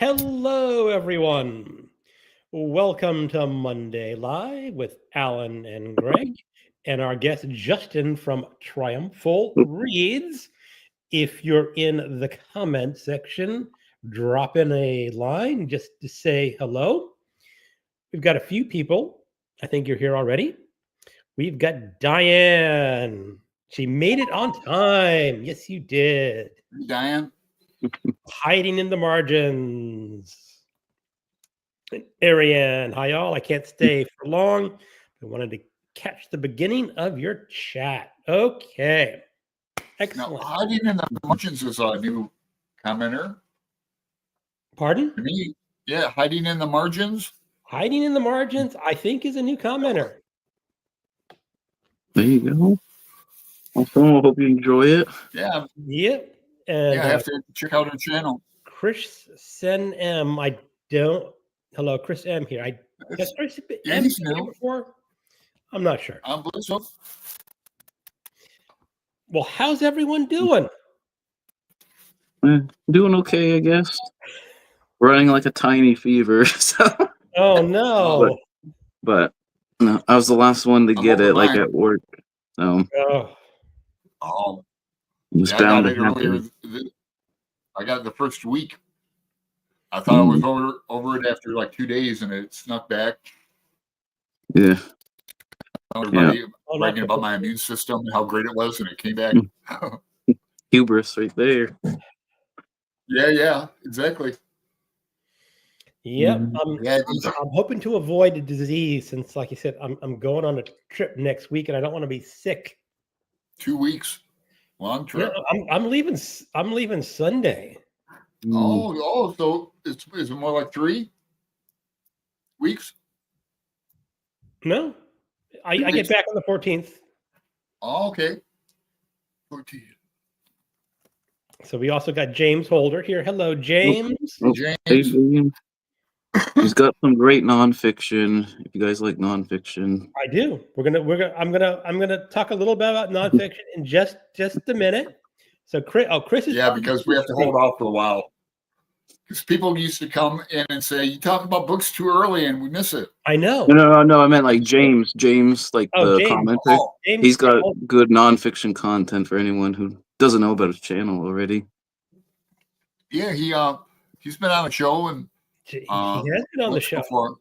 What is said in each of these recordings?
Hello, everyone. Welcome to Monday Live with Alan and Greg and our guest Justin from Triumphal Reads. If you're in the comment section, drop in a line just to say hello. We've got a few people. I think you're here already. We've got Diane. She made it on time. Yes, you did. Diane. Hiding in the margins. Ariane, hi y'all. I can't stay for long. I wanted to catch the beginning of your chat. Okay. Excellent. Now, hiding in the margins is a new commenter. Pardon? To me, yeah, hiding in the margins. Hiding in the margins, I think, is a new commenter. There you go. Awesome. I hope you enjoy it. Yeah. Yep. And I have to check out her channel. Chris Sen M. I don't. Hello, Chris M. here. Has Chris M he's been here new. before? I'm not sure. I believe so. Well, how's everyone doing? Doing okay, I guess. Running like a tiny fever. So. Oh no! But no, I was the last one to get it, like at work. So. Oh. It was bound to happen. I got it the first week. I thought I was over it after like 2 days, and it snuck back. Yeah. Everybody bragging about my immune system and how great it was, and it came back. Hubris right there. Yeah, exactly. Yep. I'm hoping to avoid the disease since, like you said, I'm going on a trip next week, and I don't want to be sick. 2 weeks, long trip. No, I'm leaving Sunday. Oh, so is it more like 3 weeks? No, I get back on the 14th. Oh, okay. 14. So we also got James Holder here. Hello, James. James. Hey, James. He's got some great nonfiction. If you guys like nonfiction, I do. I'm gonna talk a little bit about nonfiction in just a minute. So Chris is because we have to hold off for a while. Because people used to come in and say, "You talk about books too early, and we miss it." I know. No. I meant like James. James, like the James. commenter. James, he's got good nonfiction content for anyone who doesn't know about his channel already. Yeah, he's been on a show, and he has been on the show before.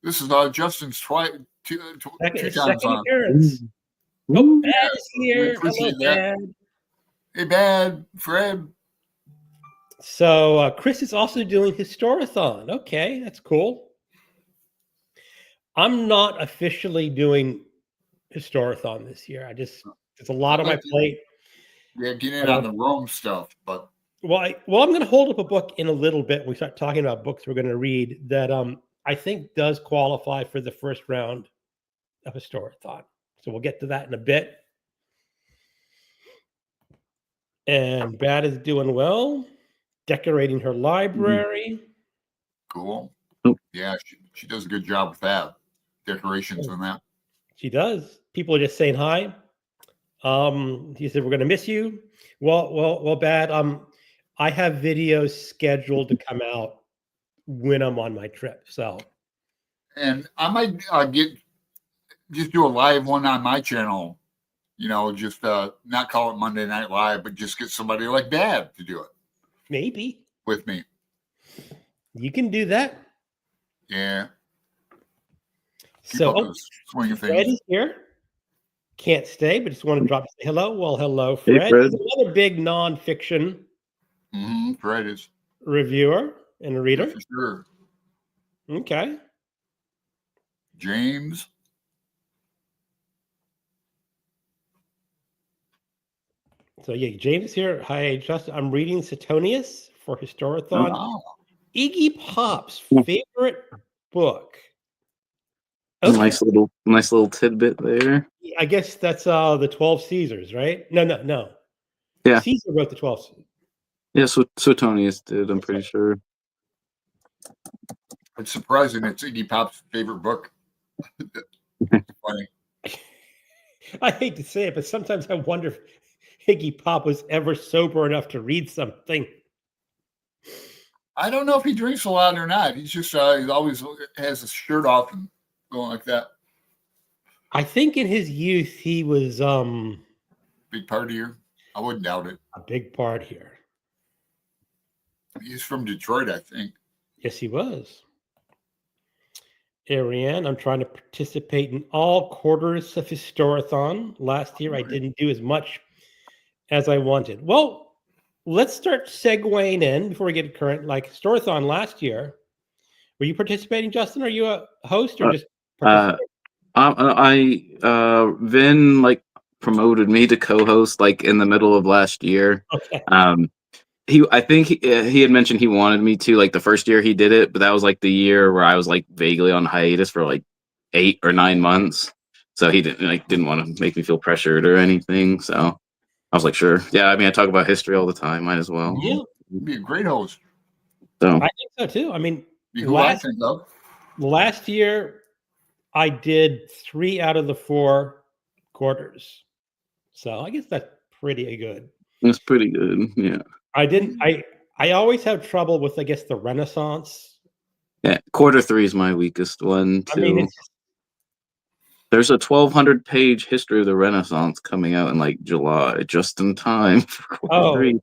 This is Justin's two times on. Appearance. Oh, Bad is here. Hello, Bad. Hey, Bad, Fred. So Chris is also doing Historathon. Okay, that's cool. I'm not officially doing Historathon this year. It's a lot on my plate. Yeah, get in on the Rome stuff, but I'm going to hold up a book in a little bit. When we start talking about books we're going to read that I think does qualify for the first round of Historathon. So we'll get to that in a bit. And Bad is doing well, decorating her library. Cool. Yeah, she does a good job with that. Decorations and that. She does. People are just saying hi. He said, we're going to miss you. Well, Bad. I have videos scheduled to come out when I'm on my trip. So, and I might just do a live one on my channel. Just not call it Monday Night Live, but just get somebody like Bad to do it. Maybe with me. You can do that. Yeah. So Fred is here. Can't stay, but just want to drop say hello. Well, hello, Fred. Hey, Fred. He's another big nonfiction Fred is reviewer and reader. Yeah, for sure. Okay. James. So James is here. Hi, Justin. I'm reading Suetonius for Historathon. Oh. Iggy Pop's favorite book. Okay. Nice little tidbit there. I guess that's the 12 Caesars, right? No. Yeah. Caesar wrote the 12. Yeah, Suetonius did, I'm pretty sure. It's surprising it's Iggy Pop's favorite book. Funny. I hate to say it, but sometimes I wonder if Iggy Pop was ever sober enough to read something. I don't know if he drinks a lot or not. He's just he always has his shirt off and going like that. I think in his youth he was Big partier. I wouldn't doubt it. a big part here. He's from Detroit, I think. Yes, he was. Ariane, I'm trying to participate in all quarters of Historathon. Last year I didn't do as much as I wanted. Well, let's start segueing in before we get current. Like Historathon last year, were you participating, Justin? Are you a host or just Vin like promoted me to co-host like in the middle of last year. Okay. I think he had mentioned he wanted me to like the first year he did it, but that was like the year where I was like vaguely on hiatus for like 8 or 9 months. So he didn't want to make me feel pressured or anything. So I was like, sure. Yeah, I mean, I talk about history all the time. Might as well. Yeah. You'd be a great host. So I think so too. I mean, Be who I think of. last year I did 3 out of the 4 quarters. So I guess that's pretty good. it's pretty good. Yeah. I always have trouble with, I guess, the Renaissance. Yeah. Quarter 3 is my weakest one too. I mean, There's a 1,200-page history of the Renaissance coming out in like July, just in time for quarter 3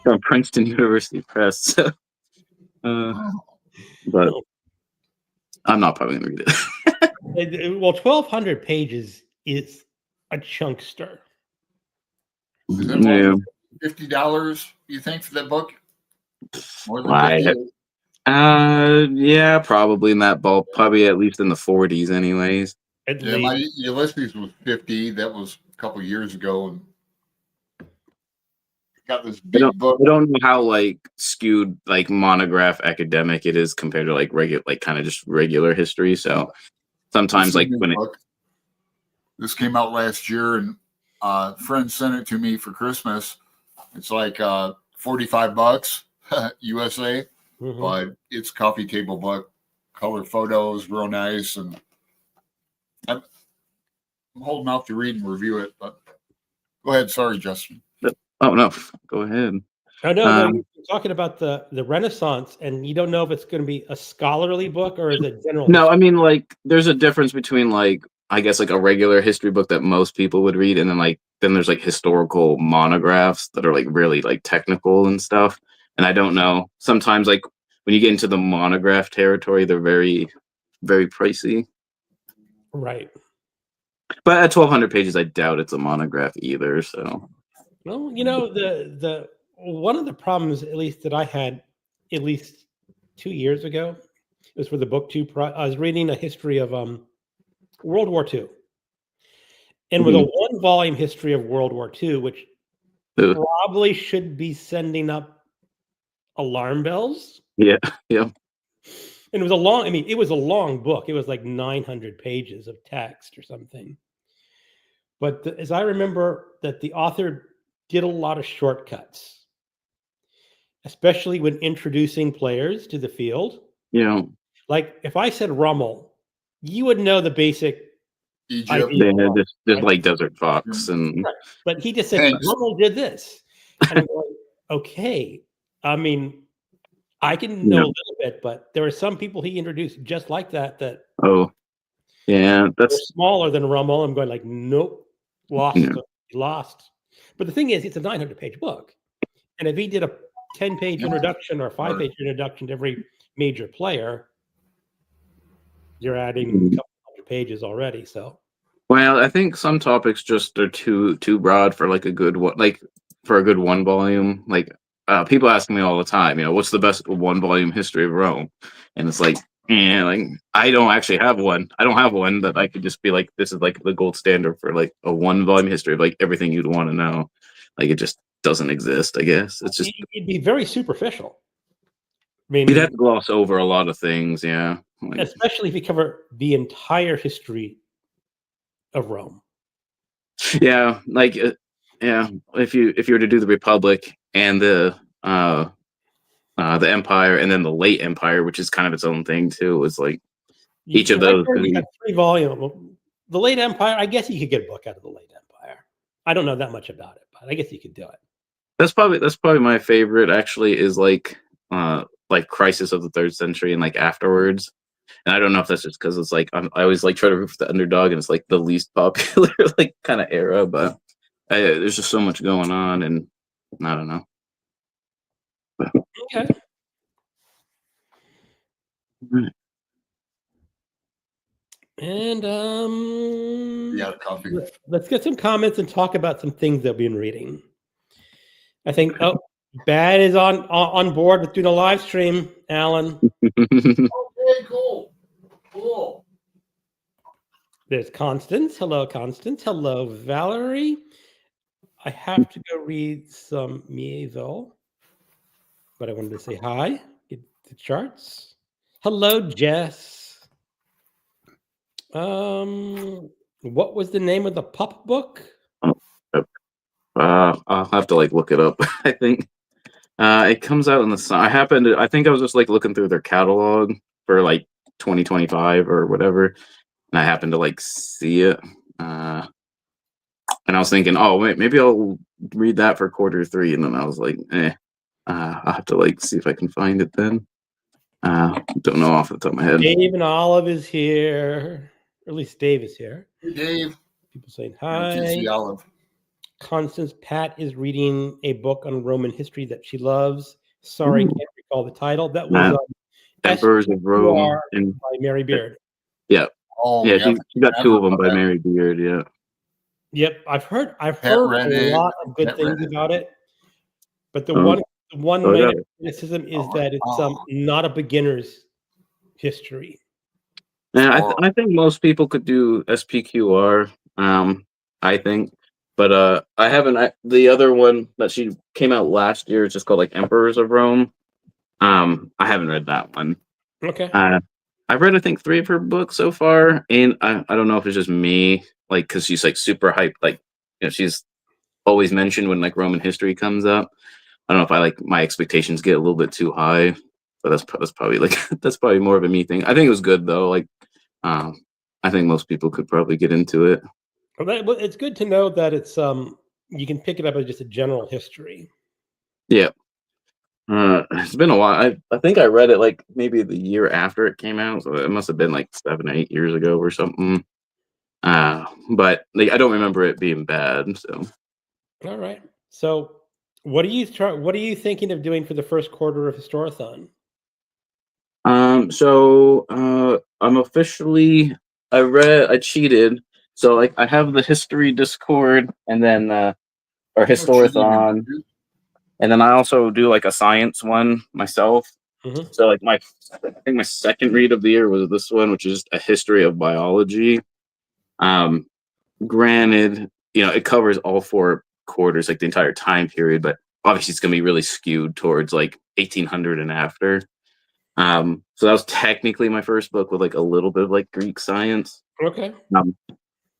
from Princeton University Press. So, but I'm not probably gonna read it. Well, 1,200 pages is a chunkster. Is that more than $50, you think, for that book? More than 50? Yeah, probably in that bulk, probably at least in the 40s, anyways. Yeah, my Ulysses was 50. That was a couple years ago, and got this big book. I don't know how like skewed like monograph academic it is compared to like regular, like kind of just regular history. So sometimes like when this came out last year, and a friend sent it to me for Christmas. It's like $45 USA, but it's coffee table book, color photos, real nice, and I'm holding out to read and review it. But go ahead, sorry, Justin. Oh no, go ahead. Oh no, you're talking about the Renaissance, and you don't know if it's going to be a scholarly book or is it general? No, I mean like there's a difference between like I guess like a regular history book that most people would read, and then there's like historical monographs that are like really like technical and stuff. And I don't know. Sometimes like when you get into the monograph territory, they're very, very pricey. Right. But at 1,200 pages, I doubt it's a monograph either. So. Well, you know, the one of the problems, at least that I had, at least 2 years ago, was for the book 2. I was reading a history of World War II, and with a 1-volume history of World War II, which probably should be sending up alarm bells. Yeah. And it was a long. I mean, it was a long book. It was like 900 pages of text or something. But as I remember, that the author did a lot of shortcuts, especially when introducing players to the field. Yeah. Like if I said Rommel, you would know the basic Egypt. Just like Desert Fox. And right. But he just said, Rommel did this. And I'm going, okay. I mean, I can know a little bit, but there are some people he introduced just like that. Oh, yeah. That's smaller than Rommel. I'm going like, nope, lost. But the thing is, it's a 900-page book. And if he did a 10-page introduction or a 5-page introduction to every major player, you're adding a couple hundred pages already. So, well, I think some topics just are too broad for like a good one, like for a good 1-volume. Like people ask me all the time, what's the best 1-volume history of Rome? And it's like, I don't actually have one. I don't have one that I could just be like, this is like the gold standard for like a 1-volume history of like everything you'd want to know. Like it just doesn't exist, I guess. It's just it'd be very superficial. I mean, you'd have to gloss over a lot of things, yeah. Like, especially if you cover the entire history of Rome. Yeah, like if you were to do the Republic and the Empire and then the late Empire, which is kind of its own thing too, is like each of those. You got 3 volume. The late Empire, I guess you could get a book out of the late Empire. I don't know that much about it, but I guess you could do it. That's probably my favorite. Actually, is like like Crisis of the Third Century and like afterwards. And I don't know if that's just because it's like I always like try to root for the underdog, and it's like the least popular like kind of era. But there's just so much going on, and I don't know. Okay. Right. And Yeah, coffee. let's get some comments and talk about some things that we've been reading. I think Bad is on board with doing a live stream, Alan. Okay, cool. There's Constance. Hello, Constance. Hello, Valerie. I have to go read some Mieville, but I wanted to say hi. Get the charts. Hello, Jess. What was the name of the pup book? I'll have to like look it up. I think it comes out in the summer. I think I was just like looking through their catalog for like 2025 or whatever, and I happened to like see it. And I was thinking, oh wait, maybe I'll read that for Q3, and then I was like, I'll have to like see if I can find it then. Don't know off the top of my head. Dave and Olive is here. Or at least Dave is here. Hey, Dave. People saying Good to hi. see Olive. Constance, Pat is reading a book on Roman history that she loves. Sorry, Ooh. can't recall the title. That was Emperors of Rome and by Mary Beard. Yeah. Oh, yeah, she got two of them by that. Mary Beard. Yeah. Yep, I've heard a lot of good things about it. But the one minor criticism is that it's not a beginner's history. Yeah, I think most people could do SPQR. I think, but I haven't. The other one that she came out last year is just called like Emperors of Rome. I haven't read that one. Okay. I've read I think 3 of her books so far, and I don't know if it's just me, like because she's like super hyped, like she's always mentioned when like Roman history comes up. I don't know if I like my expectations get a little bit too high, but that's probably like that's probably more of a me thing. I think it was good though. Like, I think most people could probably get into it. Well, it's good to know that it's you can pick it up as just a general history. Yeah. It's been a while. I think I read it like maybe the year after it came out, so it must have been like 7 or 8 years ago or something. But like, I don't remember it being bad. So, all right. So, what are you thinking of doing for the first quarter of Historathon? So I'm officially. I cheated. So like I have the history Discord and then or Historathon. And then I also do like a science one myself. Mm-hmm. So like I think my second read of the year was this one, which is a history of biology. Granted, it covers all 4 quarters, like the entire time period, but obviously it's gonna be really skewed towards like 1800 and after. So that was technically my first book with like a little bit of like Greek science. Okay.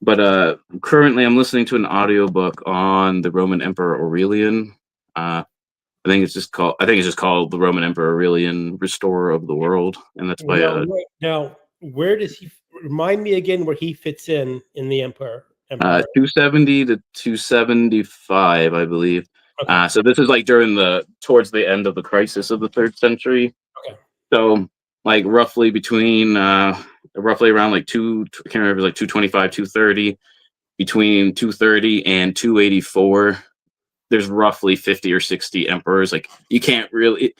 But currently I'm listening to an audiobook on the Roman Emperor Aurelian. I think it's just called The Roman Emperor Aurelian, Restorer of the World, and that's by now where does he remind me again where he fits in the Emperor? 270 to 275, I believe. Okay. So this is like towards the end of the crisis of the 3rd century. Okay. So like roughly between around like I can't remember, it was like 225, 230, between 230 and 284. There's roughly 50 or 60 emperors. Like you can't really,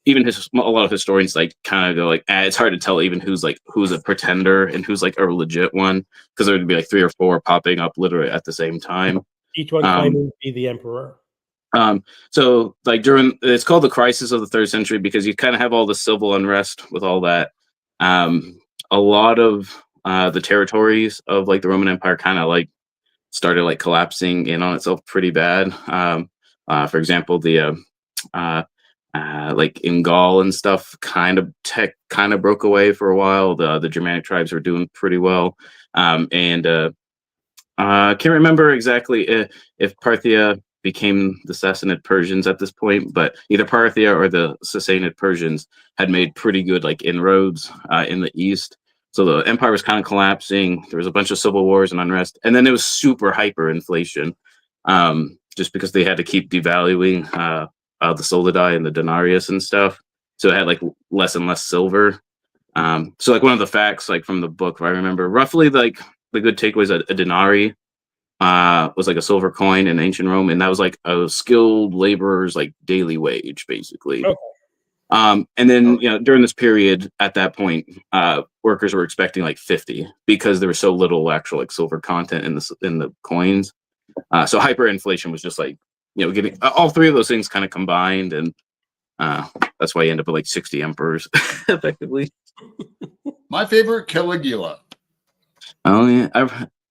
even a lot of historians like kind of go like, it's hard to tell even who's a pretender and who's like a legit one, because there would be like 3 or 4 popping up literally at the same time. Each one claiming to be the emperor. So like it's called the crisis of the 3rd century because you kind of have all the civil unrest with all that. A lot of the territories of like the Roman Empire kind of like started like collapsing in on itself pretty bad. For example, the like in Gaul and stuff kind of broke away for a while. The Germanic tribes were doing pretty well. And I can't remember exactly if Parthia became the Sassanid Persians at this point, but either Parthia or the Sassanid Persians had made pretty good like inroads in the east. So the empire was kind of collapsing. There was a bunch of civil wars and unrest, and then it was super hyperinflation, just because they had to keep devaluing the solidi and the denarius and stuff. so it had like less and less silver. So like one of the facts like from the book, if I remember roughly, like the good takeaways, a denarii was like a silver coin in ancient Rome, and that was like a skilled laborer's like daily wage, basically. Okay. And then during this period, at that point, workers were expecting like 50 because there was so little actual like silver content in the coins. So hyperinflation was just like getting all three of those things kind of combined, and that's why you end up with like 60 emperors, effectively. My favorite, Caligula. Oh yeah,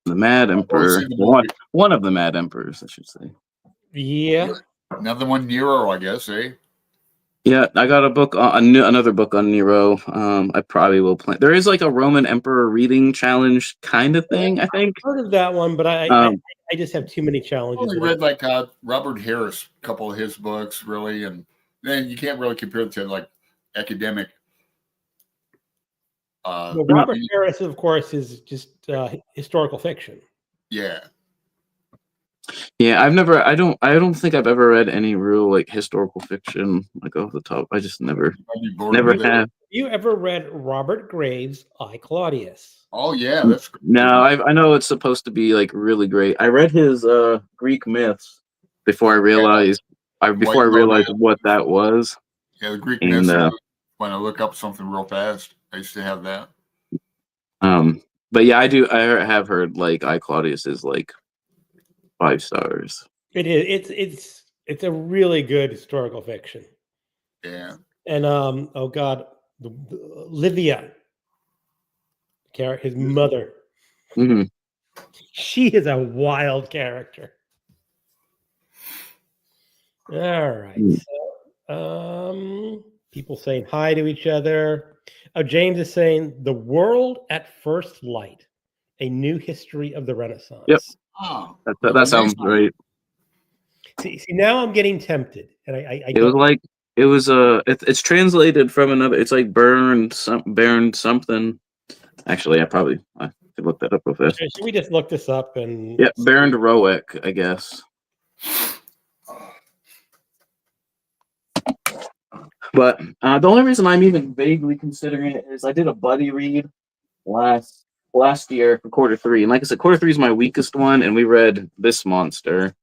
the Mad Emperor. One of the Mad Emperors, I should say. Yeah. Another one, Nero, I guess, eh? Yeah, I got a book another book on Nero. I probably will play. There is like a Roman Emperor reading challenge kind of thing, I think. I've heard of that one, but I just have too many I challenges. only read like Robert Harris, a couple of his books, really, and then you can't really compare it to like academic. Well, Robert Harris, of course, is just historical fiction. Yeah. Yeah, I don't think I've ever read any real like historical fiction like off the top. I just never have. Have you ever read Robert Graves' I, Claudius? Oh yeah, that's great. No, I know it's supposed to be like really great. I read his Greek myths before I realized what that was. Yeah, the Greek myths. When I look up something real fast, I used to have that. But yeah, I have heard like I, Claudius is like 5 stars. It is. It's a really good historical fiction. Yeah. And oh God, Livia, his mother. Mm-hmm. She is a wild character. All right. So, people saying hi to each other. Oh, James is saying The World at First Light, a new history of the Renaissance. Yep. Oh, that sounds great. See, now I'm getting tempted, and it's translated from another. It's like burned something. Actually, I could look that up real fast. Should we just look this up and? Yeah, Bernd Roeck, I guess. But the only reason I'm even vaguely considering it is I did a buddy read last year for quarter 3, and like I said, quarter 3 is my weakest one, and we read this monster,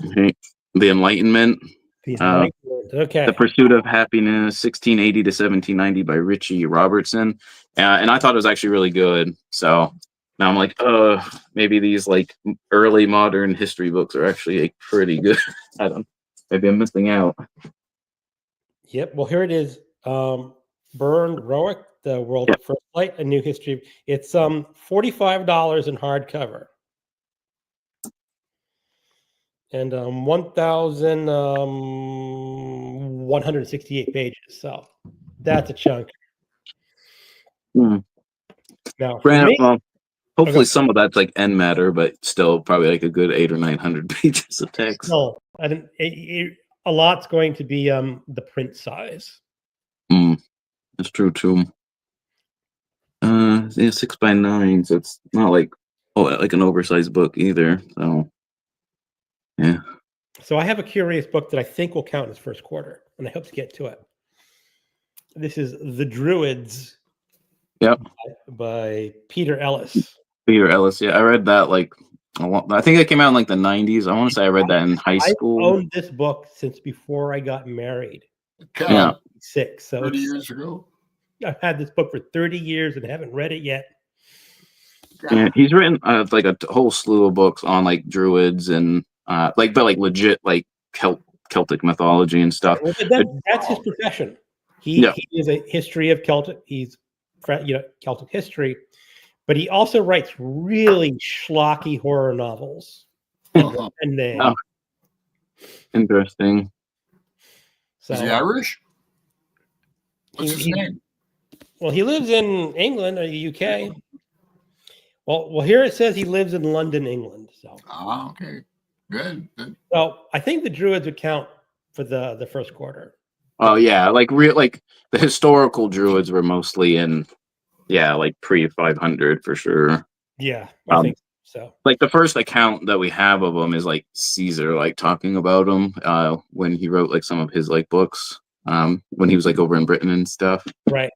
okay. The Enlightenment. Okay. The Pursuit of Happiness, 1680 to 1790 by Richie Robertson, and I thought it was actually really good. So now I'm like, maybe these like early modern history books are actually like, pretty good. I don't. Maybe I'm missing out. Yep. Well, here it is. Bernd Roeck, The World at First Light, a new history. It's $45 in hardcover. And 1,168 pages. So that's a chunk. Now, hopefully some of that's like end matter, but still probably like a good 800 or 900 pages of text. No, a lot's going to be the print size. That's true too. 6x9, so it's not like an oversized book either. So yeah. So I have a curious book that I think will count as first quarter, and I hope to get to it. This is The Druids. Yep. By Peter Ellis. Peter Ellis, yeah, I read that like I think it came out in like the 90s. I want to say I read that in high school. I owned this book since before I got married. Yeah. 6. So 30 years ago. I've had this book for 30 years and haven't read it yet. Yeah, he's written like a whole slew of books on like druids and but legit like Celtic mythology and stuff. Well, that's his profession. He is a history of Celtic. He's Celtic history, but he also writes really schlocky horror novels. And interesting. So, is he Irish? What's his name? Well, he lives in England or the UK. Well, here it says he lives in London, England. So. Okay. Good. So I think the Druids would count for the first quarter. Oh yeah, like the historical Druids were mostly in, like pre-500 for sure. Yeah, I think so. Like the first account that we have of them is like Caesar like talking about them when he wrote like some of his like books. when he was like over in Britain and stuff. Right.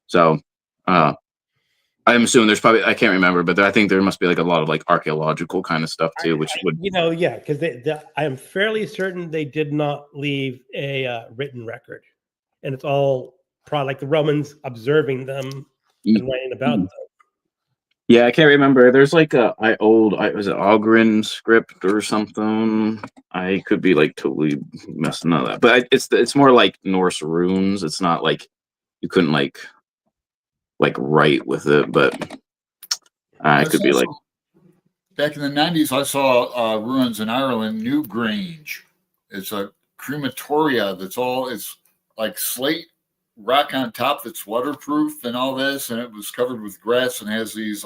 So I'm assuming there's probably, I can't remember, but I think there must be like a lot of like archaeological kind of stuff too, which would, yeah, because I am fairly certain they did not leave a written record, and it's all probably like the Romans observing them and writing about them. Yeah, I can't remember. There's like was it Ogren script or something? I could be like totally messing up that, but it's more like Norse runes. It's not like you couldn't like write with it, but I could be like. Back in the 90s, I saw ruins in Ireland, Newgrange. It's a crematoria it's like slate rock on top that's waterproof and all this, and it was covered with grass and has these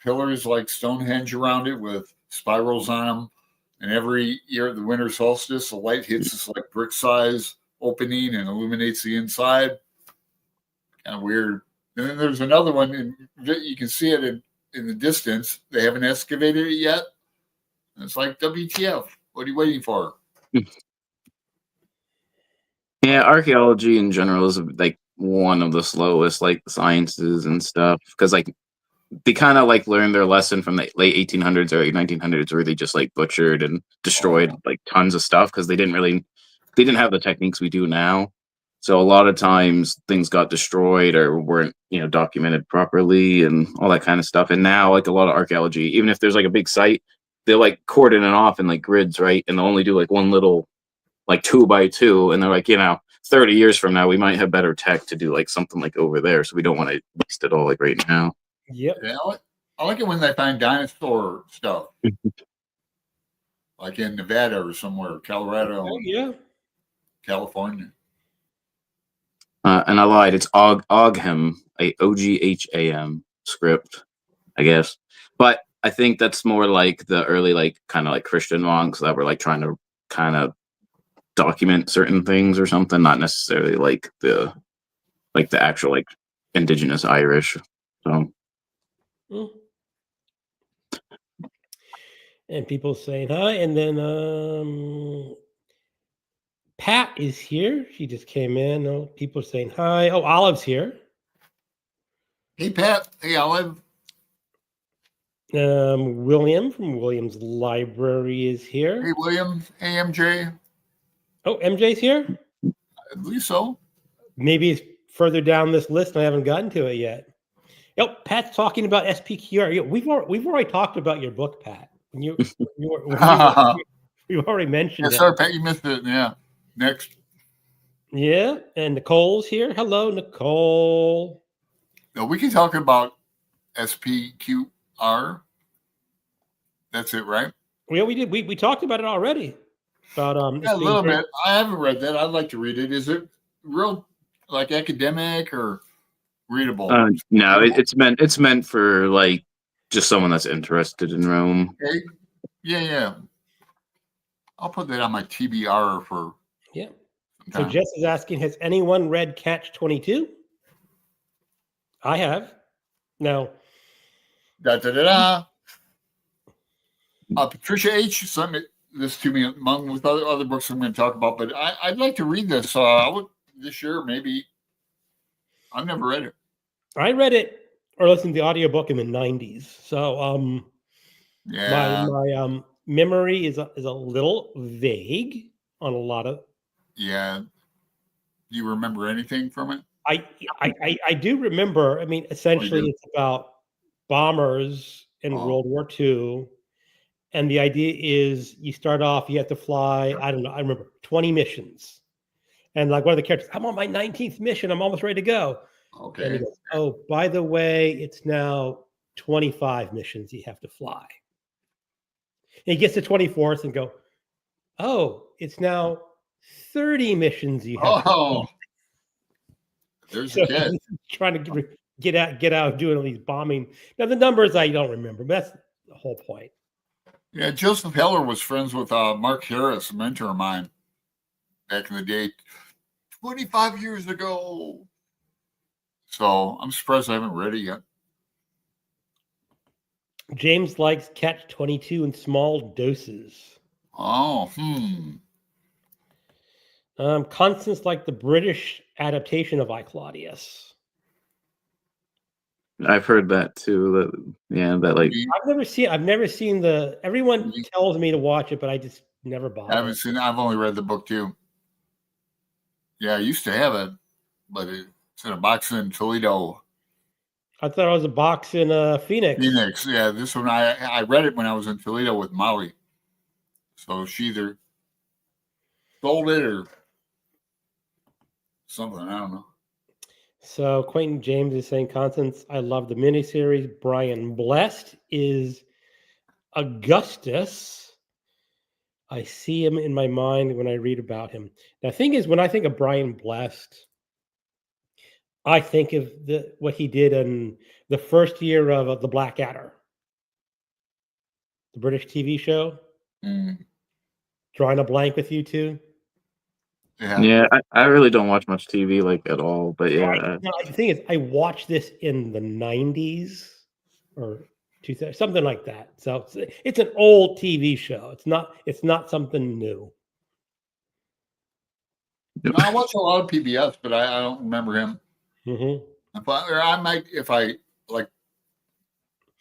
pillars like Stonehenge around it with spirals on them. And every year at the winter solstice, the light hits this like brick size opening and illuminates the inside. Kind of weird. And then there's another one, and you can see it in the distance. They haven't excavated it yet. And it's like, WTF? What are you waiting for? Yeah, archaeology in general is like one of the slowest like sciences and stuff, because like they kind of like learned their lesson from the late 1800s or 1900s where they just like butchered and destroyed like tons of stuff because they didn't have the techniques we do now. So a lot of times things got destroyed or weren't, documented properly and all that kind of stuff. And now like a lot of archaeology, even if there's like a big site, they'll like cordon it off in like grids, right? And they'll only do like one little like 2x2, and they're like, 30 years from now we might have better tech to do like something like over there, so we don't want to waste it all like right now. Yep. Yeah, I like it when they find dinosaur stuff, like in Nevada or somewhere, Colorado, California. And I lied. It's Ogham, Ogham script, I guess. But I think that's more like the early, like kind of like Christian monks that were like trying to kind of document certain things or something, not necessarily like the actual like indigenous Irish. So. And people saying hi, and then Pat is here. She just came in. Oh, people saying hi. Oh, Olive's here. Hey, Pat. Hey, Olive. William from William's Library is here. Hey, William. Hey, MJ. Oh, MJ's here? I believe so. Maybe it's further down this list and I haven't gotten to it yet. Yep, Pat's talking about SPQR. We've already talked about your book, Pat. You've already mentioned it. Sorry, Pat, you missed it. Yeah. Next. Yeah, and Nicole's here. Hello, Nicole. No, we can talk about SPQR. That's it, right? Yeah, we did. We talked about it already. About a little bit. I haven't read that. I'd like to read it. Is it real, like academic or readable? No, it's meant for like just someone that's interested in Rome. Okay. Yeah. I'll put that on my TBR for. Yeah. So Jess is asking, has anyone read Catch-22? I have. No. Patricia H. sent this to me among with other books I'm going to talk about, but I'd like to read this. This year, maybe. I've never read it. I read it or listened to the audiobook in the 90s. So my memory is a little vague on a lot of. Yeah. Do you remember anything from it? I do remember. I mean, essentially it's about bombers in World War II. And the idea is you start off, you have to fly, I don't know, I remember 20 missions. And like one of the characters, I'm on my 19th mission, I'm almost ready to go. Okay. And he goes, oh, by the way, it's now 25 missions you have to fly. And he gets to 24th and go, oh, it's now 30 missions you have to fly. There's a kid. Trying to get out of doing all these bombing. Now, the numbers I don't remember, but that's the whole point. Yeah, Joseph Heller was friends with Mark Harris, a mentor of mine back in the day, 25 years ago. So I'm surprised I haven't read it yet. James likes Catch-22 in small doses. Oh, Constance like the British adaptation of I, Claudius. I've heard that too. That like I've never seen the. Everyone Mhm. tells me to watch it, but I just never I bother. haven't seen. I've only read the book too. Yeah, I used to have it, but it's in a box in Toledo. I thought it was a box in Phoenix. Phoenix. Yeah, this one I read it when I was in Toledo with Molly. So she either sold it or something. I don't know. So Quentin James is saying, Constance, I love the miniseries. Brian Blessed is Augustus. I see him in my mind when I read about him. The thing is, when I think of Brian Blessed, I think of what he did in the first year of The Blackadder, the British TV show. Drawing a blank with you two. Yeah, I really don't watch much TV like at all. But yeah, The thing is, I watched this in the 90s or 2000, something like that. So it's an old TV show. It's not something new. No, I watch a lot of PBS, but I don't remember him. Mm-hmm. I might if I like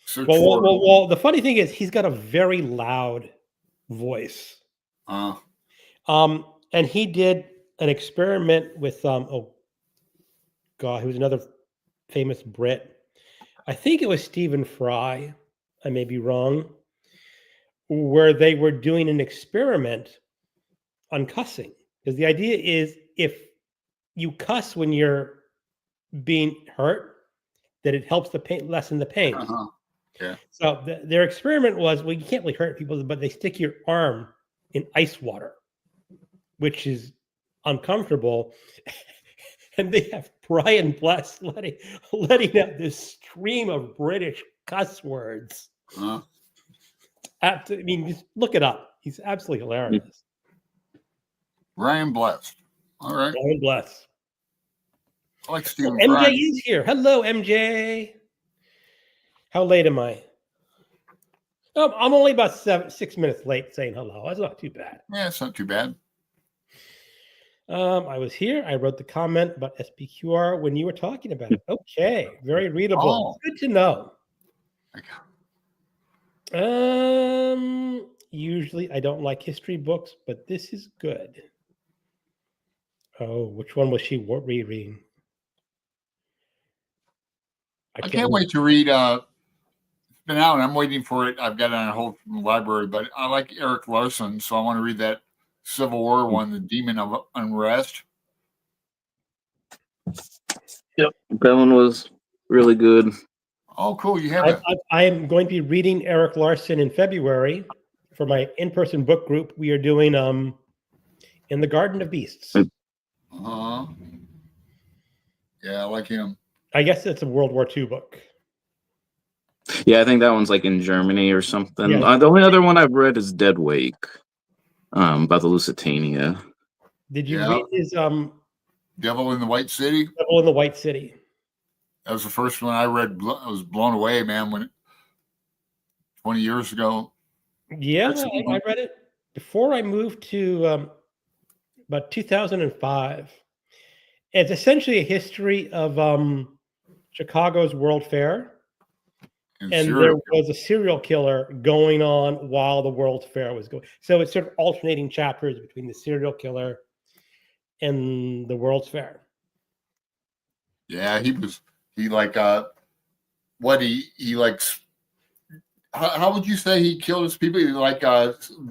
search well, for. Well, the funny thing is, he's got a very loud voice. And he did an experiment with oh god, he was another famous Brit. I think it was Stephen Fry. I may be wrong. Where they were doing an experiment on cussing, because the idea is if you cuss when you're being hurt, that it helps the pain, lessen the pain. Yeah. So their experiment was, well, you can't really hurt people, but they stick your arm in ice water, which is uncomfortable. And they have Brian Blessed letting out this stream of British cuss words. I mean, just look it up. He's absolutely hilarious. Brian Blessed. All right. Brian Blessed. I like Stephen MJ Fry. is here. Hello, MJ. How late am I? Oh, I'm only about 6 minutes late saying hello. That's not too bad. Yeah, it's not too bad. I was here. I wrote the comment about SPQR when you were talking about it. Okay, very readable. Good to know. Usually I don't like history books, but this is good. Oh, which one was she rereading? I can't wait to read. It's been out, and I'm waiting for it. I've got it on hold from the library, but I like Erik Larson, so I want to read that Civil War one, The Demon of Unrest. Yep, that one was really good. Oh, cool! You have it. I am going to be reading Erik Larson in February for my in-person book group. We are doing In the Garden of Beasts. Yeah, I like him. I guess it's a World War II book. Yeah, I think that one's like in Germany or something. Yeah. The only other one I've read is Dead Wake, about the Lusitania. Did you read his Devil in the White City? Devil in the White City. That was the first one I read. I was blown away, man, when 20 years ago. Yeah, I read it before I moved to about 2005. It's essentially a history of Chicago's World Fair. And there was a serial killer going on while the World's Fair was going. So it's sort of alternating chapters between the serial killer and the World's Fair. Yeah, he like how would you say he killed his people? He like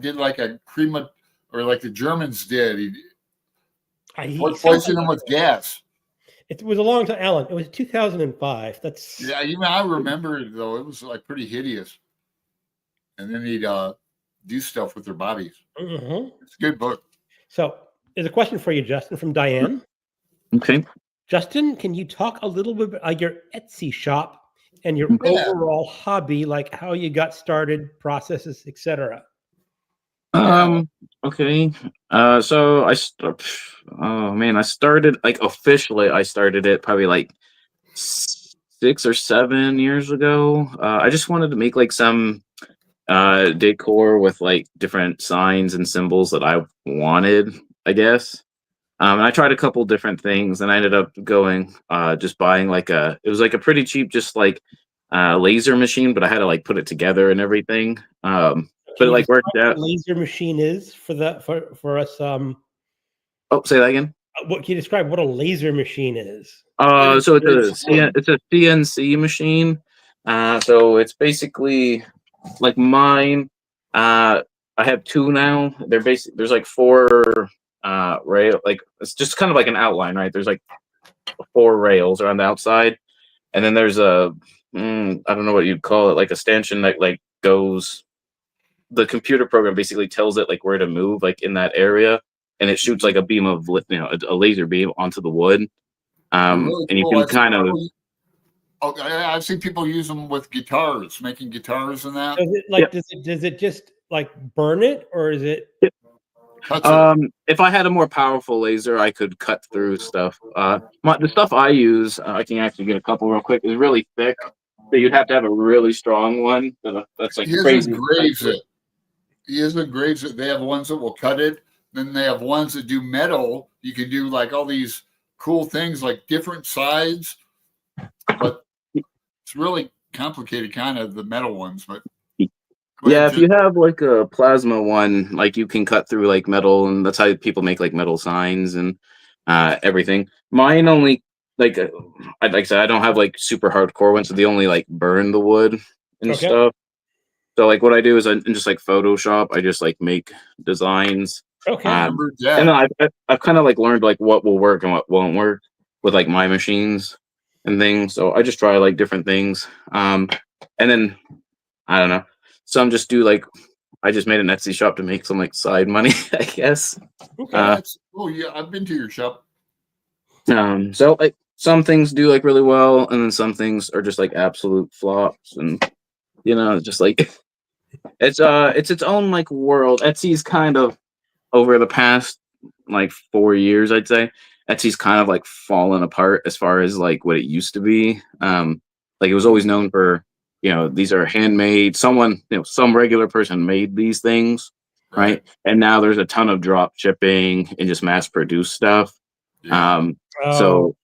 did like a crema, or like the Germans did. He poisoned them with gas. It was a long time, Alan. It was 2005. Even I remember it though. It was like pretty hideous. And then he'd do stuff with their bodies. It's a good book. So there's a question for you, Justin, from Diane. Okay. Justin, can you talk a little bit about your Etsy shop and your overall hobby, like how you got started, processes, etc.? Okay. So I started like officially. I started it probably like 6 or 7 years ago. I just wanted to make like some decor with like different signs and symbols that I wanted, I guess. And I tried a couple different things, and I ended up going just buying it was like a pretty cheap, just like laser machine, but I had to like put it together and everything. But Can it you like describe worked what out. a laser machine is for us? Oh, say that again. What can you describe what a laser machine is? So it's It's it's a CNC machine. So it's basically like mine. I have two now. There's like four rail, like it's just kind of like an outline, right? There's like four rails around the outside, and then there's I don't know what you'd call it, like a stanchion that like goes. The computer program basically tells it like where to move, like in that area, and it shoots like a beam of a laser beam onto the wood. They're really And you cool. can kind of I've seen people use them with guitars, making guitars and that. Does it does it just like burn it, or is it? Cuts it. If I had a more powerful laser, I could cut through stuff. The stuff I use, I can actually get a couple real quick. Is really thick, so you'd have to have a really strong one. That's like His crazy. engraves it. His engraves it. They have ones that will cut it. Then they have ones that do metal. You can do like all these cool things, like different sides. But it's really complicated, kind of the metal ones. But Yeah, if you have like a plasma one, like you can cut through like metal, and that's how people make like metal signs and everything. Mine only like I said, I don't have like super hardcore ones, so they only like burn the wood and Okay. stuff. So like what I do is I just like Photoshop. I just like make designs. Okay. And then I've kind of like learned like what will work and what won't work with like my machines and things. So I just try like different things. And then I don't know. Some just do like I just made an Etsy shop to make some like side money, I guess. Okay. Oh yeah, I've been to your shop. So like some things do like really well, and then some things are just like absolute flops, and just like it's its own like world. Etsy's kind of over the past like 4 years, I'd say. Etsy's kind of like fallen apart as far as like what it used to be. Like it was always known for these are handmade. Someone some regular person made these things, right? And now there's a ton of drop shipping and just mass produced stuff. Yeah. So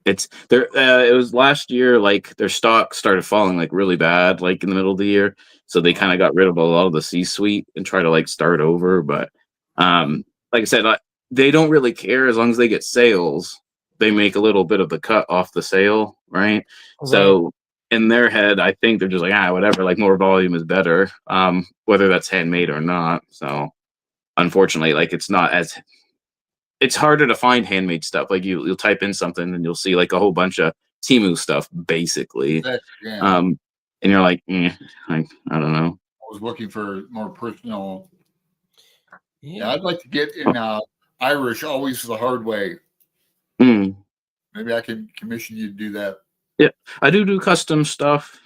it's there. It was last year, like their stock started falling like really bad, like in the middle of the year. So they kind of got rid of a lot of the C-suite and try to like start over. But like I said, they don't really care as long as they get sales. They make a little bit of the cut off the sale, right? So in their head, I think they're just like, whatever, like more volume is better, whether that's handmade or not. So unfortunately, like it's harder to find handmade stuff. Like you'll type in something and you'll see like a whole bunch of Temu stuff, basically. Yeah. And you're like, I don't know. I was looking for more personal. Yeah, I'd like to get in Irish, always the hard way. Maybe I can commission you to do that. Yeah, I do custom stuff.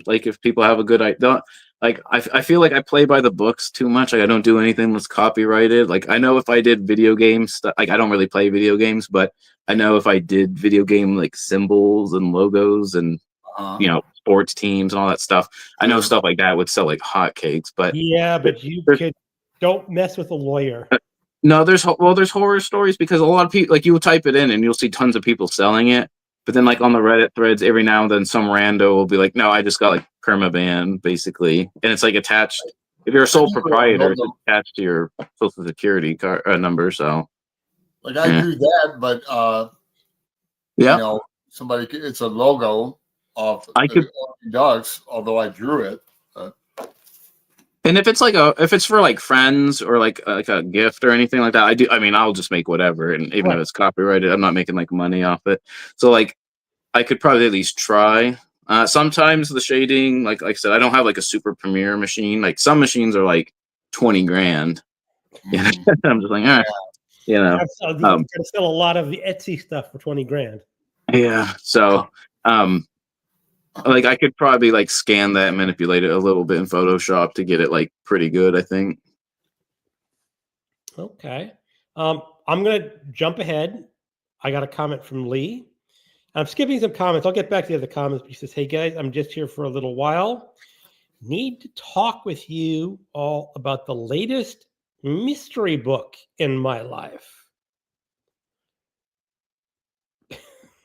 Like if people have a good idea, like I feel like I play by the books too much. Like I don't do anything that's copyrighted. Like I know if I did video game stuff, like I don't really play video games, but I know if I did video game like symbols and logos and sports teams and all that stuff, I know stuff like that would sell like hotcakes. But but you don't mess with a lawyer. No, there's horror stories because a lot of people like you will type it in and you'll see tons of people selling it. But then, like on the Reddit threads, every now and then some rando will be like, "No, I just got like permaban, basically," and it's like attached. If you're a sole proprietor, it's attached to your social security card number. So, like I do that, but somebody it's a logo of Ducks, although I drew it. And if it's if it's for like friends or like a gift or anything like that, I'll just make whatever, and even if it's copyrighted, I'm not making like money off it. So like, I could probably at least try. Sometimes the shading, like I said, I don't have like a super Premiere machine. Like some machines are like 20 grand. I'm just like, you gotta sell a lot of the Etsy stuff for 20 grand. Yeah. So, like I could probably like scan that and manipulate it a little bit in Photoshop to get it like pretty good, I think. Okay. I'm gonna jump ahead. I got a comment from Lee. I'm skipping some comments. I'll get back to the other comments. He says, "Hey guys, I'm just here for a little while. Need to talk with you all about the latest mystery book in my life."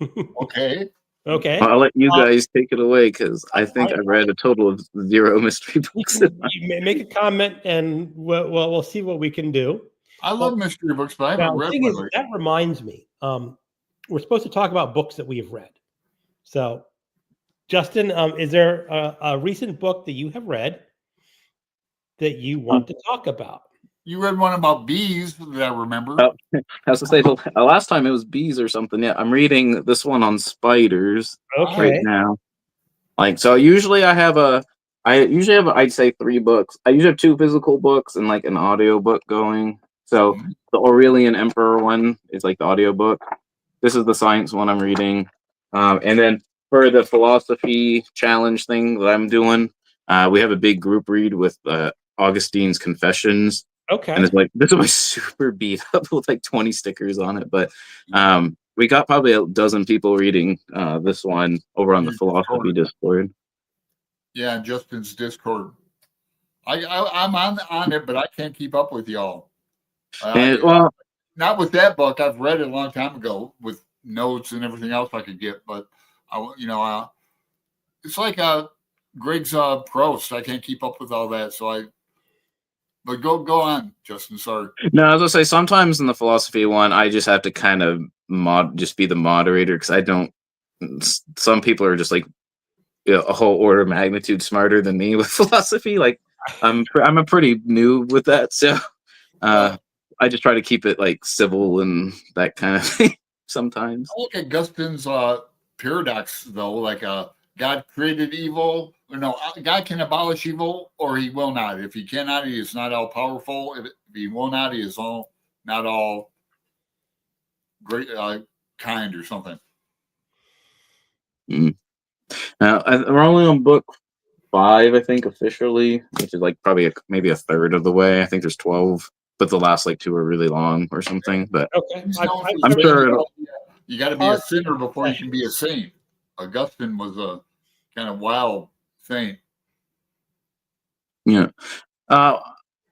Okay. Okay. I'll let you guys take it away because I think I read a total of 0 mystery books. You may make a comment, and we'll see what we can do. I love mystery books, but I Now, haven't the read thing one. is, that reminds me, we're supposed to talk about books that we have read. So, Justin, is there a recent book that you have read that you want to talk about? You read one about bees that I remember. Oh, I was to say the last time it was bees or something. Yeah, I'm reading this one on spiders Okay. right now. Like, so usually I usually have I'd say 3 books. I usually have 2 physical books and like an audio book going. So Mhm. the Aurelian Emperor one is like the audio book. This is the science one I'm reading, and then for the philosophy challenge thing that I'm doing, we have a big group read with Augustine's Confessions. Okay. And it's like this is my super beat up with like 20 stickers on it, but we got probably a dozen people reading this one over on the philosophy Discord. Yeah, Justin's Discord. I'm on it, but I can't keep up with y'all. Well, not with that book. I've read it a long time ago with notes and everything else I could get, but it's like Greg's Proust. I can't keep up with all that, but go on, Justin. Sorry. No, I was gonna say sometimes in the philosophy one, I just have to kind of just be the moderator because I don't. Some people are just like a whole order of magnitude smarter than me with philosophy. Like I'm a pretty new with that, so I just try to keep it like civil and that kind of thing. Sometimes I look at Augustine's paradox though, like God created evil. No, God can abolish evil, or He will not. If He cannot, He is not all powerful. If He will not, He is not all great, kind, or something. Now we're only on book 5, I think, officially, which is like probably maybe a third of the way. I think there's 12, but the last like 2 are really long or something. But okay, I'm sure you got to be a sinner before you can be a saint. Augustine was a kind of wild saint. Yeah.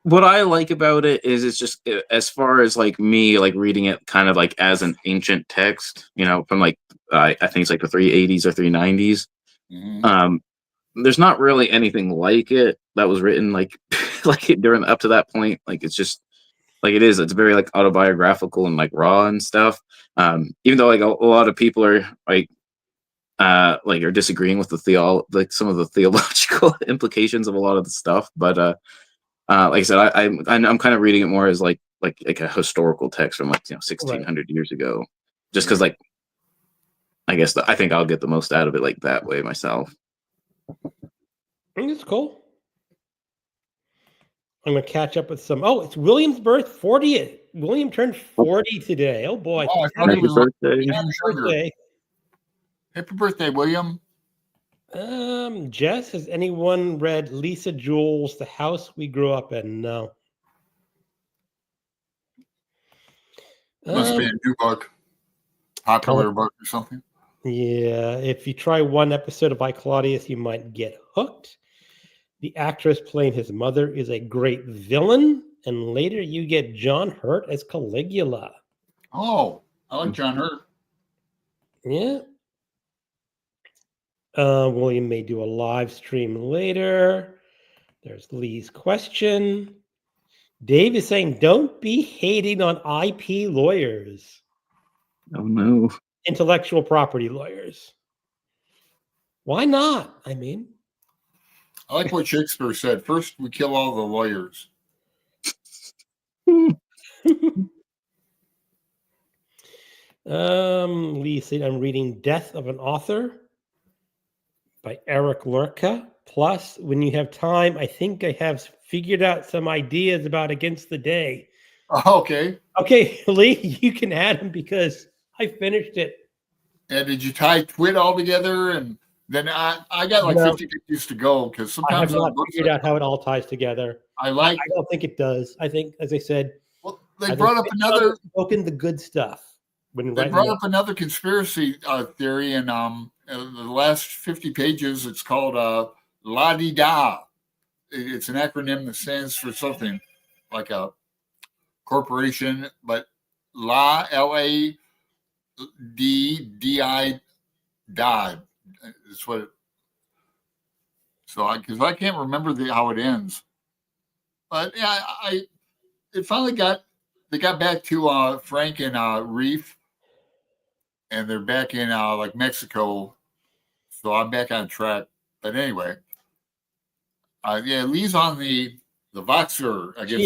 What I like about it is it's just as far as like me like reading it kind of like as an ancient text, from like I think it's like the 380s or 390s. Mm-hmm. There's not really anything like it that was written like like it during up to that point. Like it's just like it's very like autobiographical and like raw and stuff. Even though like a lot of people are like are disagreeing with like some of the theological implications of a lot of the stuff, but like I said, I'm kind of reading it more as like a historical text from 1600 years ago, just because like I guess I think I'll get the most out of it like that way myself. I think it's cool. I'm gonna catch up with some. Oh, it's William's 40th. William turned 40 today. Oh boy! Oh, Happy birthday! Happy birthday! Happy birthday, William. Jess, has anyone read Lisa Jules' The House We Grew Up In? No. Must be a new book, popular book or something. Yeah, if you try one episode of I, Claudius, you might get hooked. The actress playing his mother is a great villain, and later you get John Hurt as Caligula. Oh, I like John Hurt. Yeah. William may do a live stream later. There's Lee's question. Dave is saying, don't be hating on IP lawyers. Oh, no. Intellectual property lawyers. Why not? I mean, I like what Shakespeare said. First, we kill all the lawyers. Lee said, I'm reading Death of an Author by Eric Lurka. Plus, when you have time, I think I have figured out some ideas about Against the Day. Okay. Okay, Lee, you can add them because I finished it. And did you tie Twit all together? And then I got like 50 pages to go because sometimes I have not figured out how it all ties together. I don't think it does. I think, as I said, they brought up another the good stuff. They brought up another conspiracy theory in the last 50 pages. It's called La-di-da. It's an acronym that stands for something like a corporation, but La, L-A, D-I Dodd. That's what. Because I can't remember how it ends. But yeah, it finally they got back to Frank and Reef, and they're back in like Mexico. So I'm back on track. But anyway, yeah, Lee's on the Voxer, I guess.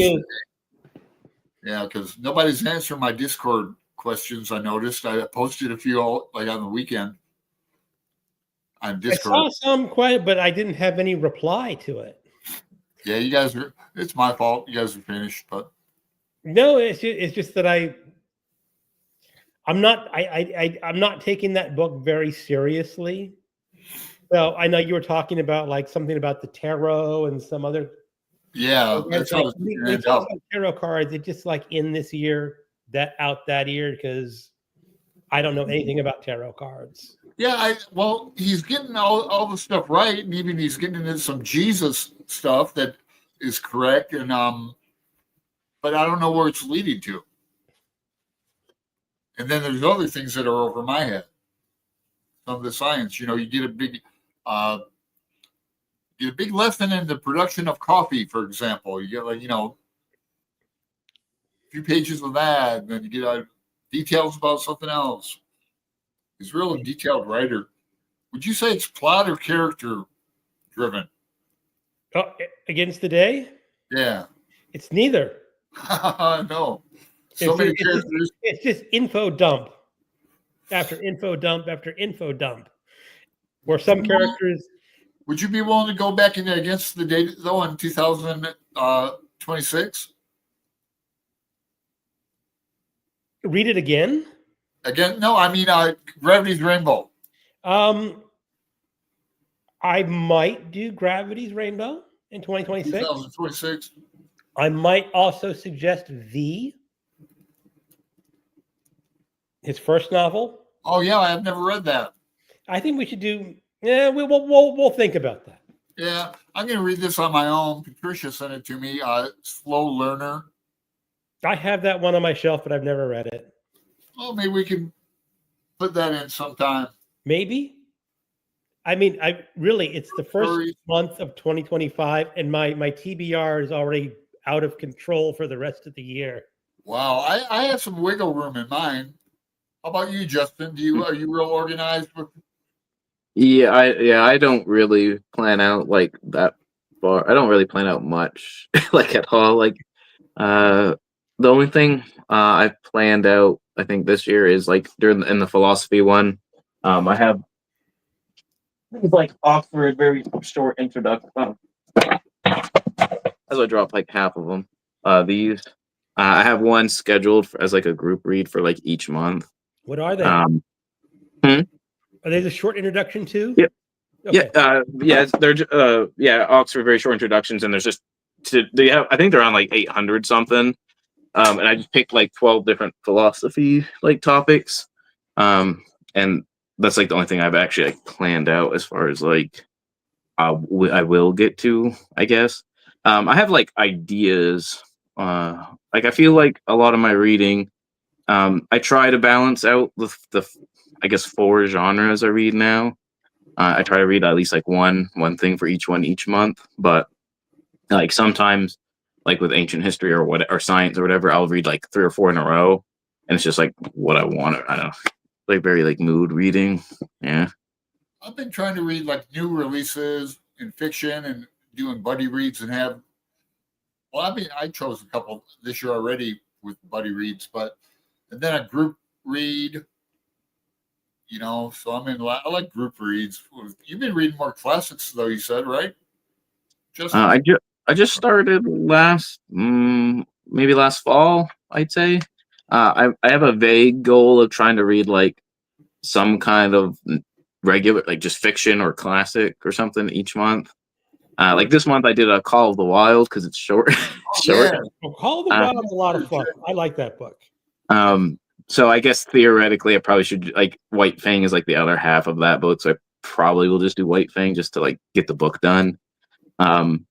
Yeah, because nobody's answering my Discord questions. I noticed I posted a few like on the weekend on Discord. I saw some quite, but I didn't have any reply to it. Yeah, you guys are. It's my fault. You guys are finished, but no, it's just that I'm not taking that book very seriously. So I know you were talking about like something about the tarot and some other. Yeah, that's like, tarot cards. It's just like in this year, that year, because I don't know anything about tarot cards. Yeah, well, he's getting all the stuff right, and even he's getting into some Jesus stuff that is correct, and but I don't know where it's leading to. And then there's other things that are over my head. Some of the science, you get a big lesson in the production of coffee, for example. You get like a few pages of that, and then you get details about something else. He's a real detailed writer. Would you say it's plot or character driven? Oh, Against the Day? Yeah. It's neither. No. Many characters. It's just info dump after info dump after info dump. Where some characters. Would you be willing to go back into Against the Day, though, in 2026? Read it again? Again? No, I mean Gravity's Rainbow. I might do Gravity's Rainbow in 2026. 2026. I might also suggest his first novel. Oh yeah, I've never read that. I think we should do. Yeah, we'll think about that. Yeah, I'm going to read this on my own. Patricia sent it to me. Slow Learner. I have that one on my shelf, but I've never read it. Well, maybe we can put that in sometime. Maybe. I mean, it's the first month of 2025, and my TBR is already out of control for the rest of the year. Wow, I have some wiggle room in mine. How about you, Justin? Are you real organized with? Yeah, I don't really plan out like that far. I don't really plan out much, like at all. Like, the only thing I've planned out, I think this year is like in the philosophy one. I have like Oxford very short introduction. As I drop like half of them. These I have one scheduled as like a group read for like each month. What are they? Are they the short introduction too? Yep. Okay. Yeah. They're Oxford very short introductions, and there's just I think they're on like 800 something. And I just picked like 12 different philosophy like topics. And that's like the only thing I've actually like planned out as far as like I will get to, I guess. I have like ideas. Like I feel like a lot of my reading, I try to balance out the I guess 4 genres I read now. I try to read at least like one thing for each month, but like sometimes like with ancient history or science or whatever, I'll read like 3 or 4 in a row, and it's just like what I want. I don't know, like very like mood reading. Yeah. I've been trying to read like new releases in fiction and doing buddy reads and I chose a couple this year already with buddy reads, and then a group read. So I like group reads. You've been reading more classics, though. You said, right? I just started maybe last fall, I'd say. I have a vague goal of trying to read like some kind of regular, like just fiction or classic or something each month. Like this month, I did a Call of the Wild because it's short. Yeah. Call of the Wild is a lot of fun. I like that book. So I guess theoretically, I probably should like White Fang is like the other half of that book. So I probably will just do White Fang just to like get the book done. I'm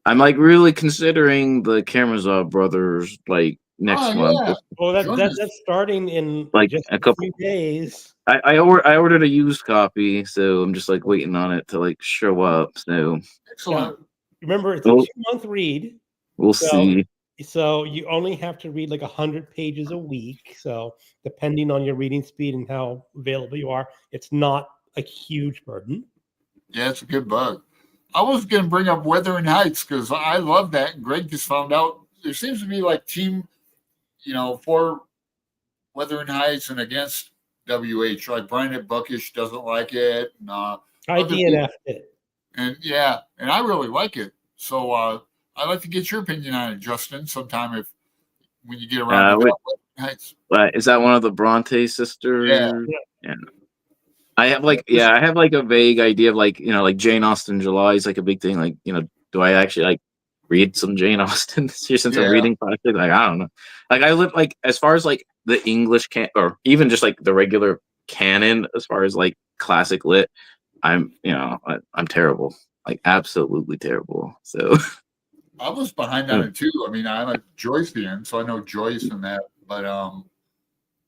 like really considering the Karamazov brothers like next Oh, month. yeah. Well, Join that's us. starting in Like just a a couple. few days. I ordered a used copy, so I'm just like waiting on it to like show up. So Now, Excellent. remember, it's a we'll 2-month read. we'll So, see. so you only have to read like 100 pages a week. So depending on your reading speed and how available you are, it's not a huge burden. Yeah, it's a good bug. I was going to bring up Wuthering Heights because I love that. And Greg just found out there seems to be like team, for Wuthering Heights and against WH. Like Brian at Buckish doesn't like it. And, I other people- DNF'd it. and I really like it. So I'd like to get your opinion on it, Justin, sometime when you get around to Wuthering Heights. Is that one of the Bronte sisters? Yeah. I have a vague idea of like Jane Austen July is like a big thing. Like, do I actually like read some Jane Austen this year since I'm reading classic? Like, I don't know. Like I live like as far as like the English or even just like the regular canon as far as like classic lit, I'm terrible. Like absolutely terrible. So I was behind on it too. I mean, I'm a Joyce fan, so I know Joyce and that. But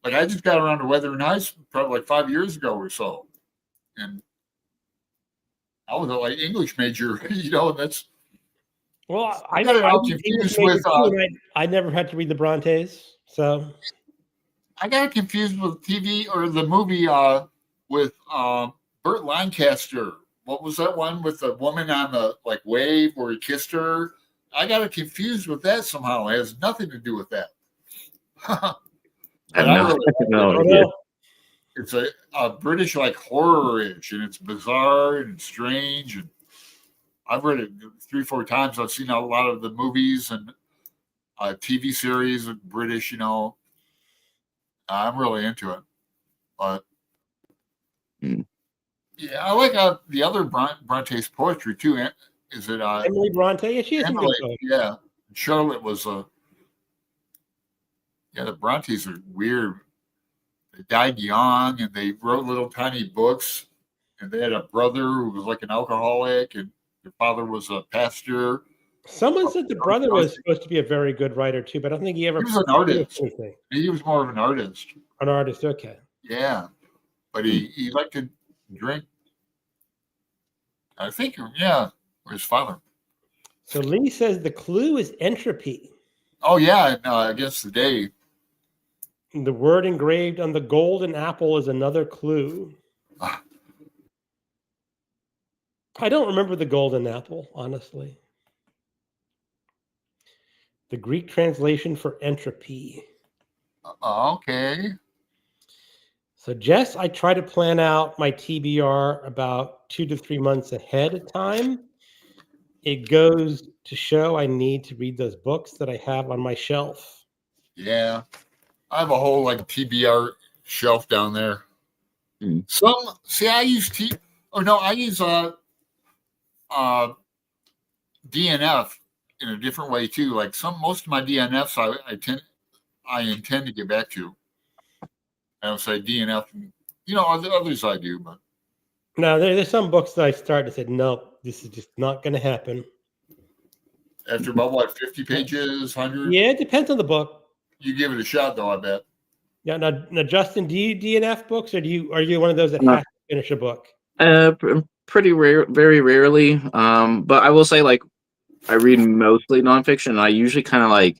like I just got around to Wuthering Heights probably like 5 years ago or so, and I was a like English major, and that's. Well, I got it all confused with. I never had to read the Brontes, so I got it confused with TV or the movie with Burt Lancaster. What was that one with the woman on the like wave where he kissed her? I got it confused with that somehow. It has nothing to do with that. It's a British like horror-ish, and it's bizarre and strange. And I've read it 3-4 times. I've seen a lot of the movies and TV series of British. I'm really into it. But yeah, I like the other Bronte's poetry too. Is it Emily Bronte? Yeah, she is Emily, yeah. Charlotte was the Brontes are weird. They died young, and they wrote little tiny books. And they had a brother who was like an alcoholic, and their father was a pastor. Someone said the brother was supposed to be a very good writer too, but I don't think he ever. He was an artist. He was more of an artist. An artist, okay. Yeah, but he liked to drink. I think, or his father. So Lee says the clue is entropy. Oh yeah, against the day. The word engraved on the golden apple is another clue. I don't remember the golden apple, honestly. The Greek translation for entropy. Okay. So, Jess, I try to plan out my TBR about 2 to 3 months ahead of time. It goes to show I need to read those books that I have on my shelf. Yeah. I have a whole like TBR shelf down there. I use I use DNF in a different way too. Like most of my DNFs I intend to get back to. I don't say DNF, others I do, but no, there's some books that I start to say, no, this is just not going to happen. After about 50 pages, 100? Yeah, it depends on the book. You give it a shot, though, I bet. Yeah. Now, Justin, do you DNF books, or are you one of those that has to finish a book? Pretty rare, very rarely. But I will say, like, I read mostly nonfiction. I usually kind of like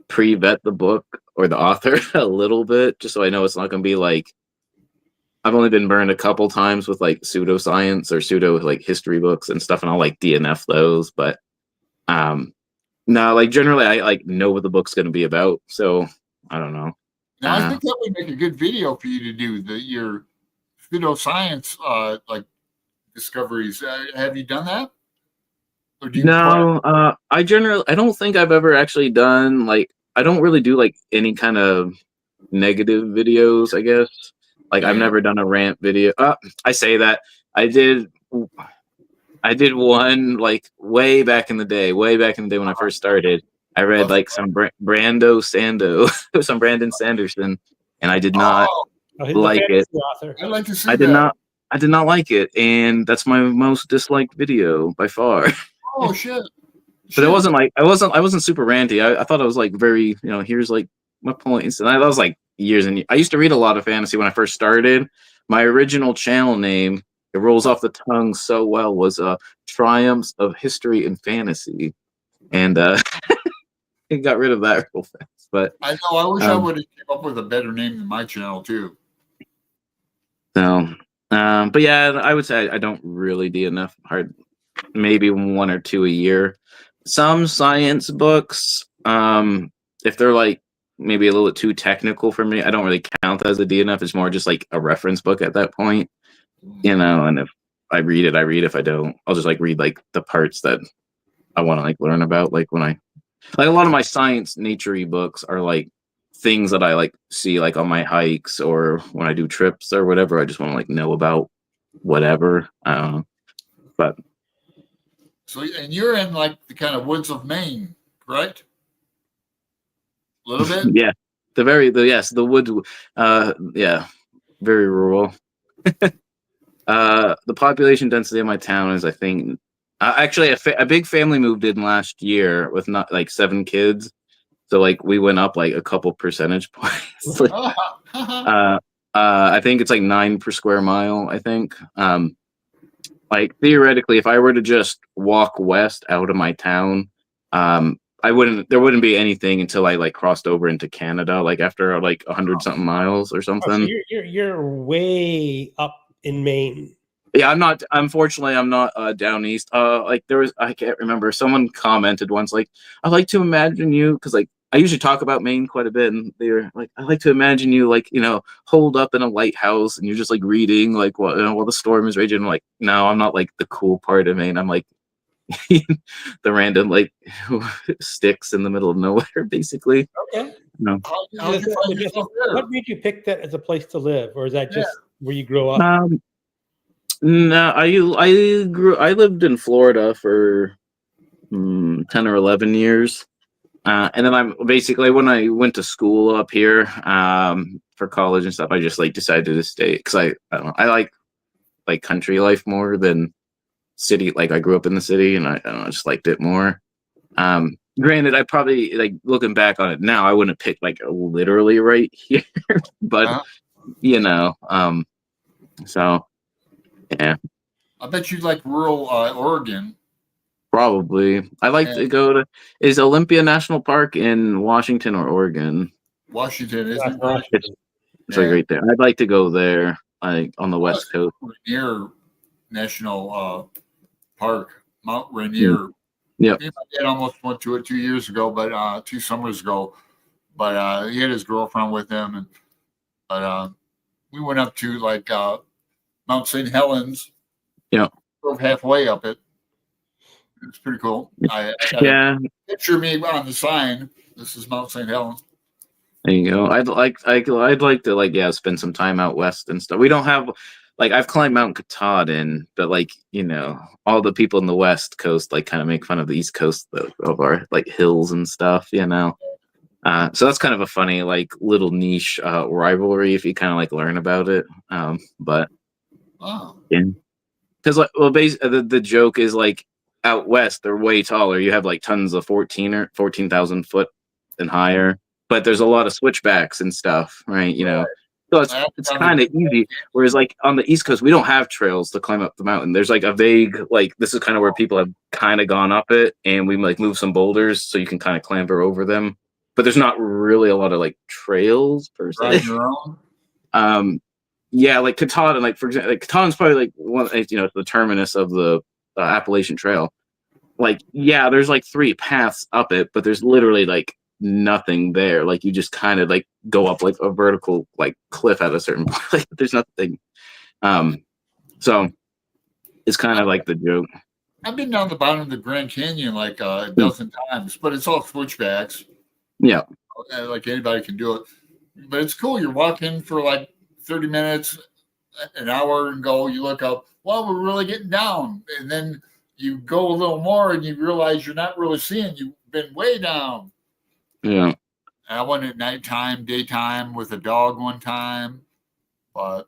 pre-vet the book or the author a little bit, just so I know it's not going to be like. I've only been burned a couple times with like pseudoscience or pseudo like history books and stuff, and I'll like DNF those. But no, like generally I like know what the book's going to be about, so I don't know. Now, I think that would make a good video for you to do your pseudoscience like discoveries. Have you done that? Or do you I don't think I've ever actually done like I don't really do like any kind of negative videos, I guess. Like I've never done a rant video. I say that I did one like way back in the day when I first started. I read like some Brandon Sanderson, and I did not like it. I'd like to see I did not like it, and that's my most disliked video by far. Oh shit! But it wasn't like I wasn't super ranty. I thought I was like very, here's like my points, and I was like years and I used to read a lot of fantasy when I first started. My original channel name, it rolls off the tongue so well, was Triumphs of History and Fantasy, and it got rid of that real fast. But I know. I wish I would have came up with a better name than my channel too. So, but yeah, I would say I don't really do enough hard, maybe one or two a year. Some science books, if they're like maybe a little too technical for me, I don't really count as a D enough. It's more just like a reference book at that point, and if I read it, I read. If I don't, I'll just like read like the parts that I want to like learn about. Like when I like a lot of my science nature-y books are like things that I like see like on my hikes or when I do trips or whatever. I just want to like know about whatever. But So, and you're in like the kind of woods of Maine, correct? A little bit. yeah, the woods. Yeah, very rural. The population density of my town is, I think, actually a big family moved in last year with not like 7 kids. So like we went up like a couple percentage points. I think it's like 9 per square mile. I think. Like theoretically, if I were to just walk west out of my town, there wouldn't be anything until I like crossed over into Canada, like after like 100 something miles or something. Oh, so you're way up in Maine. Yeah, unfortunately, I'm not down east. Like I can't remember. Someone commented once, like, I like to imagine you, because like I usually talk about Maine quite a bit, and they're like, I like to imagine you like, holed up in a lighthouse and you're just like reading like while the storm is raging. I'm like, no, I'm not like the cool part of Maine. I'm like the random like sticks in the middle of nowhere, basically. Okay. No. What made you pick that as a place to live, or is that just where you grew up? No, I lived in Florida for 10 or 11 years. And then I'm basically, when I went to school up here for college and stuff, I just like decided to stay because I don't know, I like country life more than city. Like I grew up in the city, and I don't know, I just liked it more. Granted, I probably, like, looking back on it now, I wouldn't pick like literally right here, but so yeah. I bet you like rural Oregon. Probably. I like to go to, is Olympia National Park in Washington or Oregon? Washington, isn't it? It's like right there. I'd like to go there, like on the West Coast. Rainier National Park, Mount Rainier. Yeah. My dad almost went to it 2 years ago, but 2 summers ago. But he had his girlfriend with him, but we went up to like Mount St. Helens. Yeah. Drove halfway up it. It's pretty cool. I picture me on the sign. This is Mount St. Helens. There you go. I'd like to spend some time out west and stuff. We don't have like, I've climbed Mount Katahdin, but like all the people in the West Coast like kind of make fun of the East Coast of our like hills and stuff. So that's kind of a funny like little niche rivalry if you kind of like learn about it. But yeah, because the joke is like, out west they're way taller. You have like tons of 14,000 foot and higher, but there's a lot of switchbacks and stuff, right? So it's kind of easy. Whereas like on the East Coast, we don't have trails to climb up the mountain. There's like a vague, like, this is kind of where people have kind of gone up it, and we like move some boulders so you can kind of clamber over them, but there's not really a lot of like trails per se. Yeah, like Katahdin, like for example, like Katahdin's probably like one, the terminus of the Appalachian Trail. Like, yeah, there's like 3 paths up it, but there's literally like nothing there. Like you just kind of like go up like a vertical like cliff at a certain point. Like there's nothing. So it's kind of like the joke. I've been down the bottom of the Grand Canyon like a dozen times, but it's all switchbacks. Yeah, like anybody can do it. But it's cool. You're walking for like 30 minutes, an hour, and you look up. Well, we're really getting down, and then you go a little more and you realize you're not really seeing. You've been way down. Yeah. I went at nighttime, daytime with a dog one time, but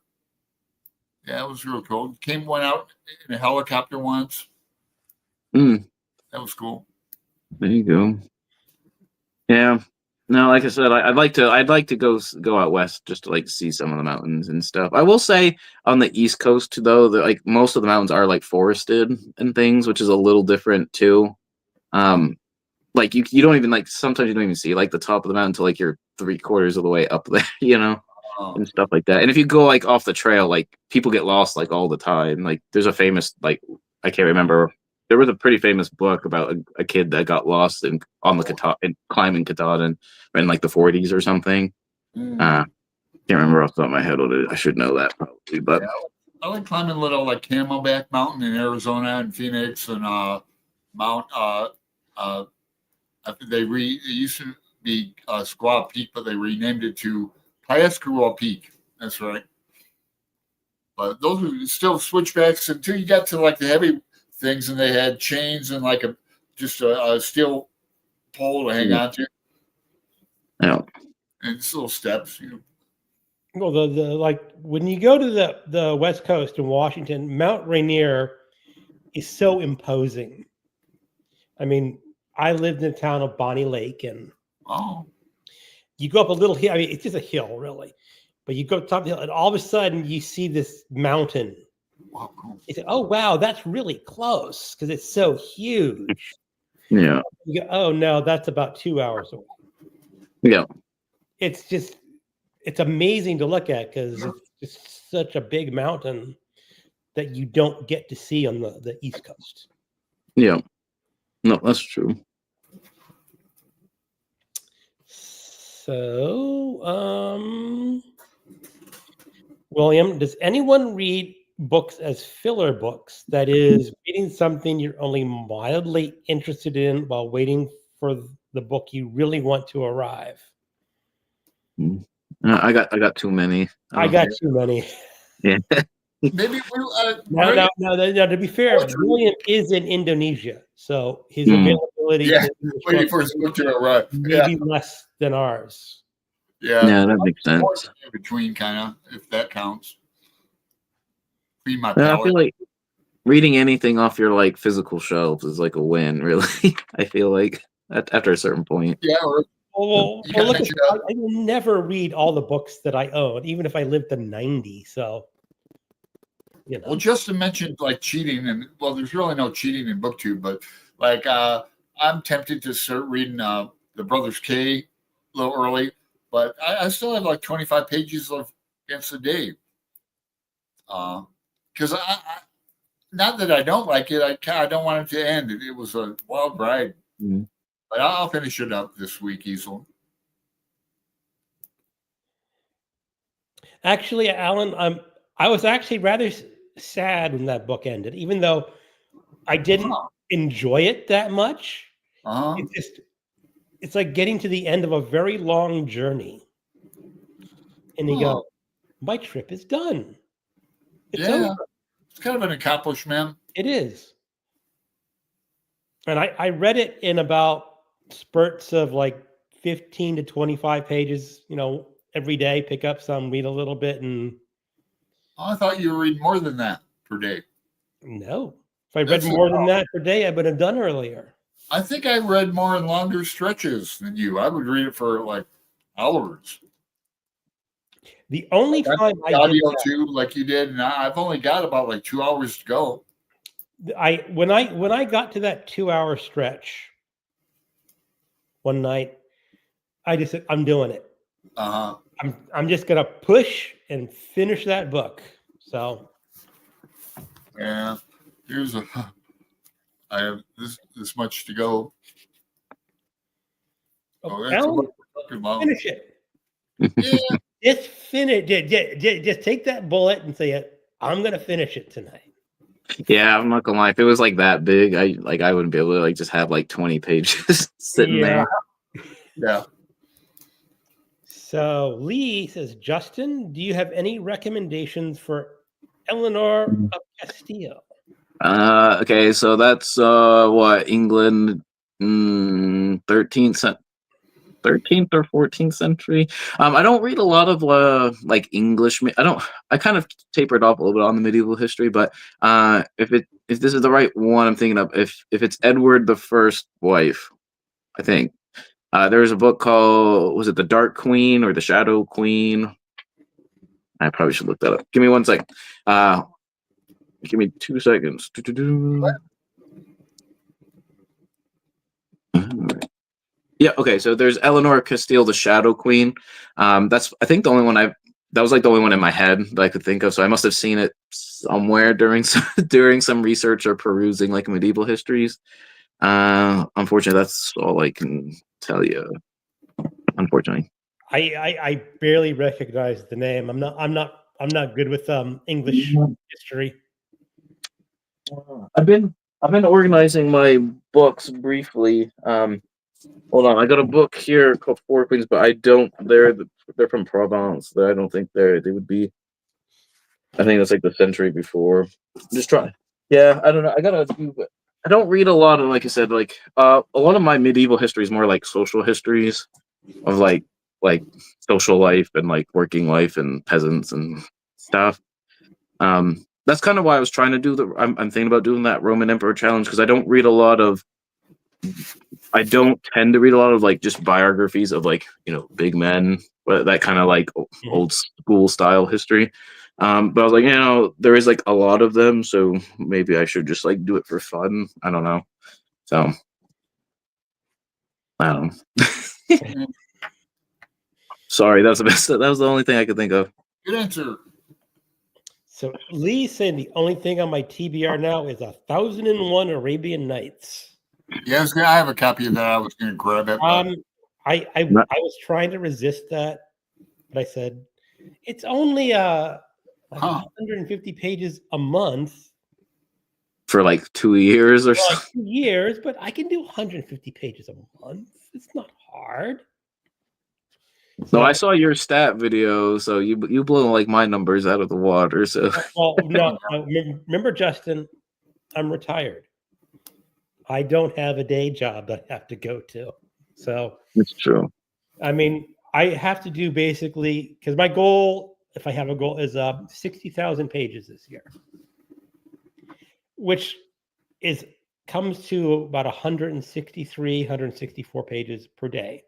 yeah, it was real cool. Went out in a helicopter once. That was cool. There you go. Yeah. No, like I said, I'd like to go out west just to like see some of the mountains and stuff. I will say on the East Coast though, that like most of the mountains are like forested and things, which is a little different too. Um, like you don't even like sometimes you don't even see like the top of the mountain until like you're 3/4 of the way up there, Oh, and stuff like that. And if you go like off the trail, like people get lost like all the time. Like there's a famous like I can't remember. There was a pretty famous book about a kid that got lost in on the and climbing Katahdin in like the 40s or something. mm. Can't remember off the top of my head what it is. I should know that probably, but Yeah, I like climbing little like Camelback Mountain in Arizona and Phoenix and Mount. I think it used to be Squaw Peak, but they renamed it to Piasquewa Peak. That's right. But those are still switchbacks until you got to like the heavy things, and they had chains and like a steel pole to hang on to, yeah, and it's little steps. Well, the like when you go to the West Coast in Washington, Mount Rainier is so imposing. I mean, I lived in the town of Bonnie Lake, and Oh, you go up a little hill. I mean, it's just a hill, really. But you go up top of the hill, and all of a sudden you see this mountain. wow, cool. You say, "Oh, wow, that's really close," because it's so huge. yeah, You go, "Oh no, that's about 2 hours away." yeah. It's amazing to look at because it's just such a big mountain that you don't get to see on the East Coast. Yeah. No, that's true. So, William, does anyone read books as filler books? That is, reading something you're only mildly interested in while waiting for the book you really want to arrive. I got too many. I got too many. Yeah. Maybe Now, to be fair, William is in Indonesia, so his Hmm. availability Yeah, to English waiting books for his book to arrive. may Yeah, be less than ours. yeah. Yeah, that makes sense. In between, kind of, if that counts. Clean my I palate. feel like reading anything off your like physical shelves is like a win, really. I feel like after a certain point. Yeah, or Well, you gotta look, mix it up. I will never read all the books that I own, even if I lived to 90. So, Well, Justin mentioned like cheating, and well, there's really no cheating in BookTube, but like I'm tempted to start reading the Brothers K a little early, but I still have like 25 pages of Against the Day. Because not that I don't like it, I don't want it to end. It was a wild ride, but I'll finish it up this week easily. actually, Alan, I was actually rather sad when that book ended, even though I didn't enjoy it that much. Uh-huh. It's like getting to the end of a very long journey, and you go, "My trip is done." It's over. It's kind of an accomplishment. It is. And I read it in about spurts of like 15 to 25 pages, every day, pick up some, read a little bit. And I thought you were reading more than that per day. no, if I read more than that per day, I would have done earlier. I think I read more in longer stretches than you. I would read it for like hours. The only time I did audio that, too, like you did, and I've only got about like 2 hours to go. when I got to that 2-hour stretch one night, I just said, I'm doing it. I'm just gonna push and finish that book. So yeah, I have this much to go. Alan, finish it. Yeah. Just finish. Just take that bullet and say, "I'm gonna finish it tonight." Yeah, I'm not gonna lie. If it was like that big, I wouldn't be able to like just have like 20 pages sitting there. Yeah. So Lee says, Justin, do you have any recommendations for Eleanor of Castile? Okay, so that's what England, 13th or 14th century. I don't read a lot of like English. I kind of tapered off a little bit on the medieval history, but if this is the right one I'm thinking of, if it's Edward the First wife, I think. There was a book called, was it The Dark Queen or The Shadow Queen? I probably should look that up. Give me 1 second. Give me 2 seconds. Yeah, okay. So there's Eleanor Castile, The Shadow Queen. That's, I think, the only one that was like the only one in my head that I could think of. So I must have seen it somewhere during some research or perusing like medieval histories. Unfortunately, that's all I can tell you. Unfortunately, I barely recognize the name. I'm not good with English history. I've been organizing my books briefly. Hold on, I got a book here called Four Queens, but I don't. They're from Provence. I don't think they would be. I think that's like the century before. Just try. Yeah, I don't know. I don't read a lot of, like I said, like a lot of my medieval history is more like social histories of like social life and like working life and peasants and stuff. That's kind of why I was trying to do I'm thinking about doing that Roman Emperor challenge, because I don't tend to read a lot of like just biographies of like, big men, that kind of like old school style history. But I was like, there is like a lot of them, so maybe I should just like do it for fun. I don't know. So I don't know. Sorry, that was the only thing I could think of. Good answer. So Lee said the only thing on my TBR now is 1001 Arabian Nights. Yeah, I have a copy of that. I was going to grab it. I was trying to resist that, but I said it's only 150 pages a month for like 2 years or so. Like 2 years, but I can do 150 pages a month. It's not hard. No, I saw your stat video, so you blow like my numbers out of the water. So well, no, remember, Justin, I'm retired. I don't have a day job that I have to go to, so it's true. I mean, I have to do basically, because my goal, if I have a goal, is 60,000 pages this year, which comes to about 163, 164 pages per day.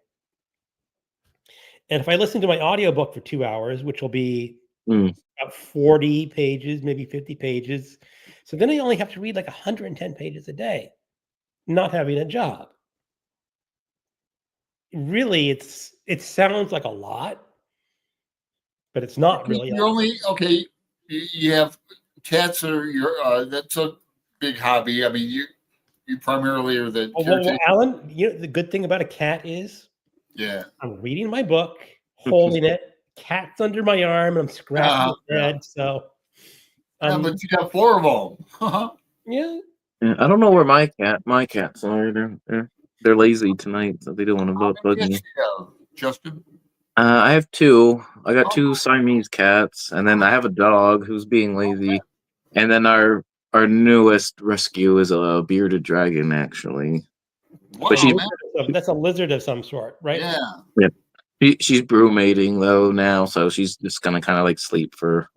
And if I listen to my audiobook for 2 hours, which will be about 40 pages, maybe 50 pages. So then I only have to read like 110 pages a day, not having a job. Really, it sounds like a lot, but it's not really. You're only okay. You have cats that's a big hobby. I mean, you primarily are the well, Alan, the good thing about a cat is, yeah, I'm reading my book, holding it, cat's under my arm, and I'm scratching his head. So, but you got 4 of them. Yeah. I don't know where my cats are. They're lazy tonight, so they don't want to bug me. Justin? I have 2. I got 2 Siamese cats, and then I have a dog who's being lazy, and then our newest rescue is a bearded dragon, actually. Wow, but that's a lizard of some sort, right? Yeah. She's brew mating though now, so she's just gonna kind of like sleep for.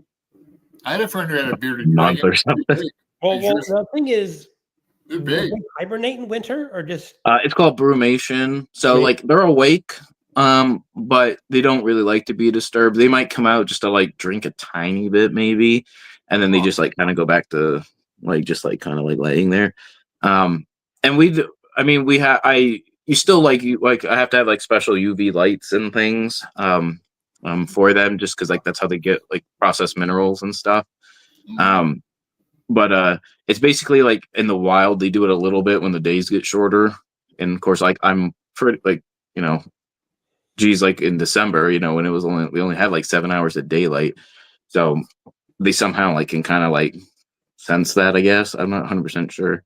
I had a friend who had a bearded month dragon or something. Well, the thing is, they're big. Do they hibernate in winter or just? It's called brumation. So like they're awake, but they don't really like to be disturbed. They might come out just to like drink a tiny bit, maybe, and then they just like kind of go back to like just like kind of like laying there. And you still like I have to have like special UV lights and things for them, just because like that's how they get like processed minerals and stuff. But it's basically like in the wild they do it a little bit when the days get shorter, and of course like I'm pretty like like in December when we only had like 7 hours of daylight, so they somehow like can kind of like sense that, I guess. I'm not 100% sure.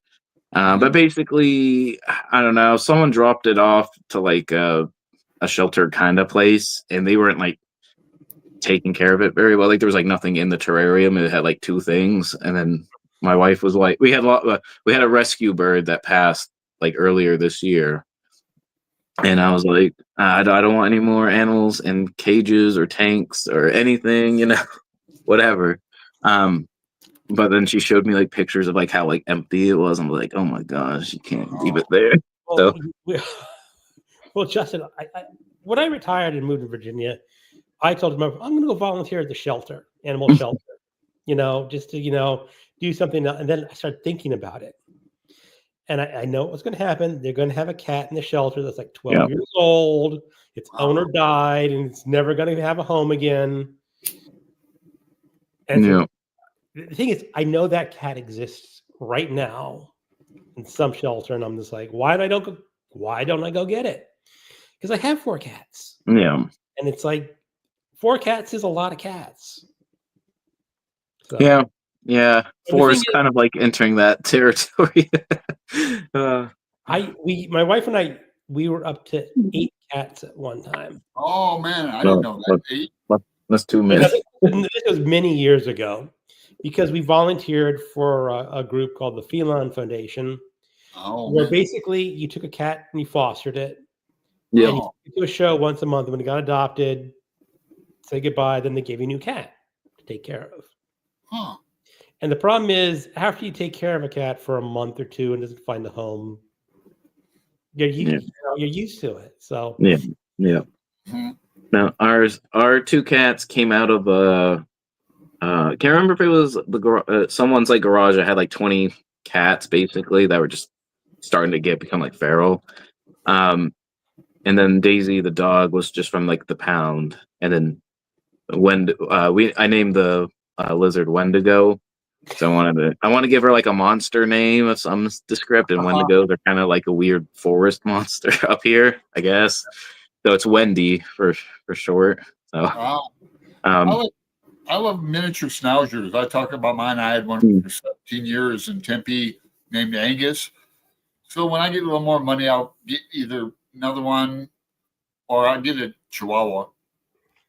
But basically, I don't know. Someone dropped it off to like a sheltered kind of place, and they weren't like taking care of it very well. Like there was like nothing in the terrarium. It had like 2 things, and then my wife was like, we had a rescue bird that passed like earlier this year, and I was like, I don't want any more animals in cages or tanks or anything, whatever. But then she showed me like pictures of like how like empty it was. I'm like, oh my gosh, you can't leave it there. Well, Well, Justin, when I retired and moved to Virginia, I told him I'm going to go volunteer at the shelter, animal shelter. Just to do something. And then I started thinking about it, and I know what's going to happen. They're going to have a cat in the shelter that's like 12 years old. Its owner died, and it's never going to have a home again. And so the thing is, I know that cat exists right now in some shelter, and I'm just like, why don't I go get it? Because I have 4 cats. Yeah. And it's like 4 cats is a lot of cats. So, yeah. 4 is kind of like entering that territory. My wife and I, we were up to 8 cats at one time. Oh man, I didn't know that. 8. That's too many. This was many years ago, because we volunteered for a group called the Feline Foundation, where basically you took a cat and you fostered it. Yeah. And you do a show once a month. When it got adopted, say goodbye, then they gave you a new cat to take care of. Huh. And the problem is, after you take care of a cat for a month or 2 and doesn't find a home, you're used to it. So yeah. Mm-hmm. Now our 2 cats came out of can't remember if it was someone's like garage that had like 20 cats basically that were just starting to become like feral. And then Daisy the dog was just from like the pound, and then I named the lizard Wendigo. So I want to give her like a monster name of some description. Wendigo, they're kind of like a weird forest monster up here, I guess. So it's Wendy for short. So I love miniature schnauzers. I talk about mine. I had one for 17 years in Tempe named Angus. So when I get a little more money, I'll get either another one or I'll get a Chihuahua.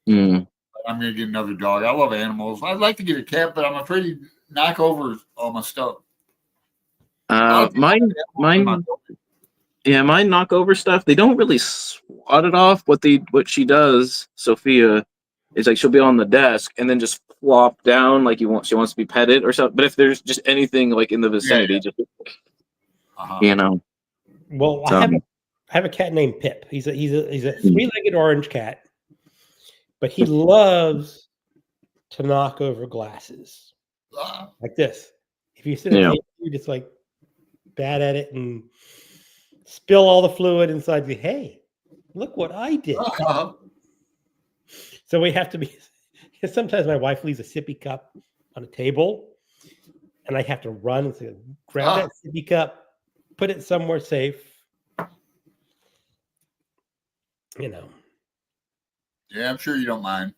I'm going to get another dog. I love animals. I'd like to get a cat, but I'm afraid he'd knock over all my stuff. Mine knock over stuff. They don't really swat it off. What she does, Sophia, is like she'll be on the desk and then just flop down like she wants to be petted or something. But if there's just anything like in the vicinity, just Well, I have a cat named Pip. He's a 3-legged orange cat, but he loves to knock over glasses like this. If you sit at the table, you just like bad at it and spill all the fluid inside. Hey, look what I did. So we have to be. Sometimes my wife leaves a sippy cup on a table, and I have to run and say, grab that sippy cup, put it somewhere safe. Yeah, I'm sure you don't mind.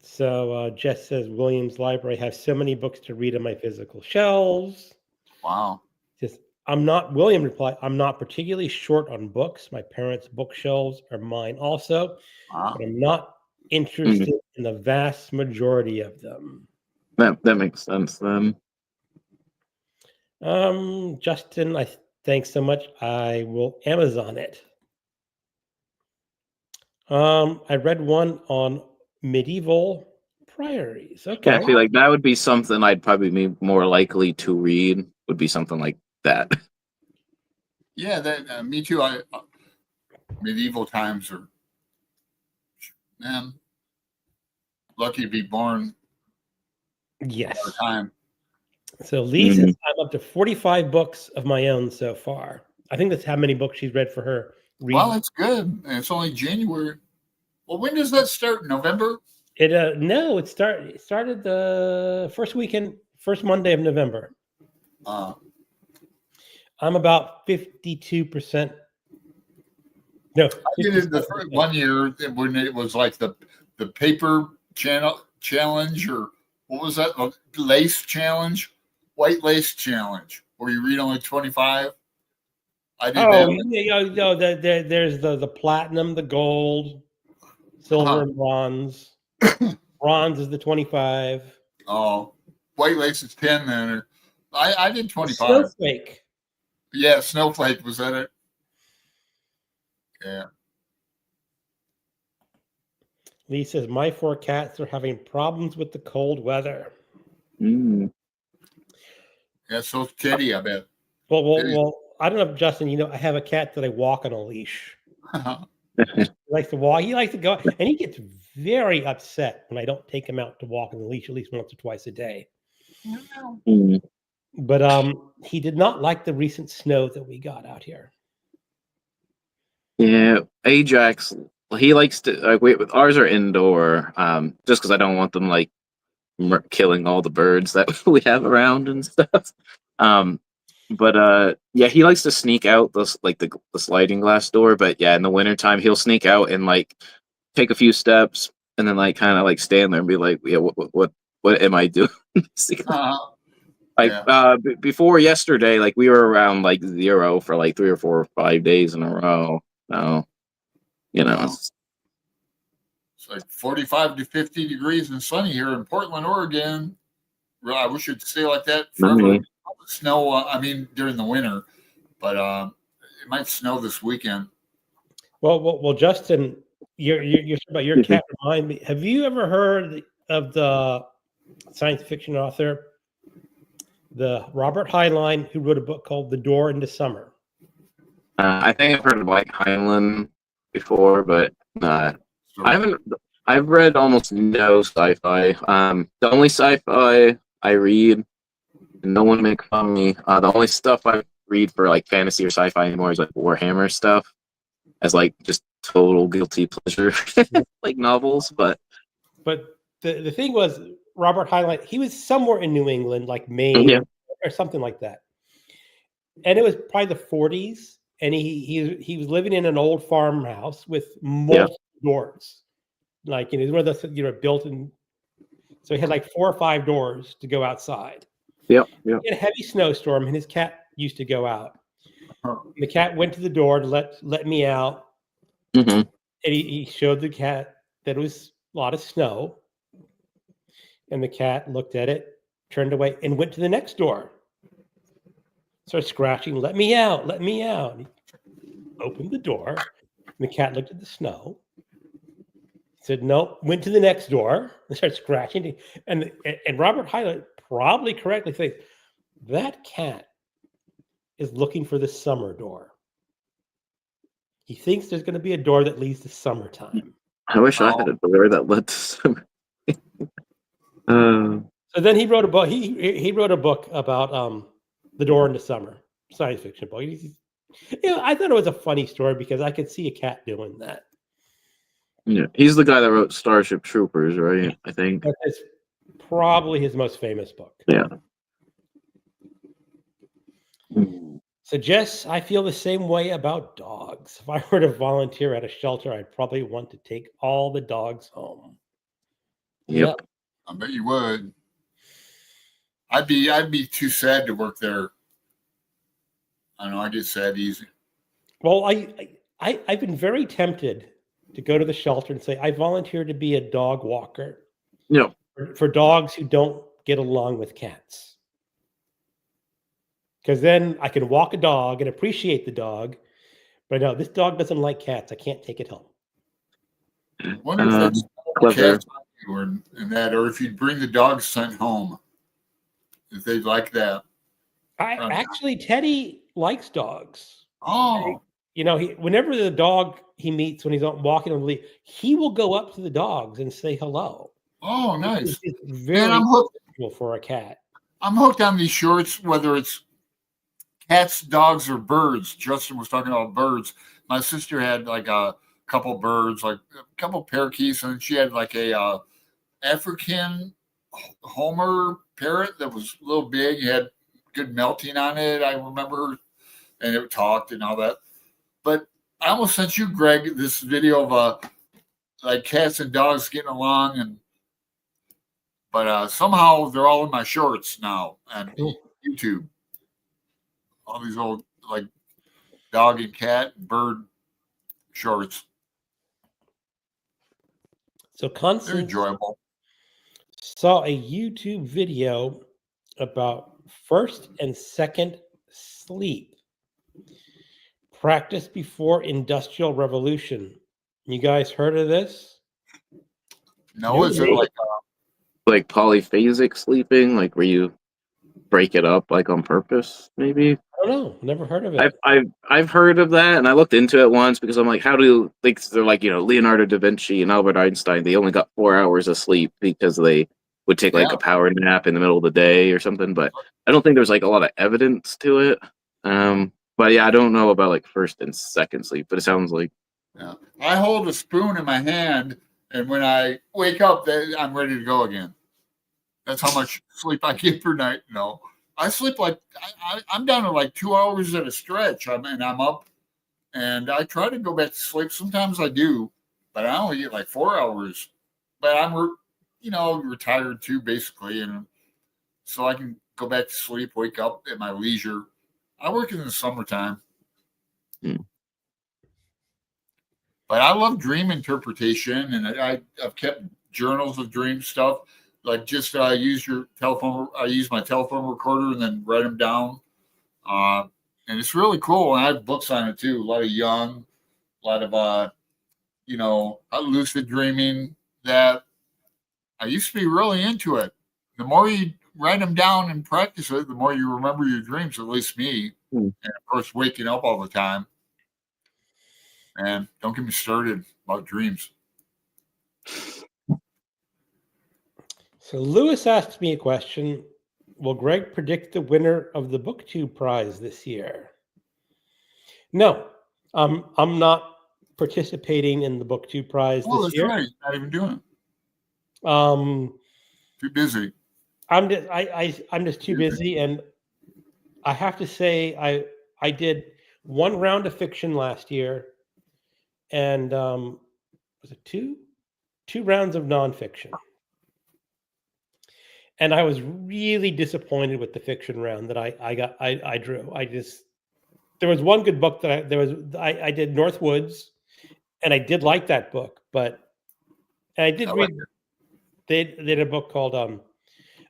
So Jess says Williams Library has so many books to read on my physical shelves. Wow. William replied, I'm not particularly short on books. My parents' bookshelves are mine also. But I'm not interested in the vast majority of them. That makes sense then. Justin, thanks so much. I will Amazon it. I read one on medieval priories. Okay. Yeah, I feel like that would be something I'd probably be more likely to read. Would be something like that. Yeah, that me too. Medieval times are, man, lucky to be born. Yes. Time. So Lee says I'm up to 45 books of my own so far. I think that's how many books she's read for her. Well, that's good. And it's only January. Well, when does that start? November? It started the first Monday of November. I'm about 52%. No, I did it the first 1 year when it was like the paper challenge, or what was that? The lace challenge, white lace challenge, where you read only 25. I did that. There's the platinum, the gold, silver, and bronze. Bronze is the 25. Oh, white lace is 10 then. I did 25. Snowflake. Yeah, Snowflake, was that it? Yeah. Lee says, my 4 cats are having problems with the cold weather. Yeah, so Teddy, I bet. Well, I don't know, Justin. I have a cat that I walk on a leash. He likes to walk. He likes to go, and he gets very upset when I don't take him out to walk on the leash at least once or twice a day. Mm. But he did not like the recent snow that we got out here. Yeah, Ajax. He likes to ours are indoor, just because I don't want them like killing all the birds that we have around and stuff. But yeah, he likes to sneak out the sliding glass door. But yeah, in the wintertime, he'll sneak out and like take a few steps and then like kind of like stand there and be like, yeah, what am I doing? Before yesterday, like we were around like 0 for like 3 or 4 or 5 days in a row. So, It's like 45 to 50 degrees and sunny here in Portland, Oregon. Well, I wish it'd stay like that forever. Snow, during the winter, but it might snow this weekend. Well, Justin, you're about your cat. Remind me, have you ever heard of the science fiction author, the Robert Heinlein, who wrote a book called The Door into Summer? I think I've heard of White Heinlein before, but I haven't. I've read almost no sci-fi. The only sci-fi I read, and no one make fun of me. The only stuff I read for like fantasy or sci-fi anymore is like Warhammer stuff, as like just total guilty pleasure, like novels. But the thing was, Robert Heinlein, he was somewhere in New England, like Maine or something like that, and it was probably the 40s, and he was living in an old farmhouse with multiple doors. Like, one of those, built in. So he had like 4 or 5 doors to go outside. Yep. He had a heavy snowstorm, and his cat used to go out. The cat went to the door to let me out, and he showed the cat that it was a lot of snow. And the cat looked at it, turned away, and went to the next door. Started scratching, "Let me out, let me out." He opened the door, and the cat looked at the snow. Said no, went to the next door and started scratching. And Robert Heinlein probably correctly thinks that cat is looking for the summer door. He thinks there's going to be a door that leads to summertime. I wish I had a door that led to summer. So then he wrote a book. He wrote a book about The Door into Summer, science fiction book. I thought it was a funny story because I could see a cat doing that. Yeah, he's the guy that wrote Starship Troopers, right? I think that's probably his most famous book. Yeah. So, Jess, I feel the same way about dogs. If I were to volunteer at a shelter, I'd probably want to take all the dogs home. Yep. I bet you would. I'd be too sad to work there. I know I get sad easy. Well, I've been very tempted to go to the shelter and say, I volunteer to be a dog walker. No. For dogs who don't get along with cats. Because then I can walk a dog and appreciate the dog. But no, this dog doesn't like cats. I can't take it home. Wonder if that's cats or if you'd bring the dog scent home. If they'd like that. Actually, Teddy likes dogs. Oh. Whenever the dog he meets when he's walking on the leash, he will go up to the dogs and say hello. Oh, nice. It's very unusual for a cat. I'm hooked on these shorts, whether it's cats, dogs, or birds. Justin was talking about birds. My sister had like a couple birds, like a couple parakeets, and she had like a African Homer parrot that was a little big. He had good melting on it. I remember, and it talked and all that. But I almost sent you, Greg, this video of like cats and dogs getting along, but somehow they're all in my shorts now on YouTube. All these old like dog and cat and bird shorts. So Constance, they're enjoyable. Saw a YouTube video about first and second sleep. Practice before Industrial Revolution. You guys heard of this? No, is it like polyphasic sleeping, like where you break it up like on purpose, maybe? don't know. Never heard of it. I've heard of that, and I looked into it once because I'm like, how do they're like, Leonardo da Vinci and Albert Einstein, they only got 4 hours of sleep because they would take like Yeah. a power nap in the middle of the day or something. But I don't think there's like a lot of evidence to it. But yeah, I don't know about like first and second sleep, but it sounds like Yeah. I hold a spoon in my hand, and when I wake up, I'm ready to go again. That's how much sleep I get per night. No, I sleep like I'm down to like 2 hours at a stretch. I'm up, and I try to go back to sleep. Sometimes I do, but I only get like 4 hours. But I'm, retired too, basically, and so I can go back to sleep, wake up at my leisure. I work in the summertime. But I love dream interpretation, and I've kept journals of dream stuff. Like just use your telephone. I use my telephone recorder and then write them down. And it's really cool. And I have books on it too. A lot of Jung, a lot of lucid dreaming. That I used to be really into it. The more you write them down and practice it, the more you remember your dreams. At least me. And of course, waking up all the time. And don't get me started about dreams. So Lewis asked me a question. Will Greg predict the winner of the BookTube prize this year? No, I'm not participating in the BookTube prize this year. Right. Not even doing it. Too busy. I'm just too busy, and I have to say I did one round of fiction last year, and was it two rounds of nonfiction. And I was really disappointed with the fiction round that I drew. There was one good book that I did, Northwoods, and I did like that book, and I did read. They did a book called it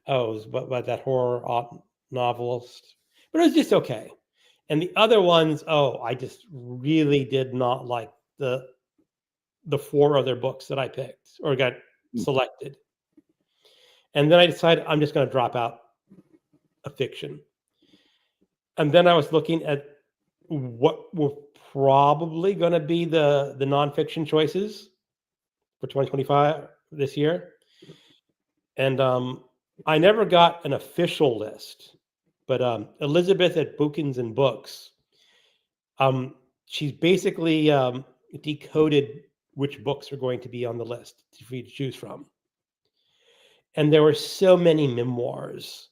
was by that horror novelist, but it was just okay. And the other ones, I just really did not like the 4 other books that I picked or got selected. And then I decided I'm just going to drop out a fiction. And then I was looking at what were probably going to be the nonfiction choices for 2025 this year. And I never got an official list, but Elizabeth at Bookins and Books, she's basically decoded which books are going to be on the list for you to choose from. And there were so many memoirs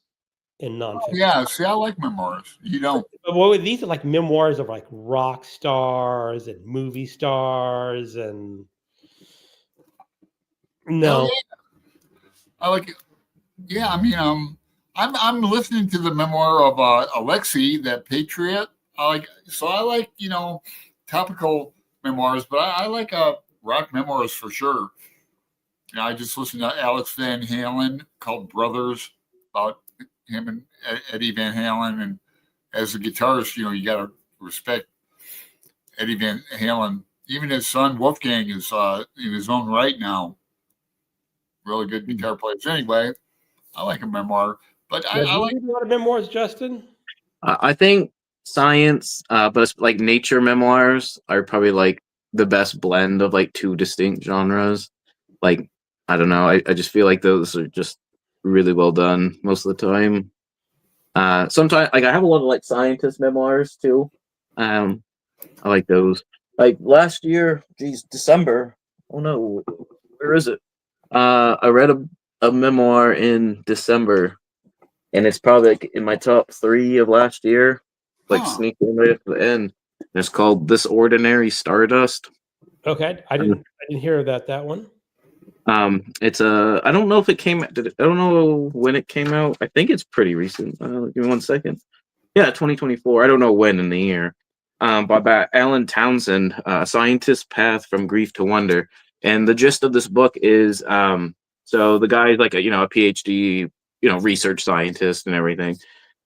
in nonfiction. Yeah, see, I like memoirs. You don't. Well, these are like memoirs of like rock stars and movie stars, and no. I like it. Yeah, I mean, I'm listening to the memoir of Alexei, that patriot. I like topical memoirs, but I like rock memoirs for sure. I just listened to Alex Van Halen called Brothers, about him and Eddie Van Halen. And as a guitarist, you got to respect Eddie Van Halen. Even his son Wolfgang is in his own right now. Really good guitar players. Anyway, I like a memoir, but I like a lot of memoirs, Justin. I think science, but it's like nature memoirs are probably like the best blend of like 2 distinct genres. Like, I don't know. I just feel like those are just really well done most of the time. Sometimes, like, I have a lot of like scientist memoirs too. I like those. Like last year, December. Oh no, where is it? I read a memoir in December, and it's probably like in my top 3 of last year. Like sneaking right at the end. And it's called "This Ordinary Stardust." Okay, I didn't hear that one. It's I don't know if it came. I don't know when it came out. I think it's pretty recent. Give me 1 second. Yeah, 2024. I don't know when in the year. By Alan Townsend, Scientist's Path from Grief to Wonder. And the gist of this book is, so the guy's like a PhD, research scientist and everything.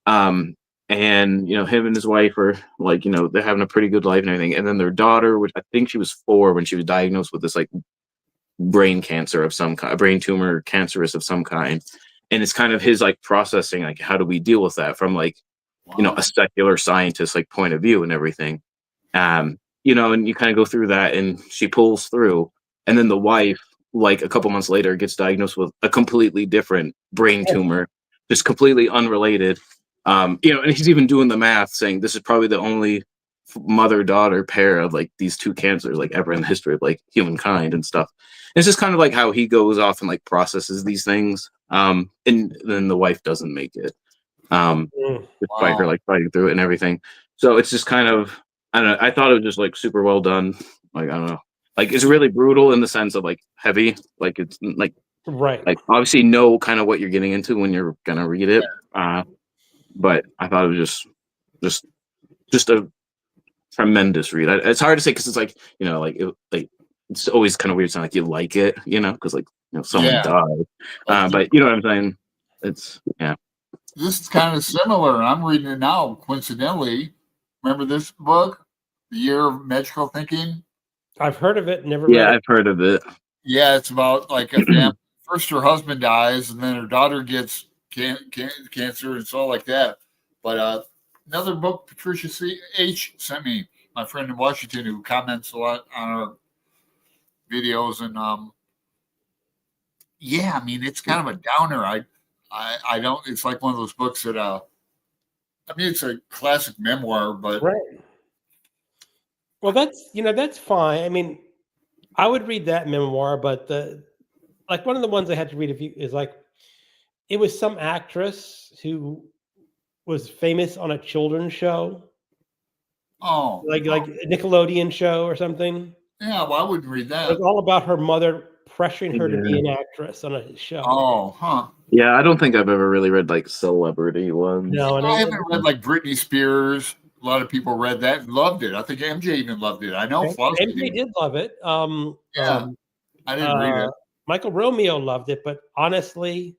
And him and his wife are like, they're having a pretty good life and everything. And then their daughter, which I think she was 4 when she was diagnosed with this like brain cancer of some kind, brain tumor, cancerous of some kind. And it's kind of his like processing, like, how do we deal with that from like you know, a secular scientist like point of view and everything. You know, and you kind of go through that, and she pulls through, and then the wife, like a couple months later, gets diagnosed with a completely different brain tumor, just completely unrelated. You know, and he's even doing the math, saying this is probably the only mother-daughter pair of like these two cancers like ever in the history of like humankind and stuff. And it's just kind of like how he goes off and like processes these things, and then the wife doesn't make it, despite her like fighting through it and everything. So it's just kind of, I don't know, I thought it was just like super well done. Like, I don't know, like it's really brutal in the sense of like heavy, like it's like Right. like obviously know kind of what you're getting into when you're gonna read it. But I thought it was just a tremendous read. It's hard to say because it's like, you know, like it's always kind of weird saying like you like it, you know, because like, you know, someone died. But you know what I'm saying? It's This is kind of similar. I'm reading it now, coincidentally. Remember this book, The Year of Magical Thinking? I've heard of it, never read it. I've heard of it. Yeah, it's about like a family. First her husband dies, and then her daughter gets cancer and so like that. But another book Patricia H. sent me, my friend in Washington who comments a lot on our videos, and yeah, I mean it's kind of a downer. I don't. It's like one of those books that I mean it's a classic memoir, but right. Well, that's fine. I mean, I would read that memoir, but like one of the ones I had to read is like it was some actress who was famous on a children's show. Like a Nickelodeon show or something. Yeah, well, I wouldn't read that. It was all about her mother pressuring her to be an actress on a show. Oh, huh. Yeah, I don't think I've ever really read like celebrity ones. No, I haven't read like Britney Spears. A lot of people read that and loved it. I think MJ even loved it. I know MJ did love it. I didn't read it. Michael Romeo loved it, but honestly,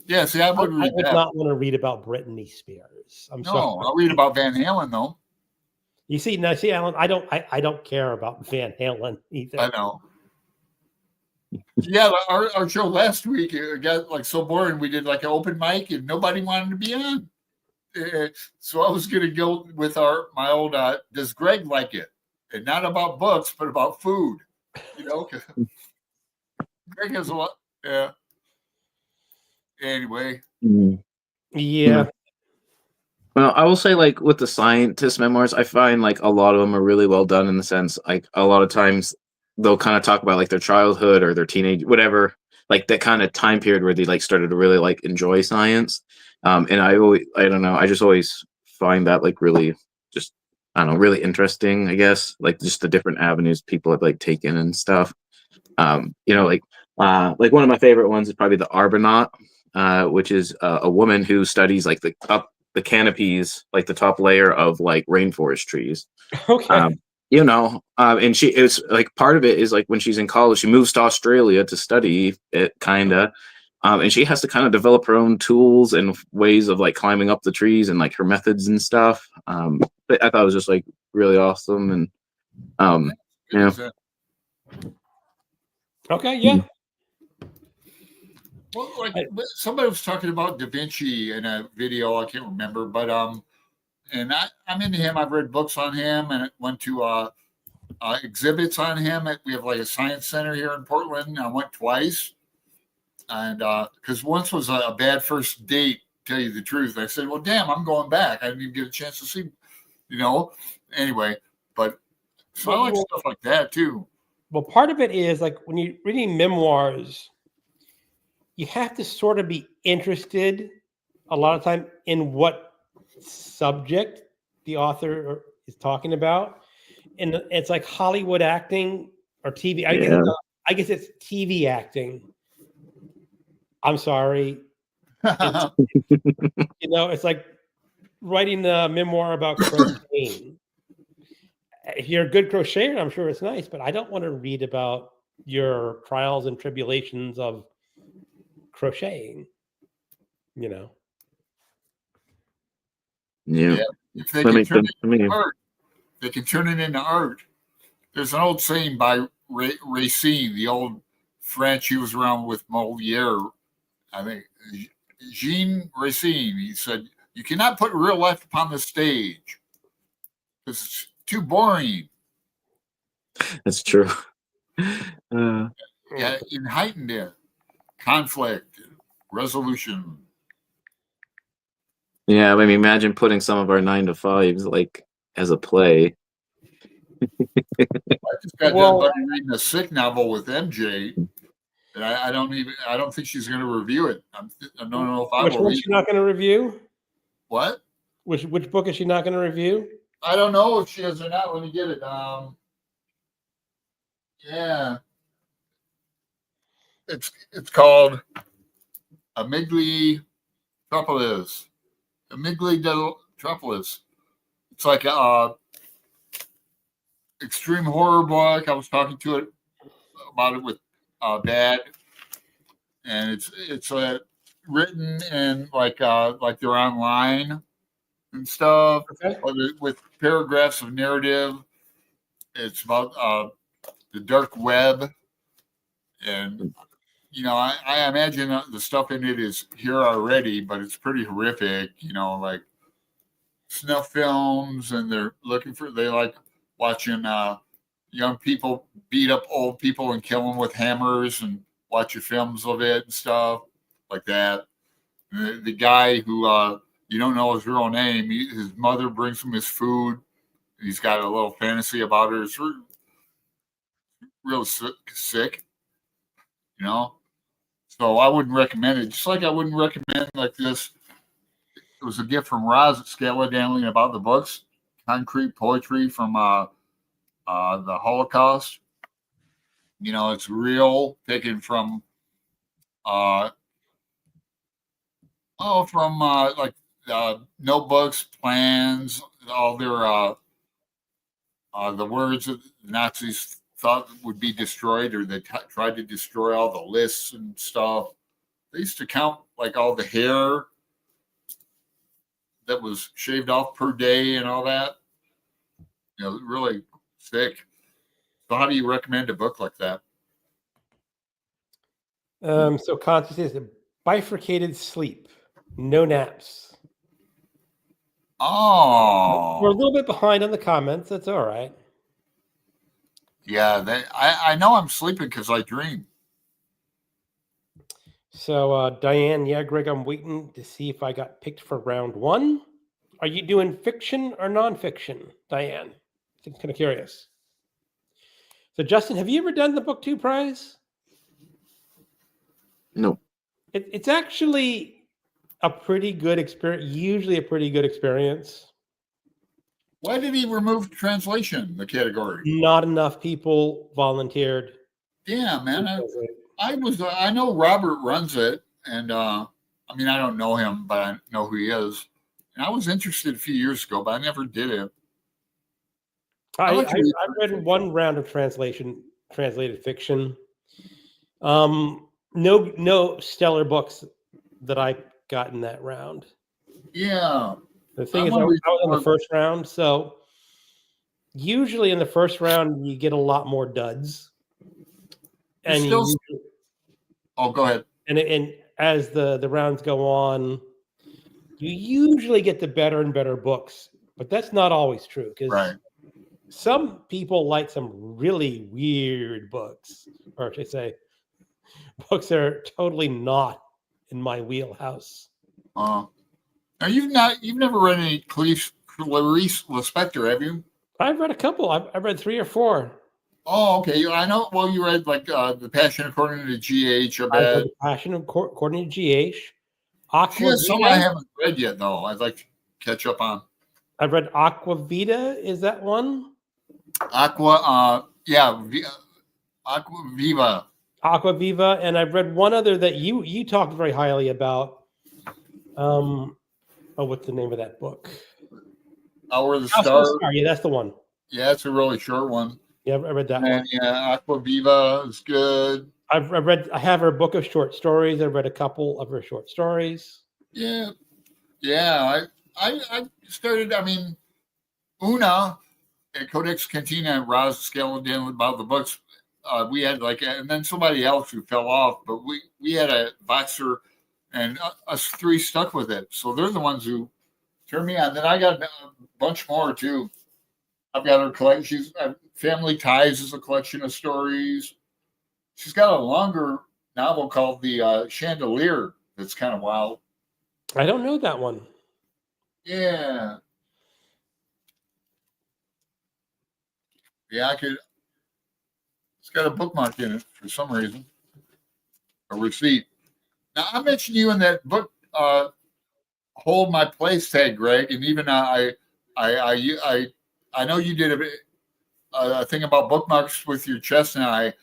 yeah, see, I wouldn't read that. Not want to read about Britney Spears. I'm sorry. I'll read about Van Halen though. You see, Alan, I don't care about Van Halen either. I know. Yeah, our show last week got like so boring. We did like an open mic and nobody wanted to be on. So I was going to go with my old. Does Greg like it? And not about books, but about food. You know, Greg has a lot. Yeah. Anyway. Yeah. Well, I will say, like with the scientist memoirs, I find like a lot of them are really well done in the sense, like a lot of times they'll kind of talk about like their childhood or their teenage, whatever, like that kind of time period where they like started to really like enjoy science. And I don't know, I just always find that like really just, I don't know, really interesting, I guess, like just the different avenues people have like taken and stuff. You know, like one of my favorite ones is probably the Arbonaut, which is a woman who studies like the canopies, like the top layer of like rainforest trees. Okay. You know, and it's like part of it is like when she's in college, she moves to Australia to study it, kind of. And she has to kind of develop her own tools and ways of like climbing up the trees and like her methods and stuff. But I thought it was just like really awesome. And yeah. Okay, yeah. Well, like somebody was talking about Da Vinci in a video, I can't remember, but and I'm into him. I've read books on him and went to exhibits on him. We have like a science center here in Portland. I went twice, and because once was a bad first date, to tell you the truth. I said, well, damn, I'm going back. I didn't even get a chance to see, you know. Anyway, but so I like stuff like that too. Well, part of it is like when you're reading memoirs, you have to sort of be interested a lot of time in what subject the author is talking about. And it's like Hollywood acting or TV. I guess it's TV acting. I'm sorry. You know, it's like writing a memoir about crocheting. If you're a good crocheter, I'm sure it's nice, but I don't want to read about your trials and tribulations of crocheting, you know. Yeah. If they can turn it into art, they can turn it into art. There's an old saying by Racine, the old French. He was around with Moliere, I think. Jean Racine. He said, You cannot put real life upon the stage because it's too boring. That's true. Yeah, in heightened conflict, resolution. Yeah, I mean, imagine putting some of our 9 to 5s like as a play. I just got done reading a Sick novel with MJ, and I don't think she's going to review it. I don't know if I Which will. one's she not going to review? What? Which book is she not going to review? I don't know if she is or not. Let me get it. Yeah, it's called Amygdalotropolis. Amygdalotropolis. It's like a extreme horror book. I was talking to it about it with Dad, and it's written in like they're online and stuff, Okay. with paragraphs of narrative. It's about the dark web, and I imagine the stuff in it is here already, but it's pretty horrific. Like snuff films, and they like watching young people beat up old people and kill them with hammers, and watch your films of it and stuff like that. The guy who you don't know his real name, his mother brings him his food. He's got a little fantasy about her. It's real sick, So I wouldn't recommend it. Just like I wouldn't recommend like this. It was a gift from Roz at Scala-Danley about the books, Concrete Poetry from the Holocaust. It's real, taken from notebooks, plans, all their the words that the Nazis thought would be destroyed, or they tried to destroy all the lists and stuff. They used to count like all the hair that was shaved off per day and all that. Really sick. So how do you recommend a book like that? So Constance says bifurcated sleep, no naps. Oh, we're a little bit behind on the comments. That's all right. Yeah, I know I'm sleeping because I dream. So Diane, yeah, Greg, I'm waiting to see if I got picked for round 1. Are you doing fiction or nonfiction, Diane? I'm kind of curious. So Justin, have you ever done the Book 2 prize? No. It's actually a pretty good experience. Usually a pretty good experience. Why did he remove translation, the category? Not enough people volunteered. Yeah, man. I know Robert runs it, and I don't know him, but I know who he is. And I was interested a few years ago, but I never did it. I read one round of translated fiction. No stellar books that I got in that round. Yeah. The thing is, I was in the first round, so usually in the first round you get a lot more duds. And go ahead. And as the rounds go on, you usually get the better and better books, but that's not always true because some people like some really weird books, or I should say, books that are totally not in my wheelhouse. Now you've never read any Clarice Lispector, have you? I've read a couple. I've read 3 or 4. Oh, okay. I know. Well, you read like The Passion According to G.H. I bet. The Passion According to G.H. She has some I haven't read yet, though. I'd like to catch up on. I've read Aqua Vita. Is that one? Aqua Viva. Aqua Viva, and I've read one other that you talked very highly about. What's the name of that book? Hour of the Star. Yeah, that's the one. Yeah, it's a really short one. Yeah, I read that one. Yeah, Aqua Viva is good. I have her book of short stories. I've read a couple of her short stories. Yeah. I started. Una at Codex Cantina and Roz Scala-Danley about the books. We had and then somebody else who fell off, but we had a boxer, and us 3 stuck with it. So they're the ones who Turn me on. Then I got a bunch more too. I've got her collection. She's Family Ties is a collection of stories. She's got a longer novel called The Chandelier that's kind of wild. I don't know that one. Yeah. Yeah, I could. It's got a bookmark in it for some reason. A receipt. Now I mentioned you in that book, "Hold My Place" tag, Greg, and even I know you did a thing about bookmarks with your chest, and I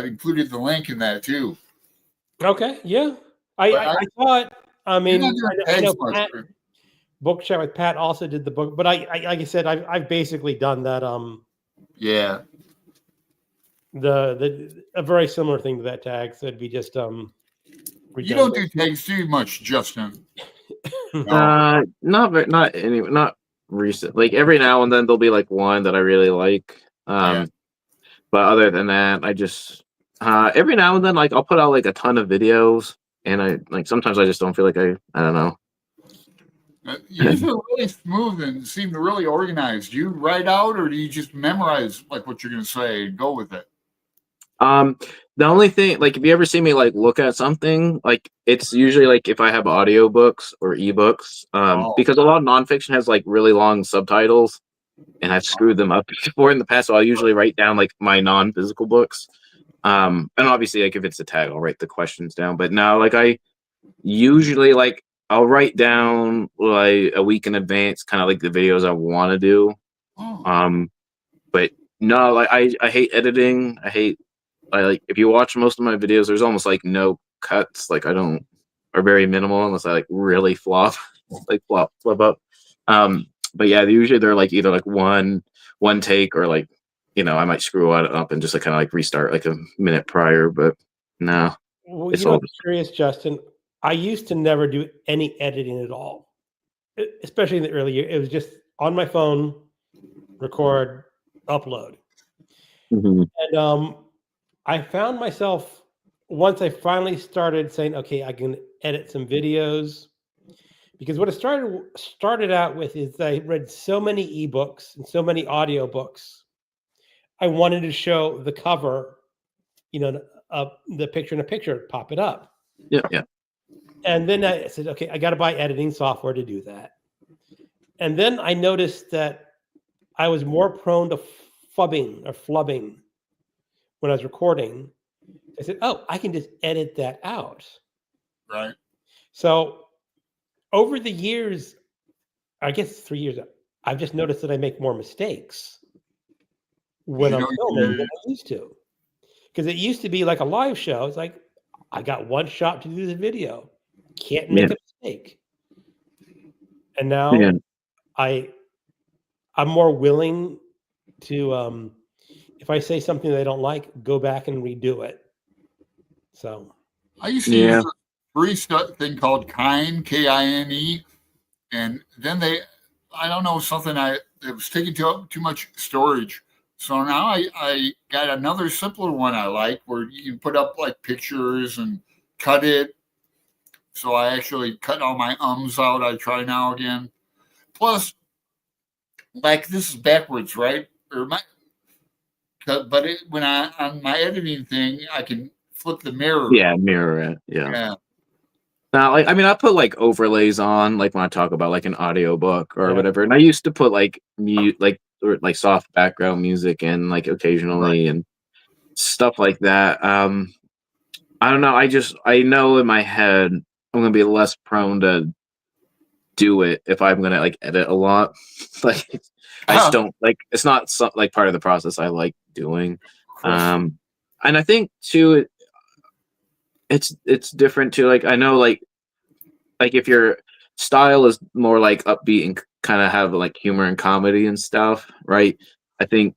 included the link in that too. Okay, yeah. I thought. I You're not mean, doing I know tags much. Pat, Book Chat with Pat also did the book, but I like I said, I've basically done that. Yeah. A very similar thing to that tag. So it'd be just You redundant. don't do tags too much, Justin. No. Not recent. Like every now and then there'll be like one that I really like. Yeah. But other than that, I just every now and then like I'll put out like a ton of videos, and I like sometimes I just don't feel like I don't know. You feel really smooth and seem really organized. Do you write out, or do you just memorize like what you're going to say and go with it? The only thing, like, if you ever see me like look at something, like it's usually like if I have audiobooks or ebooks, because a lot of nonfiction has like really long subtitles, and I've screwed them up before in the past. So I'll usually write down like my non-physical books, and obviously like if it's a tag, I'll write the questions down. But now, like I usually like I'll write down like a week in advance, kind of like the videos I want to do. But no, like I hate editing. I like if you watch most of my videos, there's almost like no cuts. Like are very minimal unless I like really flop up. But yeah, usually they're like either like one take or like I might screw it up and just like kind of like restart like a minute prior. But no, Well, it's I'm curious, Justin. I used to never do any editing at all, especially in the early years. It was just on my phone, record, upload. Mhm. And I found myself once I finally started saying, okay, I can edit some videos. Because what it started out with is I read so many ebooks and so many audiobooks. I wanted to show the cover, the picture in a picture, pop it up. Yeah. And then I said, okay, I got to buy editing software to do that. And then I noticed that I was more prone to flubbing when I was recording. I said, oh, I can just edit that out. Right. So over the years, I guess 3 years, I've just noticed that I make more mistakes when I'm filming than I used to. Because it used to be like a live show. It's like, I got one shot to do the video. Can't make a mistake. And now I'm more willing to, if I say something they don't like, go back and redo it. So I used to use a free thing called Kine, Kine, and then I don't know, it was taking too much storage. So now I got another simpler one I like where you can put up like pictures and cut it. So I actually cut all my ums out. I try now again. Plus, like this is backwards, right? When on my editing thing, I can flip the mirror. Yeah, mirror it. Yeah. Now, like I mean, I put like overlays on, like when I talk about like an audiobook or whatever, and I used to put like mute, like soft background music in, like occasionally and stuff like that. I don't know. I know in my head I'm gonna be less prone to do it if I'm gonna like edit a lot. Like I just don't like. It's not like part of the process I like doing. And I think too, it's different too. Like I know like if your style is more like upbeat and kind of have like humor and comedy and stuff, right? I think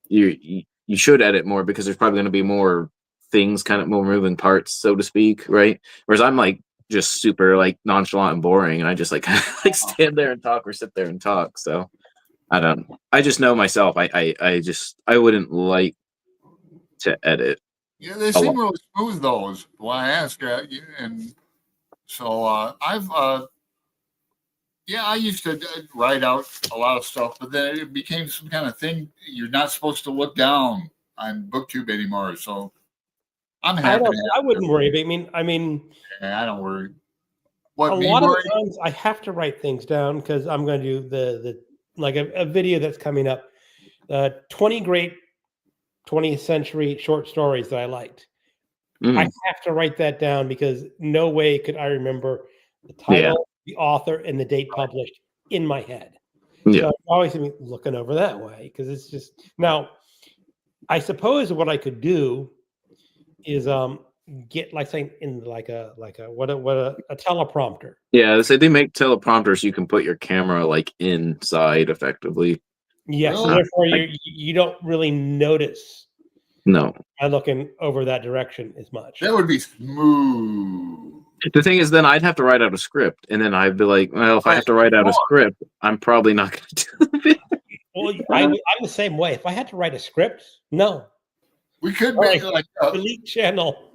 you should edit more because there's probably going to be more things, kind of more moving parts, so to speak, right? Whereas I'm like just super like nonchalant and boring, and I just like kind of like stand there and talk or sit there and talk. So I just know myself. I wouldn't like to edit. Yeah, they seem really smooth, those. Well, I ask, and so I've Yeah, I used to write out a lot of stuff, but then it became some kind of thing. You're not supposed to look down on BookTube anymore, so I'm I happy don't. to I have wouldn't it. worry. I mean, I don't worry. a What me lot of worry? the times I have to write things down because I'm going to do the like a video that's coming up. 20 great 20th century short stories that I liked. I Mm, have to write that down because no way could I remember the yeah, title, the author, and the date published in my head. yeah, So I'm always gonna be looking over that way because it's just now. I suppose what I could do is get like saying in like a a teleprompter. yeah. So they make teleprompters you can put your camera like inside effectively. Yes, so Really? therefore Like, you don't really notice no, by looking over that direction as much. That would be smooth. the thing is, then I'd have to write out a script, and then I'd be like, well, if I Right. have to write out a script, I'm probably not going to do it. Well, I'm the same way. If I had to write a script, no, We could all make right, like delete channel.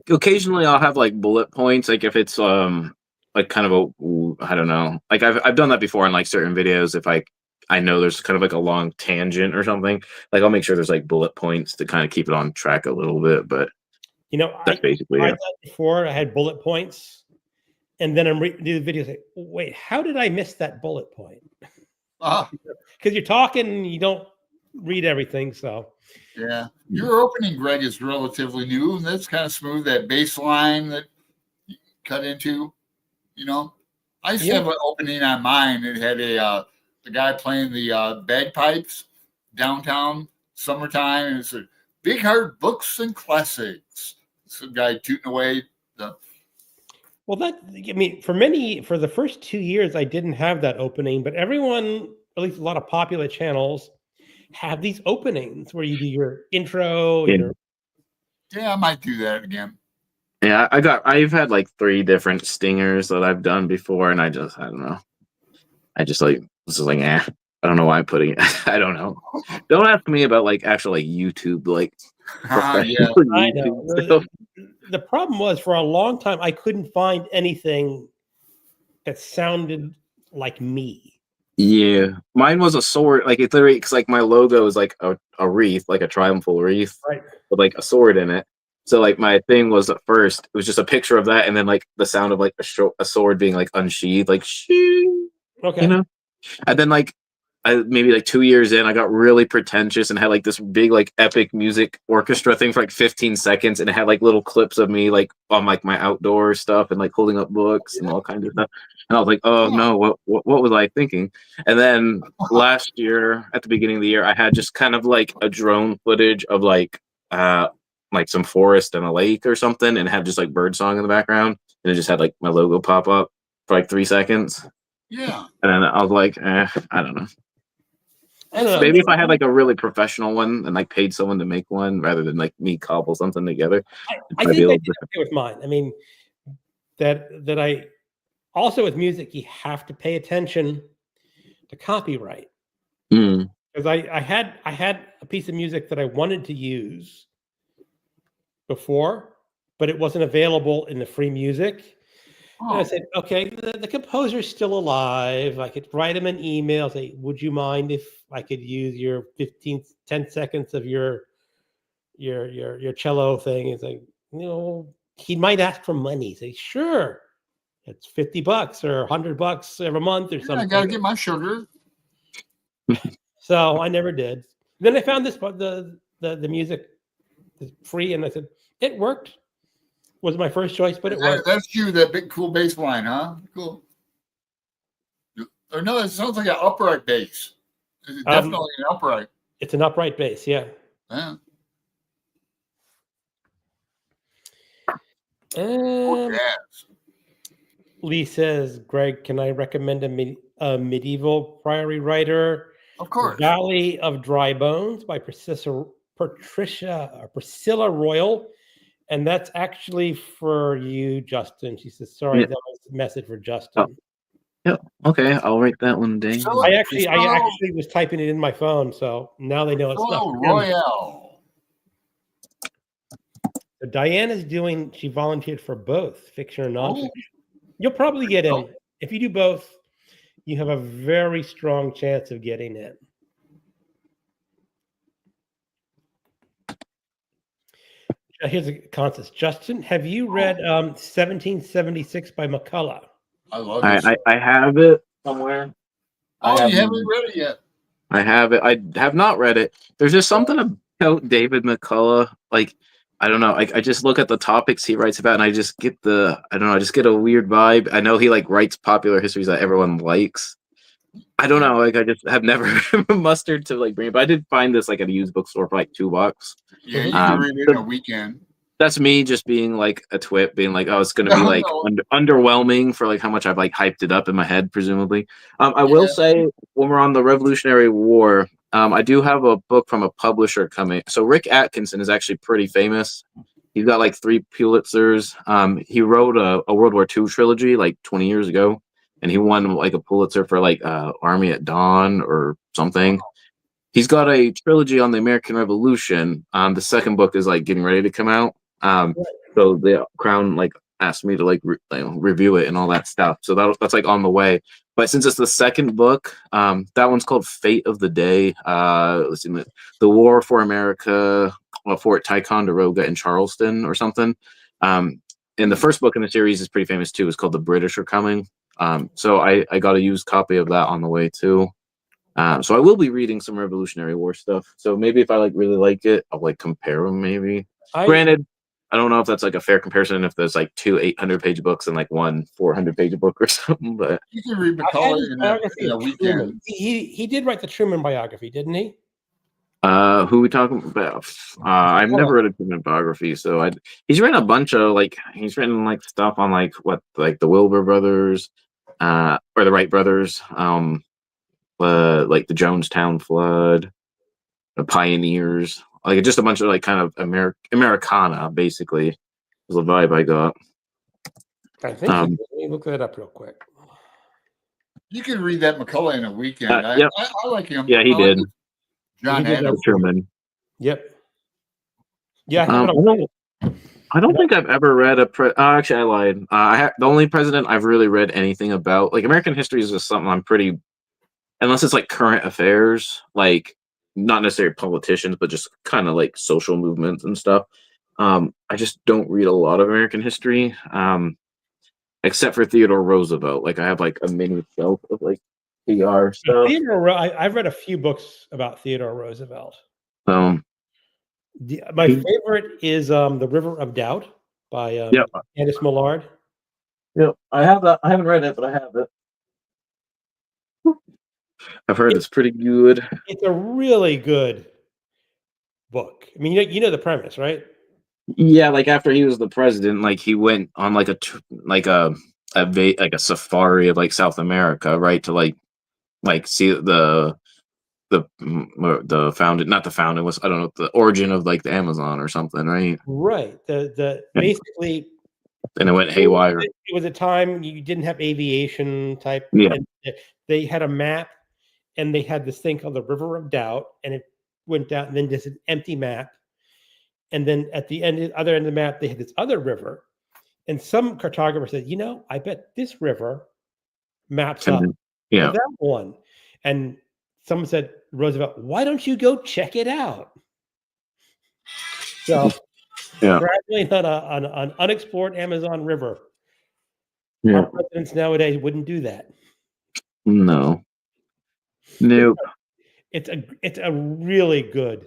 Occasionally, I'll have like bullet points, like if it's like kind of I don't know, like I've done that before in like certain videos. If I know there's kind of like a long tangent or something, like I'll make sure there's like bullet points to kind of keep it on track a little bit. But You know, that's basically tried it. that before. I had bullet points, and then I'm do the video. Say, wait, how did I miss that bullet point? ah, Because you're talking, and you don't read everything. So yeah. Your opening, Greg, is relatively new, and that's kind of smooth. That bass line that you cut into, you know. I used to yeah, have an opening on mine. It had the guy playing the bagpipes downtown summertime, and it's a Big Heart Books and Classics. Some guy tooting away the well, for the first 2 years, I didn't have that opening, but everyone, at least a lot of popular channels, have these openings where you do your intro, Yeah. your yeah, I might do that again. Yeah, I've had like 3 different stingers that I've done before, and I don't know. I just like this is like I don't know why I'm putting it. I don't know. Don't ask me about like actual like YouTube like Yeah. professional I YouTube know. stuff. The problem was for a long time I couldn't find anything that sounded like me. Yeah, mine was a sword. Like it's literally because like my logo is like a wreath, like a triumphal wreath Right. with like a sword in it. So like my thing was at first it was just a picture of that, and then like the sound of like a sword being like unsheathed, like shing, Okay. you know. And then like maybe like 2 years in, I got really pretentious and had like this big like epic music orchestra thing for like 15 seconds, and it had like little clips of me like on like my outdoor stuff and like holding up books and all kinds of stuff. And I was like, oh no, what was I thinking? And then last year, at the beginning of the year, I had just kind of like a drone footage of like some forest and a lake or something, and had just like bird song in the background, and it just had like my logo pop up for like 3 seconds. Yeah. And then I was like, I don't know. I don't know. Maybe if I had like a really professional one and like paid someone to make one rather than like me cobble something together, I it'd be a think I little did different. okay with mine. I mean, that I also with music, you have to pay attention to copyright. Mm. Because I had a piece of music that I wanted to use before, but it wasn't available in the free music. And I Oh, said, okay, the composer's still alive. I could write him an email, say, would you mind if I could use your 10 seconds of your cello thing? It's like, he might ask for money. Say, sure, it's $50 or $100 every month or yeah, I something. gotta get my sugar. So I never did. Then I found this, but the music is free, and I said, it worked. Was my first choice, but it worked. That's you, that big cool bass line, huh? Cool. Or no, it sounds like an upright bass. It's definitely an upright. It's an upright bass, yeah. Yeah. Um, Jazz. Lee says, Greg, can I recommend a medieval priory writer? Of course. Valley of Dry Bones by Priscilla Royal. And that's actually for you, Justin. She says, sorry, that was a message for Justin. Yeah. Okay, I'll write that one down. I actually was typing it in my phone, so now they know it's not for him. Royale. So Diane is she volunteered for both fiction and nonfiction. You'll probably get in if you do both. you have a very strong chance of getting in. Here's a contest. Justin, have you read 1776 by McCullough? I love this. I have it somewhere. Oh, you haven't read it yet? I have it. I have not read it. There's just something about David McCullough. Like, I don't know. I just look at the topics he writes about, and I just get I just get a weird vibe. I know he like writes popular histories that everyone likes. I don't know. Like, I just have never mustered to like bring it. But I did find this like at a used bookstore for like $2. Yeah, you can read it in a weekend. That's me just being like a twit, being like, oh, it's going to be like underwhelming for like how much I've like hyped it up in my head, presumably. I will say, when we're on the Revolutionary War, I do have a book from a publisher coming. So Rick Atkinson is actually pretty famous. He's got like 3 Pulitzers. He wrote a World War II trilogy like 20 years ago, and he won like a Pulitzer for like Army at Dawn or something. He's got a trilogy on the American Revolution. The second book is like getting ready to come out. So the Crown like asked me to like review it and all that stuff. So that's like on the way. But since it's the second book, that one's called Fate of the Day. Let's see, the War for America, Fort Ticonderoga in Charleston or something. And the first book in the series is pretty famous too. It's called The British Are Coming. So I got a used copy of that on the way too. So I will be reading some Revolutionary War stuff. So maybe if I like really like it, I'll like compare them. Maybe. Granted, I don't know if that's like a fair comparison. If there's like 2 800-page books and like 1 400-page book or something, but you can read McCullough in a weekend. He did write the Truman biography, didn't he? Who are we talking about? I've never read a Truman biography, so he's written a bunch of like he's written like stuff on like the Wilbur brothers, or the Wright brothers, like the Jonestown flood, the pioneers, like just a bunch of like kind of Americana, basically, is the vibe I got. I think. Let me look that up real quick. You can read that McCullough in a weekend. Yep. I like him. Yeah, he did. John Adams. Truman. Yep. Yeah. I don't think I've ever read actually, I lied. The only president I've really read anything about, like American history, is just something I'm pretty, unless it's like current affairs, like not necessarily politicians, but just kind of like social movements and stuff. I just don't read a lot of American history, except for Theodore Roosevelt. Like I have like a mini shelf of like PR stuff. I've read a few books about Theodore Roosevelt. My favorite is The River of Doubt by Candice Millard. Yep, I have that. I haven't read it, but I have it. I've heard it's pretty good. It's a really good book. I mean, you know the premise, right? Yeah, like after he was the president, like he went on like a safari of like South America, right? To like see the founded, not the founding, was, I don't know, the origin of like the Amazon or something, right? Right. Basically, and it went haywire. It was a time you didn't have aviation type. Yeah. They had a map, and they had this thing called the River of Doubt, and it went down, and then just an empty map. And then at the other end of the map, they had this other river. And some cartographer said, I bet this river maps up to that one. And someone said, Roosevelt, why don't you go check it out? So, traveling on an unexplored Amazon River. Yeah. Our presidents nowadays wouldn't do that. No. Nope. It's a really good.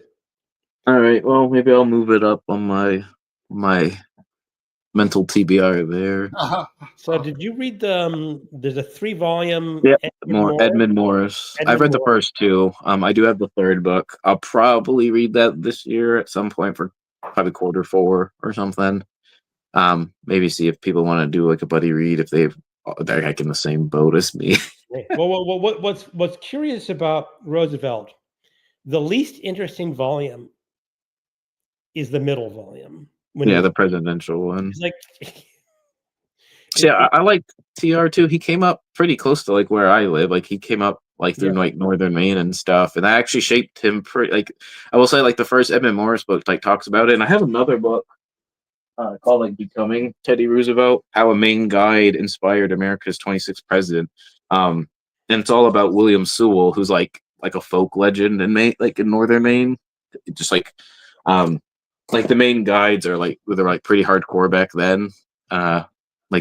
All right. Well, maybe I'll move it up on my mental TBR there. So, did you read there's a 3-volume? Yeah, Edmund Morris. I've read the first 2. I do have the third book. I'll probably read that this year at some point for probably quarter 4 or something. Maybe see if people want to do like a buddy read if they're like in the same boat as me. Well, what's curious about Roosevelt, the least interesting volume is the middle volume. The presidential one. It's like, I like TR too. He came up pretty close to like where I live. Like he came up like through like northern Maine and stuff, and that actually shaped him pretty. Like I will say, like the first Edmund Morris book like talks about it, and I have another book called like Becoming Teddy Roosevelt: How a Maine Guide Inspired America's 26th President. And and it's all about William Sewell, who's like a folk legend in Maine, like in northern Maine. Just like the Maine guides are like they're like pretty hardcore back then. I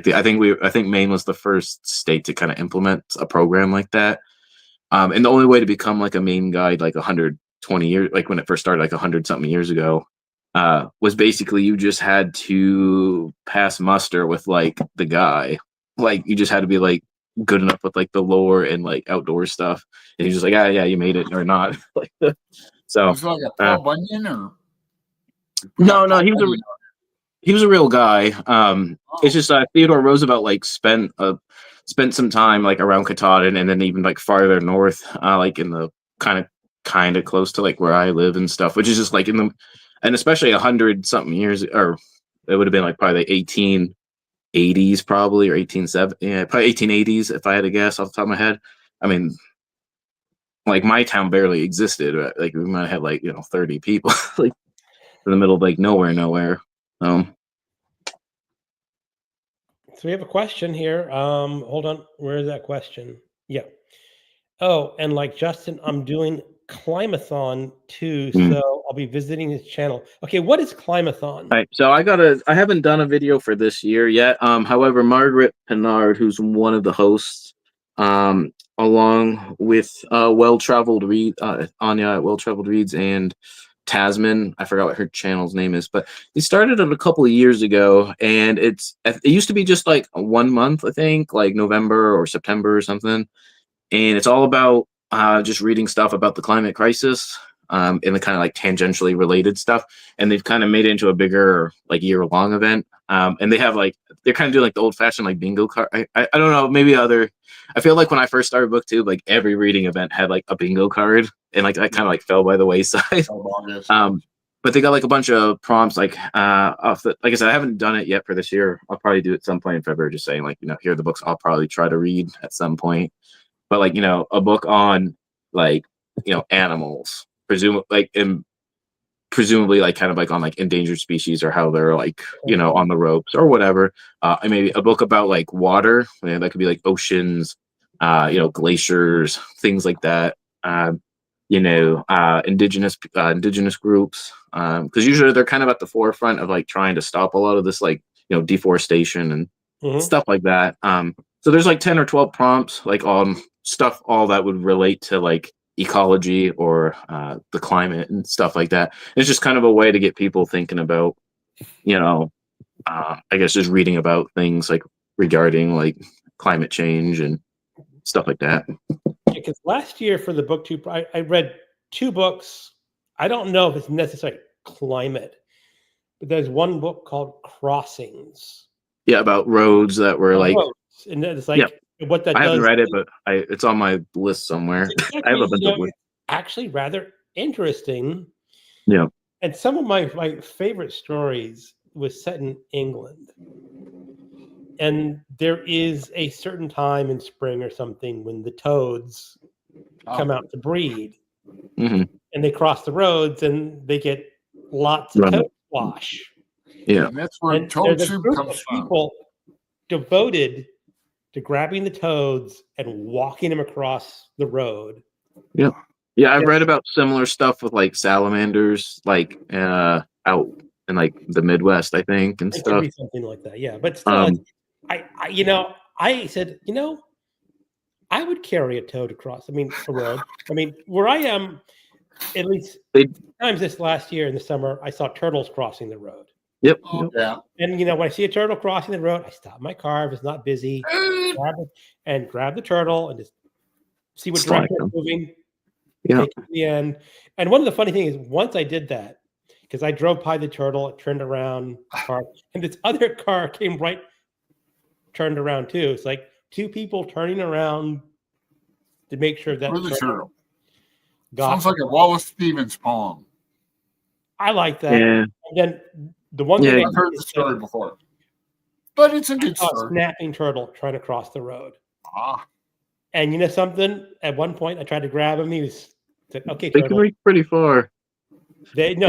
think Maine was the first state to kind of implement a program like that. And the only way to become like a Maine guide, like 120 years, like when it first started, like 100 something years ago, was basically you just had to pass muster with like the guy. Like you just had to be like good enough with like the lore and like outdoor stuff. And he's just like, yeah, you made it or not. Like so. Was it like a Paul Bunyan or? No, he was a real guy. It's just Theodore Roosevelt like spent some time like around Katahdin and then even like farther north, like in the kind of close to like where I live and stuff, which is just like and especially 100 something years, or it would have been like probably the 1880s probably, or 1870, yeah, probably 1880s if I had to guess off the top of my head. I mean, like my town barely existed. Like we might have like 30 people like in the middle of like nowhere. So we have a question here. Hold on. Where is that question? Yeah. Oh, and like Justin, I'm doing Climathon too, so I'll be visiting his channel. Okay, what is Climathon? Right. So I haven't done a video for this year yet. However, Margaret Pinard, who's one of the hosts, along with Well-Traveled Reed, Anya at Well-Traveled Reads, and Tasman, I forgot what her channel's name is, but he started it a couple of years ago, and it used to be just like 1 month, I think, like November or September or something, and it's all about just reading stuff about the climate crisis, and the kind of like tangentially related stuff, and they've kind of made it into a bigger like year-long event, and they have like they're kind of doing like the old-fashioned like bingo card. I don't know, maybe I feel like when I first started BookTube, like every reading event had like a bingo card, and like that kind of like fell by the wayside. But they got like a bunch of prompts like like I said, I haven't done it yet for this year. I'll probably do it at some point in February, just saying like, here are the books I'll probably try to read at some point. But like, a book on like, animals, presumably like kind of like on like endangered species, or how they're like, on the ropes or whatever. Maybe a book about like water, that could be like oceans, glaciers, things like that. Indigenous groups, because usually they're kind of at the forefront of like trying to stop a lot of this like deforestation and stuff like that. So there's like 10 or 12 prompts like on stuff all that would relate to like ecology or the climate and stuff like that. It's just kind of a way to get people thinking about I guess just reading about things like regarding like climate change and stuff like that. Because last year for the BookTube, I read 2 books. I don't know if it's necessarily climate, but there's one book called Crossings. Yeah, about roads that were like, roads. And it's like what that I does. haven't read it, but it's on my list somewhere. I have a bunch of books. Actually rather interesting. Yeah. And some of my favorite stories was set in England. And there is a certain time in spring or something when the toads come out to breed, and they cross the roads and they get lots of toad squash. Yeah, and that's where toad soup comes from. People devoted to grabbing the toads and walking them across the road. Yeah, I've read about similar stuff with like salamanders, like out in like the Midwest, I think, and stuff. Could be something like that, yeah. But still, I said, I would carry a toad across. I mean, a road. I mean, where I am, at least times this last year in the summer, I saw turtles crossing the road. Yep. Yeah. And when I see a turtle crossing the road, I stop my car if it's not busy, grab the turtle and just see what direction it's moving. Yeah. Take it to the end. And one of the funny things is, once I did that, because I drove by the turtle, it turned around, and this other car came turned around too. It's like 2 people turning around to make sure that the turtle sounds like a Wallace Stevens poem. I like that. Yeah. And then the one thing I've heard the story before, but it's a good story. Snapping turtle trying to cross the road. And something? At one point, I tried to grab him. He said, "Okay, turtle." They can reach pretty far. And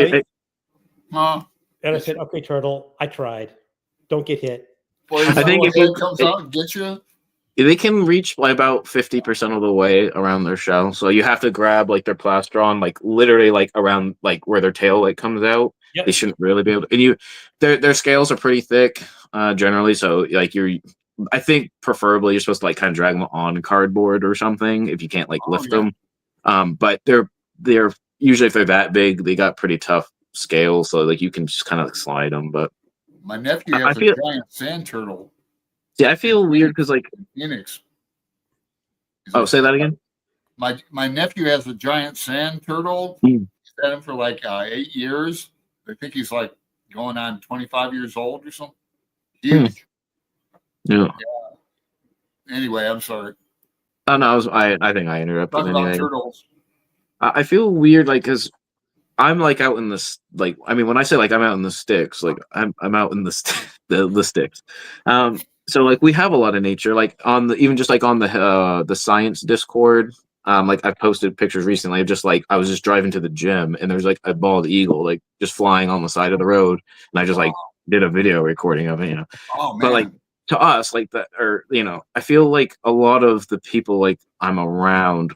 I said, "Okay, turtle, I tried. Don't get hit." Well, I think if it comes out and gets you, They can reach by about 50% of the way around their shell. So you have to grab like their plastron, like literally like around like where their tail like comes out. Yep. They shouldn't really be able to, and their scales are pretty thick, generally. So like I think preferably you're supposed to like kind of drag them on cardboard or something if you can't like lift them. But they're usually, if they're that big, they got pretty tough scales, so like you can just kind of like slide them. But my nephew has a giant sand turtle. Yeah, I feel weird because like Phoenix. Oh, say that again. My nephew has a giant sand turtle. He's had him for like 8 years. I think he's like going on 25 years old or something. Huge. Yeah. Anyway, I'm sorry. Oh no, I think I interrupted. Talk about turtles. I feel weird, like, because I'm like out in this, like, I mean, when I say like I'm out in the sticks, like I'm out in the sticks. So like we have a lot of nature, like on the even just like on the science Discord. Like I've posted pictures recently of just like I was just driving to the gym and there's like a bald eagle like just flying on the side of the road, and I just like did a video recording of it, Oh man! But like to us, like that, or I feel like a lot of the people like I'm around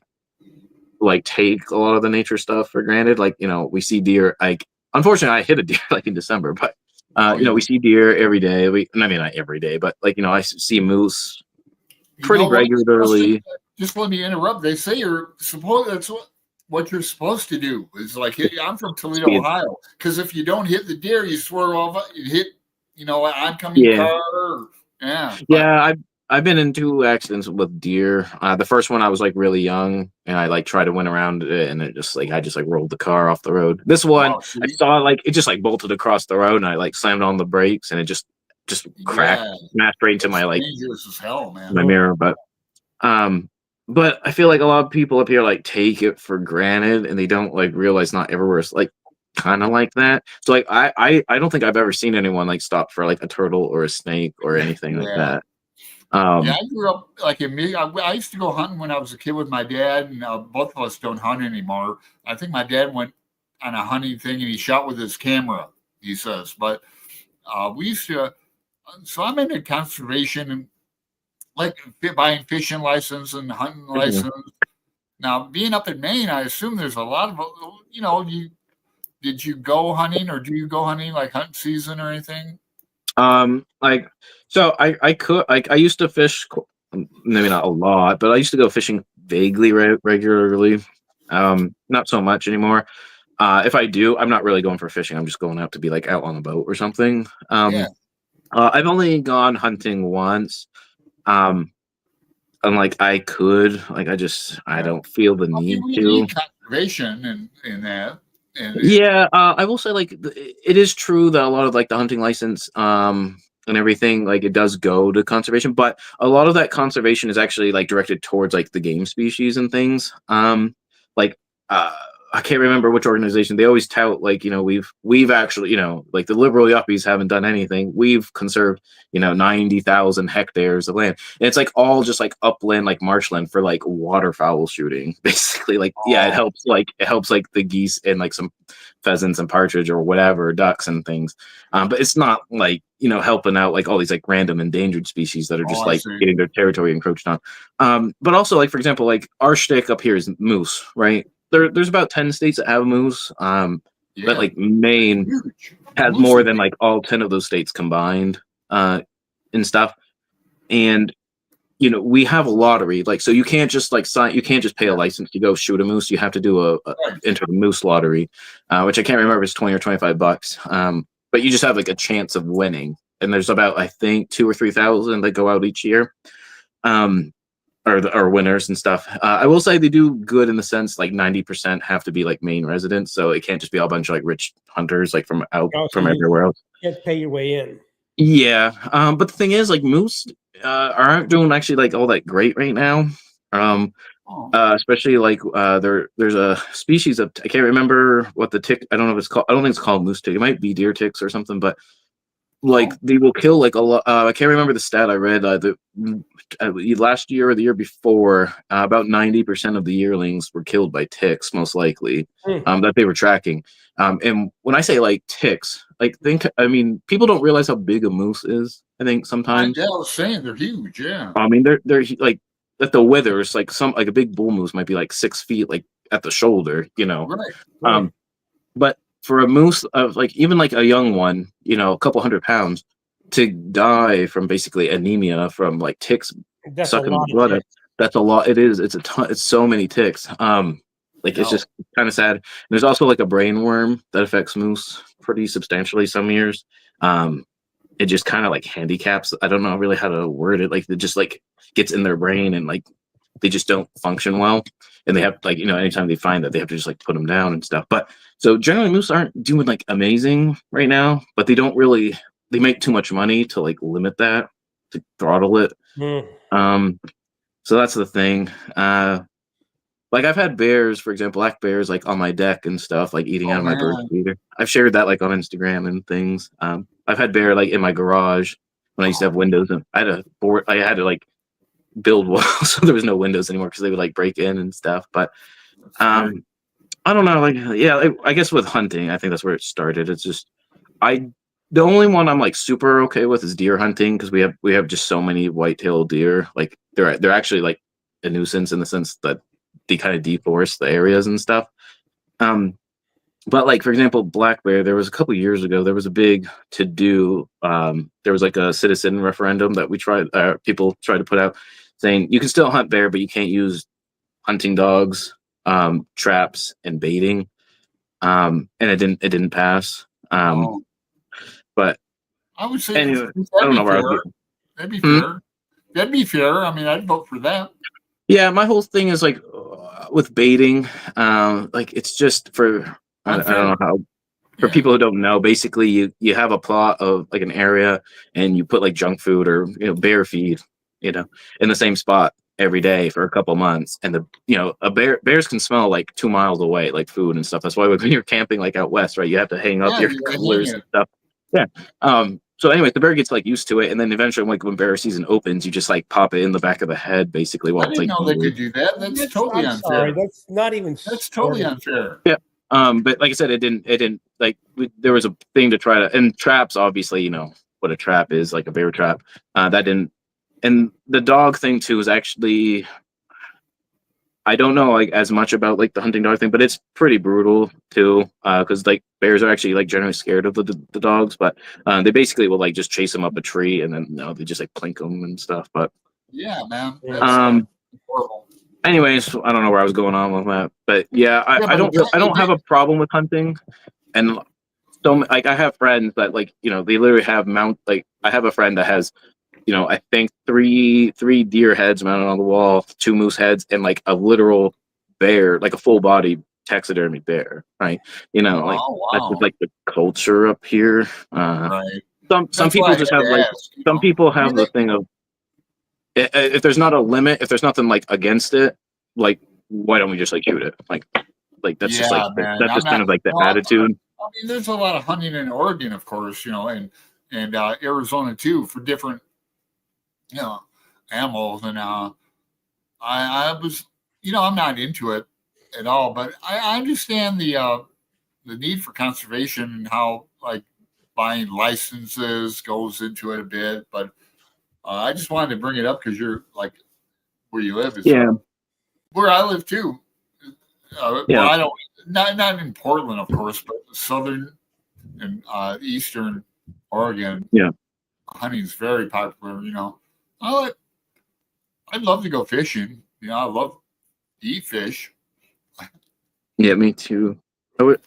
like take a lot of the nature stuff for granted. Like we see deer. Like unfortunately, I hit a deer like in December, but we see deer every day. I mean not every day, but like I see moose pretty regularly. Just let me interrupt. They say that's what you're supposed to do. Is like I'm from Toledo, Ohio. Because if you don't hit the deer, you swerve off. You hit an oncoming car. Yeah. I've been in 2 accidents with deer. The first one I was like really young, and I like tried to went around it, and I just like rolled the car off the road. This one I saw like it just like bolted across the road, and I like slammed on the brakes, and it just cracked, smashed right into my like dangerous as hell, man. My mirror. But I feel like a lot of people up here like take it for granted, and they don't like realize not everywhere is like kind of like that. So like I don't think I've ever seen anyone like stop for like a turtle or a snake or anything like that. I grew up like I used to go hunting when I was a kid with my dad, and both of us don't hunt anymore. I think my dad went on a hunting thing and he shot with his camera, he says. But we used to, so I'm into conservation and like buying fishing license and hunting license. Now, being up in Maine, I assume there's a lot of, did you go hunting or do you go hunting like hunt season or anything? Like, so I used to fish, maybe not a lot, but I used to go fishing vaguely regularly. Not so much anymore. If I do, I'm not really going for fishing. I'm just going out to be like out on a boat or something. I've only gone hunting once. And like I could, like I don't feel the need to. Need conservation in that. I will say like it is true that a lot of like the hunting license and everything like it does go to conservation, but a lot of that conservation is actually like directed towards like the game species and things. I can't remember which organization. They always tout like we've actually like the liberal yuppies haven't done anything. We've conserved 90,000 hectares of land, and it's like all just like upland, like marshland for like waterfowl shooting, basically. Like it helps like the geese and like some pheasants and partridge or whatever, ducks and things. But it's not like helping out like all these like random endangered species that are just like getting their territory encroached on. But also like for example, like our shtick up here is moose, right? There's about 10 states that have moose. But like Maine has more than like all 10 of those states combined and stuff. And we have a lottery, like so you can't just like you can't just pay a license to go shoot a moose. You have to do enter the moose lottery, which I can't remember if it's $20 or $25. But you just have like a chance of winning. And there's about I think 2,000 or 3,000 that go out each year. Or winners and stuff. I will say they do good in the sense like 90% have to be like Maine residents, so it can't just be all a bunch of like rich hunters like from everywhere else. You can't pay your way in. Yeah, but the thing is, like moose aren't doing actually like all that great right now. Especially like there's a species of I can't remember what the tick. I don't know if it's called. I don't think it's called moose tick. It might be deer ticks or something, but like they will kill like a lot. I can't remember the stat I read. Last year or the year before, about 90% of the yearlings were killed by ticks, most likely, that they were tracking. And when I say like ticks, I mean, people don't realize how big a moose is. I think sometimes. Yeah, I was saying they're huge. Yeah. I mean, they're like at the withers, like a big bull moose might be like 6 feet, like at the shoulder, Right. But for a moose of like even like a young one, a couple 100 pounds, to die from basically anemia from like ticks That's sucking a the lot blood. of ticks. That's a lot. It is. It's a ton. It's so many ticks. It's just kind of sad. There's also like a brain worm that affects moose pretty substantially some years. It just kind of like handicaps. I don't know really how to word it. Like it just like gets in their brain and like they just don't function well. And they have like, anytime they find that, they have to just like put them down and stuff. But so generally moose aren't doing like amazing right now, but they make too much money to like limit that, to throttle it. So that's the thing. Like I've had bears, for example, black bears like on my deck and stuff, like eating out of my bird feeder. I've shared that like on Instagram and things. I've had bear like in my garage when I used to have windows, and I had to like build walls so there was no windows anymore because they would like break in and stuff. But I don't know, like I guess with hunting, I think that's where it started. It's just the only one I'm like super okay with is deer hunting because we have just so many white-tailed deer. Like they're actually like a nuisance in the sense that they kind of deforest the areas and stuff. But like for example, black bear, there was a couple years ago, there was a big to do. There was like a citizen referendum that people tried to put out saying you can still hunt bear, but you can't use hunting dogs, traps, and baiting. And it didn't pass. But I would say anyway, I don't know where that'd be fair. That'd be fair. I mean, I'd vote for that. Yeah, my whole thing is like with baiting, like it's just for I don't know how. For people who don't know, basically you have a plot of like an area and you put like junk food or bear feed, in the same spot every day for a couple months, and bears can smell like 2 miles away, like food and stuff. That's why when you're camping like out west, right, you have to hang up your coolers and stuff. Yeah. So anyway, the bear gets like used to it, and then eventually, like when bear season opens, you just like pop it in the back of the head, basically. I didn't know they could do that. That's totally unfair. Sorry, that's not even. That's totally unfair. Yeah. But like I said, it didn't like there was a thing to try to, and traps, obviously, what a trap is, like a bear trap. That didn't, and the dog thing too is actually, I don't know like as much about like the hunting dog thing, but it's pretty brutal too. Because like bears are actually like generally scared of the dogs, but they basically will like just chase them up a tree and then they just like plink them and stuff. But yeah, man. That's horrible. Anyways, I don't know where I was going on with that, but yeah, I don't have a problem with hunting, and so like I have friends that like they literally have I have a friend that has I think three deer heads mounted on the wall, 2 moose heads, and like a literal bear, like a full body taxidermy bear, right? Like that's just like the culture up here. Right. Some people just have like some people have the thing of, if there's not a limit, if there's nothing like against it, like why don't we just like shoot it? Like that's just like that's just kind of like the attitude. I mean, there's a lot of hunting in Oregon, of course, and Arizona too for different animals. And I was I'm not into it at all, but I understand the need for conservation and how like buying licenses goes into it a bit, but. I just wanted to bring it up because you're like where you live is where I live too. Well, I don't not in Portland, of course, but southern and eastern Oregon. Yeah, hunting is very popular. I'd love to go fishing. I love to eat fish. Yeah, me too. If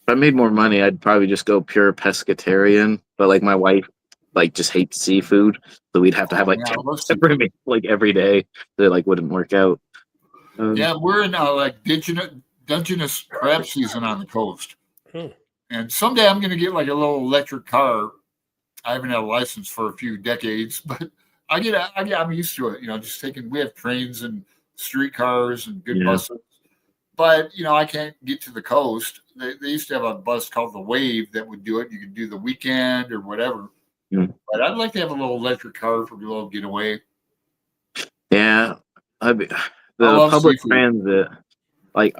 I made more money, I'd probably just go pure pescatarian. But like my wife like just hates seafood, so we'd have to have like like every day. That like wouldn't work out. We're in like Dungeness crab season on the coast, and someday I'm going to get like a little electric car. I haven't had a license for a few decades, but I'm used to it. We have trains and streetcars and good buses, but I can't get to the coast. They used to have a bus called the Wave that would do it. You could do the weekend or whatever. But I'd like to have a little electric car for a little getaway. Yeah, the public transit.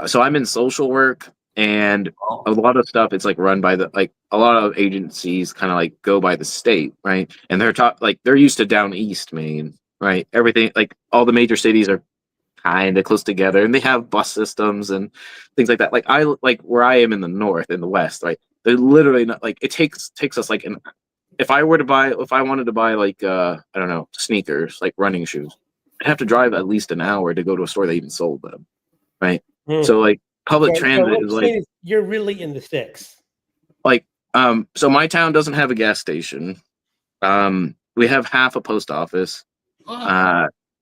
So I'm in social work, and a lot of stuff it's like run by a lot of agencies kind of like go by the state, right? And they're used to down east Maine, right? Everything like all the major cities are kind of close together, and they have bus systems and things like that. Like where I am in the north, in the west, right? They're literally not like it takes us like if I wanted to buy like I don't know, sneakers, like running shoes, I'd have to drive at least an hour to go to a store that even sold them, right? So like public transit is like you're really in the sticks. Like so my town doesn't have a gas station. We have half a post office.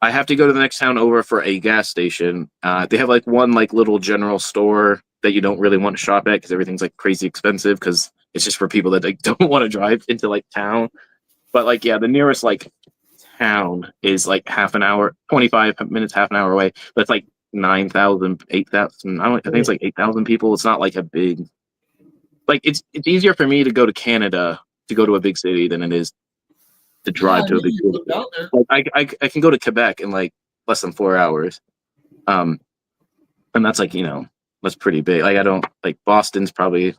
I have to go to the next town over for a gas station. They have like one like little general store that you don't really want to shop at because everything's like crazy expensive because it's just for people that like don't want to drive into like town. But like the nearest like town is like half an hour, 25 minutes, half an hour away. But it's like 9,000, 8,000. I think it's like 8,000 people. It's not like a big. Like it's easier for me to go to Canada to go to a big city than it is to drive to a big city. Like I can go to Quebec in like less than 4 hours, and that's like that's pretty big. Like I don't like Boston's probably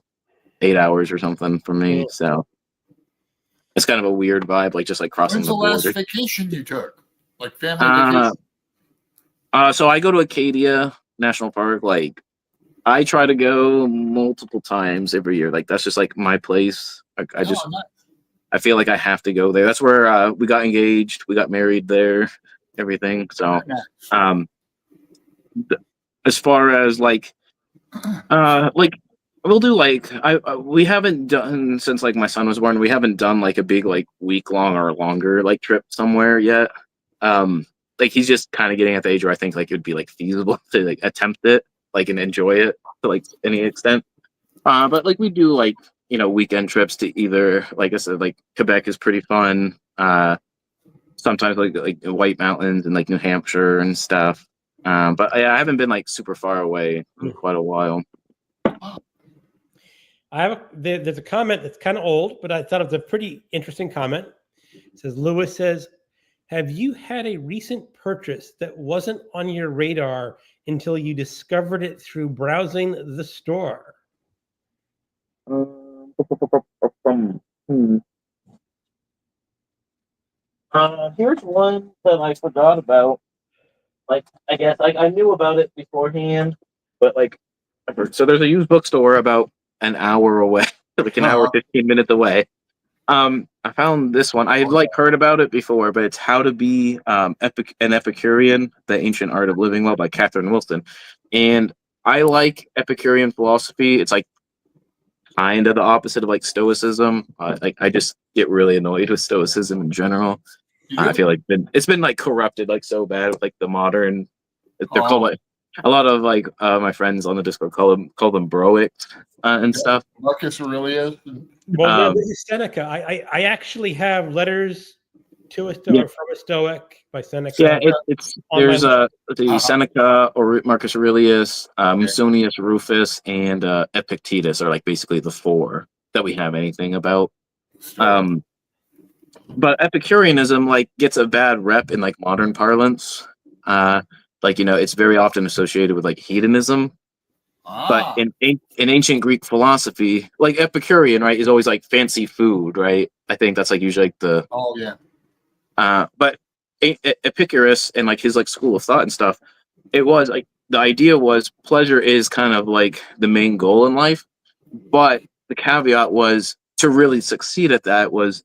8 hours or something for me. So it's kind of a weird vibe, like just like crossing the border. When's the last vacation you took? Like family vacation? So I go to Acadia National Park. Like I try to go multiple times every year. Like that's just like my place. Nice. I feel like I have to go there. That's where we got engaged. We got married there. Everything. So, as far as like we'll do like we haven't done since like my son was born. We haven't done like a big like week long or longer like trip somewhere yet. Like he's just kind of getting at the age where I think like it would be like feasible to like attempt it like and enjoy it to like any extent. But like we do like weekend trips to either, like I said, like Quebec is pretty fun. Sometimes like White Mountains and like New Hampshire and stuff. But I haven't been like super far away in quite a while. There's a comment that's kind of old, but I thought it was a pretty interesting comment. It says, Lewis says, have you had a recent purchase that wasn't on your radar until you discovered it through browsing the store? Here's one that I forgot about. Like, I guess I knew about it beforehand, but like, so there's a used bookstore about an hour away, like an hour, 15 minutes away. I found this one. I had like heard about it before, but it's How to Be an Epicurean: The Ancient Art of Living Well by Catherine Wilson. And I like Epicurean philosophy. It's like kind of the opposite of like Stoicism. I just get really annoyed with Stoicism in general. I feel like it's been like corrupted like so bad with like the modern. They're called like a lot of like my friends on the Discord call them Broics and stuff. Marcus Aurelius. Well, this is Seneca. I actually have letters to a Stoic from a Stoic by Seneca. Yeah, there's the Seneca or Marcus Aurelius, Musonius Rufus, and Epictetus are like basically the four that we have anything about. But Epicureanism like gets a bad rep in like modern parlance. Like it's very often associated with like hedonism. But in ancient Greek philosophy, like Epicurean, right, is always like fancy food, right? I think that's like usually like the but Epicurus and like his like school of thought and stuff, it was like the idea was pleasure is kind of like the main goal in life, but the caveat was to really succeed at that was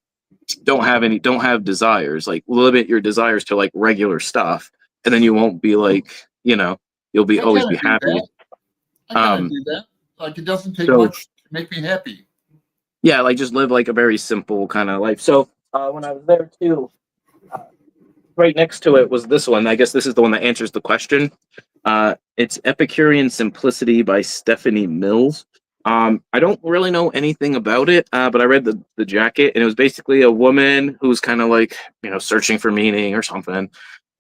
don't have desires, like limit your desires to like regular stuff, and then you won't be like you'll be always be happy. I kind of do that. Like it doesn't take much to make me happy. Yeah, like just live like a very simple kind of life. So when I was there too, right next to it was this one. I guess this is the one that answers the question. It's Epicurean Simplicity by Stephanie Mills. I don't really know anything about it, but I read the jacket, and it was basically a woman who's kind of like searching for meaning or something,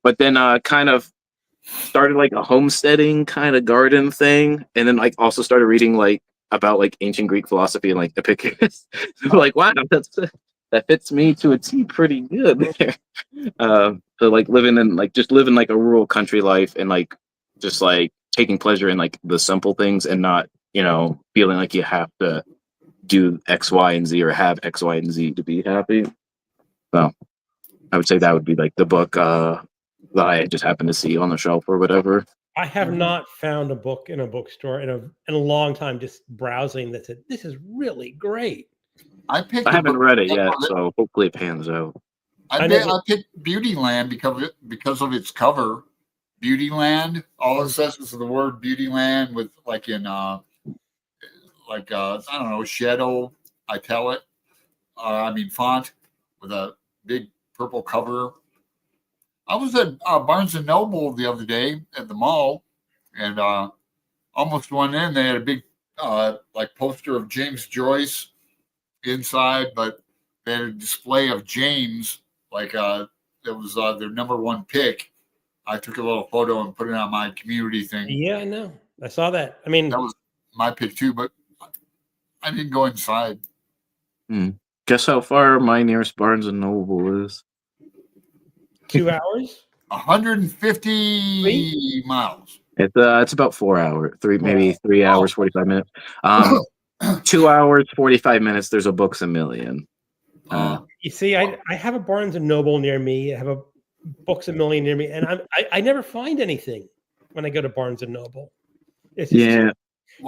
but then kind of started like a homesteading kind of garden thing, and then like also started reading like about like ancient Greek philosophy and like Epicurus. Like, wow, that fits me to a T pretty good there. So like living like a rural country life and like just like taking pleasure in like the simple things and not feeling like you have to do X, Y, and Z or have X, Y, and Z to be happy. So I would say that would be like the book that I just happened to see on the shelf or whatever. I have not found a book in a bookstore in a long time, just browsing, that said, this is really great. I haven't read it yet, so hopefully it pans out. I picked Beautyland because of its cover. Beautyland. All it says is the word Beautyland with like in I don't know, shadow italic. Font with a big purple cover. I was at Barnes and Noble the other day at the mall, and almost went in. They had a big poster of James Joyce inside, but they had a display of James, it was their number one pick. I took a little photo and put it on my community thing. Yeah, I know. I saw that. I mean, that was my pick too, but I didn't go inside. Guess how far my nearest Barnes and Noble is? 2 hours? 150 miles. It's about 4 hours, maybe 3 hours, 45 minutes. 2 hours, 45 minutes. There's a Books A Million. You see, I have a Barnes and Noble near me. I have a Books A Million near me, and I never find anything when I go to Barnes and Noble. Well,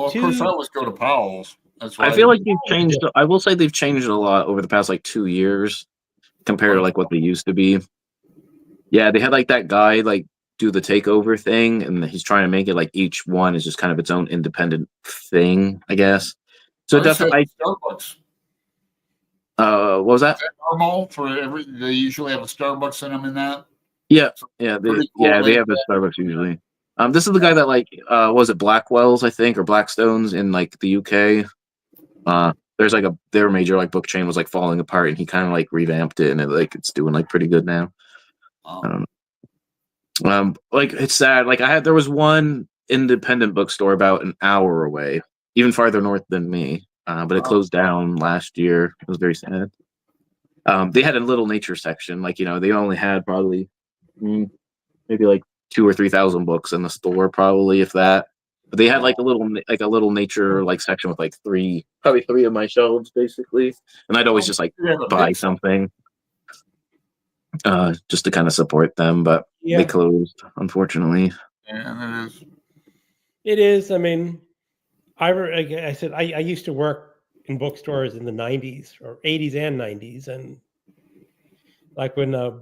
of course, I always go to Powell's. That's why I feel like they've changed. I will say they've changed a lot over the past 2 years compared to what they used to be. Yeah, they had that guy do the takeover thing, and he's trying to make it each one is just kind of its own independent thing, I guess. So definitely, Starbucks. What was that? Is that normal for they usually have a Starbucks in them in that? Yeah, they have a Starbucks usually. This is the guy that was it Blackwell's, I think, or Blackstone's in the UK. There's their major book chain was falling apart, and he kind of revamped it, and it's doing pretty good now. I don't know. It's sad. There was one independent bookstore about an hour away, even farther north than me. But it closed down last year. It was very sad. They had a little nature section. They only had probably maybe 2,000 or 3,000 books in the store, probably, if that. But they had a little nature section with probably three of my shelves basically, and I'd always just buy something. Just to kind of support them, but they closed, unfortunately. Yeah, it is. I mean, I said I used to work in bookstores in the 90s or 80s and 90s, and when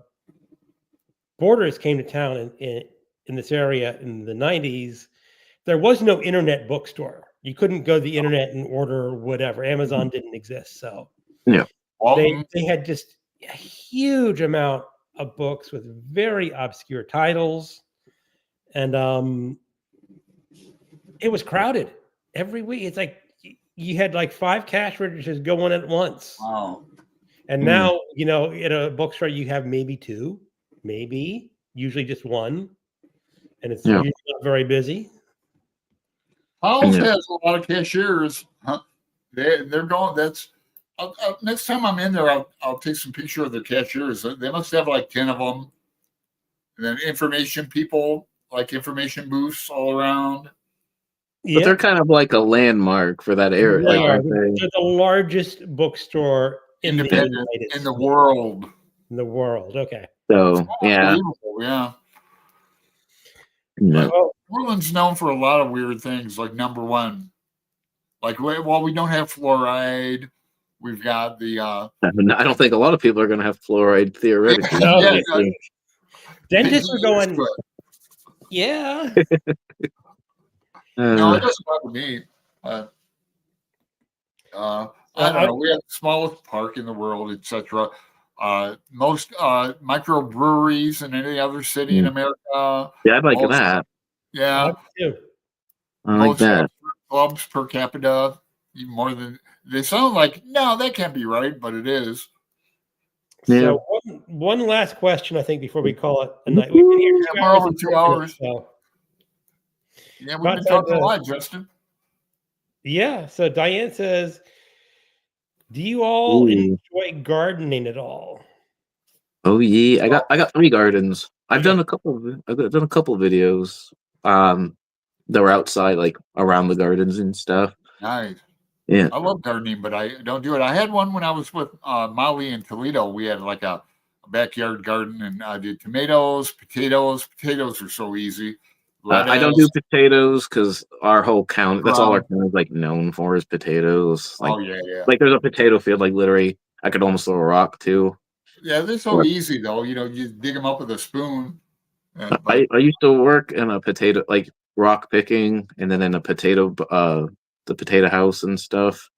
Borders came to town in this area in the 90s, there was no internet bookstore. You couldn't go to the internet and order whatever. Amazon didn't exist, so yeah, they had just a huge amount of books with very obscure titles, and it was crowded every week. It's you had 5 cash registers going at once. Wow. And now, at a bookstore you have maybe 2, usually just 1, and it's usually not very busy. Powell's has a lot of cashiers. Huh? They're going. That's next time I'm in there, I'll take some picture of the cashiers. They must have 10 of them. And then information people, information booths all around. But they're kind of a landmark for that area. They're the largest bookstore in the world. In the world, okay. So yeah. Portland's known for a lot of weird things. Number one, we don't have fluoride. We've got the. I don't think a lot of people are going to have fluoride theoretically. Dentists are going. Yeah. No, it doesn't bother me. I don't know. We have the smallest park in the world, etc. Most microbreweries in any other city in America. Yeah, I'd like that. Yeah, I like that. Clubs per capita, even more than they sound like. No, that can't be right, but it is. So one last question, I think, before we call it a night. We've been here 2 We're hours. over and 2 4 hours. minutes, so. Yeah, we've been talking a lot, Justin. Yeah. So Diane says, do you all enjoy gardening at all? Oh yeah, I got 3 gardens. I've done a couple of videos that were outside, like around the gardens and stuff. Nice. Yeah. I love gardening, but I don't do it. I had one when I was with Molly in Toledo. We had like a backyard garden, and I did tomatoes, potatoes. Potatoes are so easy. I don't do potatoes because our whole county, that's all our county is like known for is potatoes. Like, like there's a potato field, like literally I could almost throw a rock to. Yeah, they're so easy though. You know, you dig them up with a spoon. I used to work in a potato, like rock picking, and then in a potato, the potato house and stuff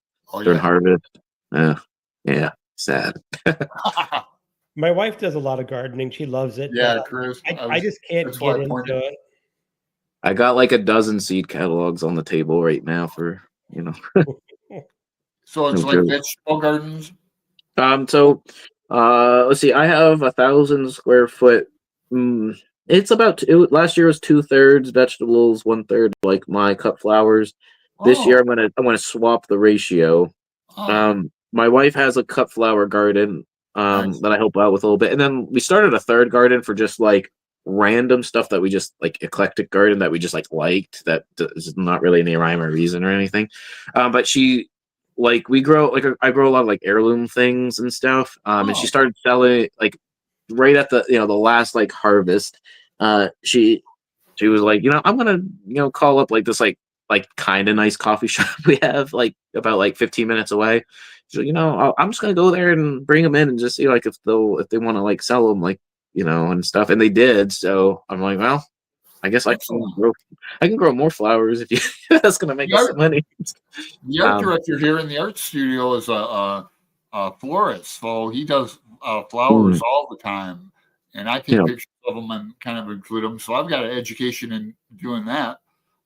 during harvest. Yeah, sad. My wife does a lot of gardening. She loves it. Yeah, Chris. I just can't get into it. I got like a dozen seed catalogs on the table right now for, you know. So it's like vegetable gardens? So let's see, I have 1,000 square foot. It's about last year was 2/3 vegetables, 1/3 like my cut flowers. This year I'm gonna swap the ratio. My wife has a cut flower garden that I help out with a little bit, and then we started a third garden for just like random stuff that we just like eclectic garden that we just like liked, that is not really any rhyme or reason or anything. But she like we grow like I grow a lot of like heirloom things and stuff. And she started selling like right at the the last like harvest. She was like, I'm gonna call up like this like kind of nice coffee shop we have like about like 15 minutes away. So I'm just gonna go there and bring them in and just see like if they want to like sell them like and stuff, and they did. So I'm like, well, I guess I can grow more flowers if you that's gonna make us some money. The art director here in the art studio is a florist, so he does flowers all the time, and I take pictures of them and kind of include them. So I've got an education in doing that.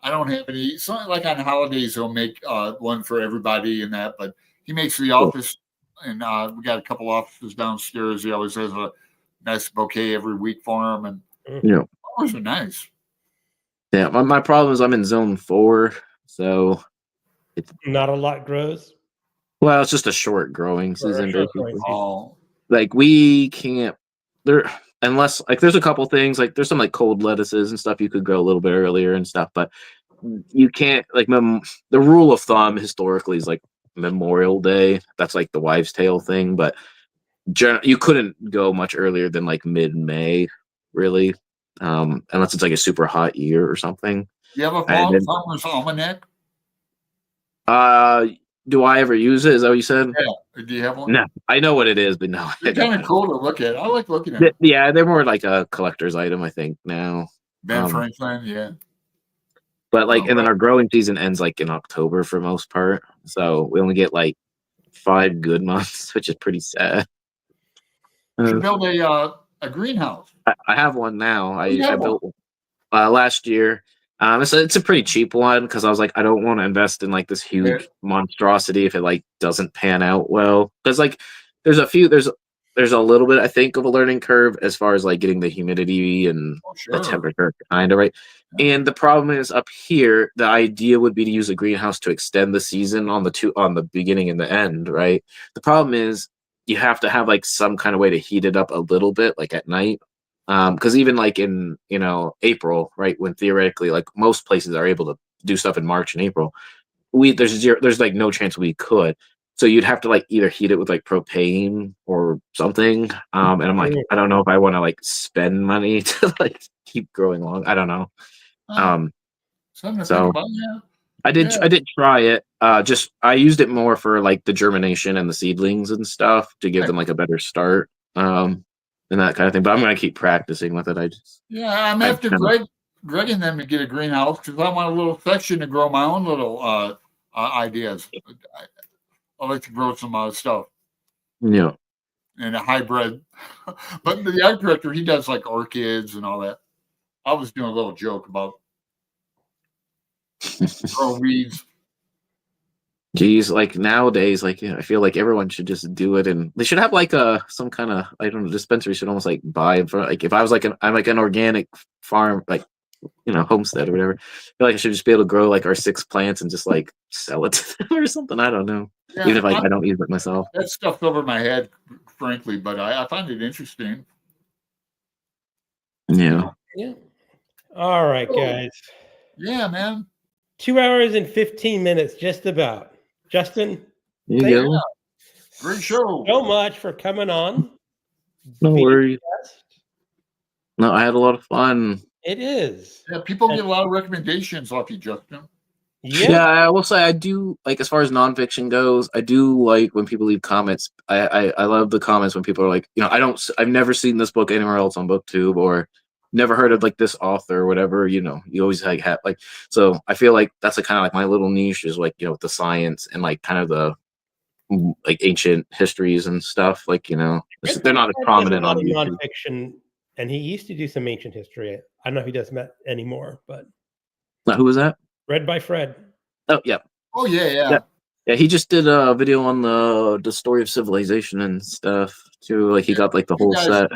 I don't have any. So like on holidays, he'll make one for everybody and that, but he makes the office, and we got a couple offices downstairs. He always has a nice bouquet every week for them, and flowers are nice. Yeah, my problem is I'm in zone 4, so it's not a lot grows. Well, it's just a short growing season. Like we can't there unless like there's a couple things like there's some like cold lettuces and stuff you could grow a little bit earlier and stuff, but you can't like the rule of thumb historically is like Memorial Day. That's like the wives' tale thing, but you couldn't go much earlier than like mid-May, really, unless it's like a super hot year or something. You have a farmer's almanac? Do I ever use it? Is that what you said? Yeah. Do you have one? No, I know what it is, but no. They're kind of cool to look at. I like looking at them. Yeah, they're more like a collector's item, I think, now. Ben Franklin, yeah. But like, and then our growing season ends like in October for most part, so we only get like 5 good months, which is pretty sad. You build a greenhouse. I have one now. I built last year. It's a pretty cheap one because I was like, I don't want to invest in like this huge monstrosity if it like doesn't pan out well. Because like there's a little bit I think of a learning curve as far as like getting the humidity and the temperature kind of right. And the problem is up here, the idea would be to use a greenhouse to extend the season on the beginning and the end, right? The problem is you have to have like some kind of way to heat it up a little bit, like at night. Because even like in April, right, when theoretically like most places are able to do stuff in March and April, there's like no chance we could. So you'd have to like either heat it with like propane or something. And I'm like, I don't know if I want to like spend money to like keep growing long. I don't know. So I did try it. I used it more for like the germination and the seedlings and stuff to give them like a better start. And that kind of thing, but I'm gonna keep practicing with it. I'm after Greg and them to get a greenhouse because I want a little section to grow my own little ideas. I like to grow some stuff. Yeah, and a hybrid. But the art director, he does like orchids and all that. I was doing a little joke about grow weeds. Geez, like nowadays, like I feel like everyone should just do it, and they should have like some kind of, I don't know, dispensary should almost like buy for, like if I was like I'm like an organic farm, like homestead or whatever. I feel like I should just be able to grow like our 6 plants and just like sell it to them or something. I don't know. Yeah, Even if like I don't use it myself. That stuff's over my head, frankly, but I find it interesting. Yeah. Yeah. All right, guys. Yeah, man. 2 hours and 15 minutes, just about. Justin, You thank go. Great show. so much for coming on. No Being a worries. guest. No, I had a lot of fun. It is. Yeah, people get a lot of recommendations off you, Justin. Yeah, I will say I do like, as far as nonfiction goes, I do like when people leave comments. I love the comments when people are like, I've never seen this book anywhere else on BookTube, or never heard of like this author or whatever. You always like have like, so I feel like that's kind of like my little niche is like, the science and like kind of the like ancient histories and stuff. Like, they're not as prominent on YouTube. Nonfiction, and he used to do some ancient history. I don't know if he does that anymore, but Who was that? Read by Fred. Oh yeah. Oh yeah. Yeah, he just did a video on the story of civilization and stuff too. Like he got like the whole set.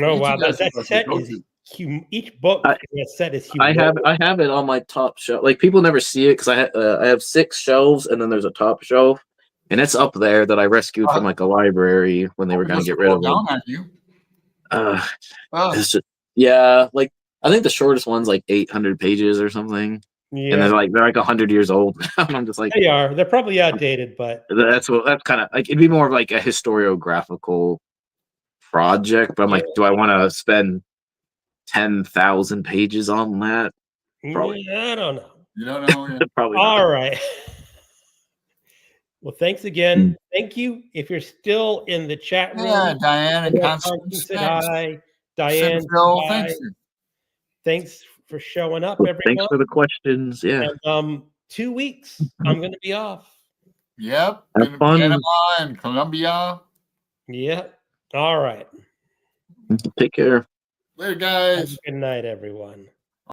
Oh wow, that set is huge. Each book that set is huge. I have it on my top shelf. Like people never see it because I have 6 shelves, and then there's a top shelf, and it's up there that I rescued from like a library when they were going to get rid of it. It's just, yeah, like I think the shortest one's like 800 pages or something. Yeah. And they're like 100 years old. I'm just like, they are. They're probably outdated, but that's kind of like, it'd be more of like a historiographical project. But I'm like, do I want to spend 10,000 pages on that? Probably. I don't know. You don't know. Yeah. Probably. All right. Well, thanks again. Thank you. If you're still in the chat room, Diane and Constance said hi. Diane, thanks for showing up, everyone. Thanks for the questions. Yeah. And, 2 weeks, I'm going to be off. Yep. Have fun. Panama and Colombia. Yep. All right. Take care. Later, guys. Good night, everyone.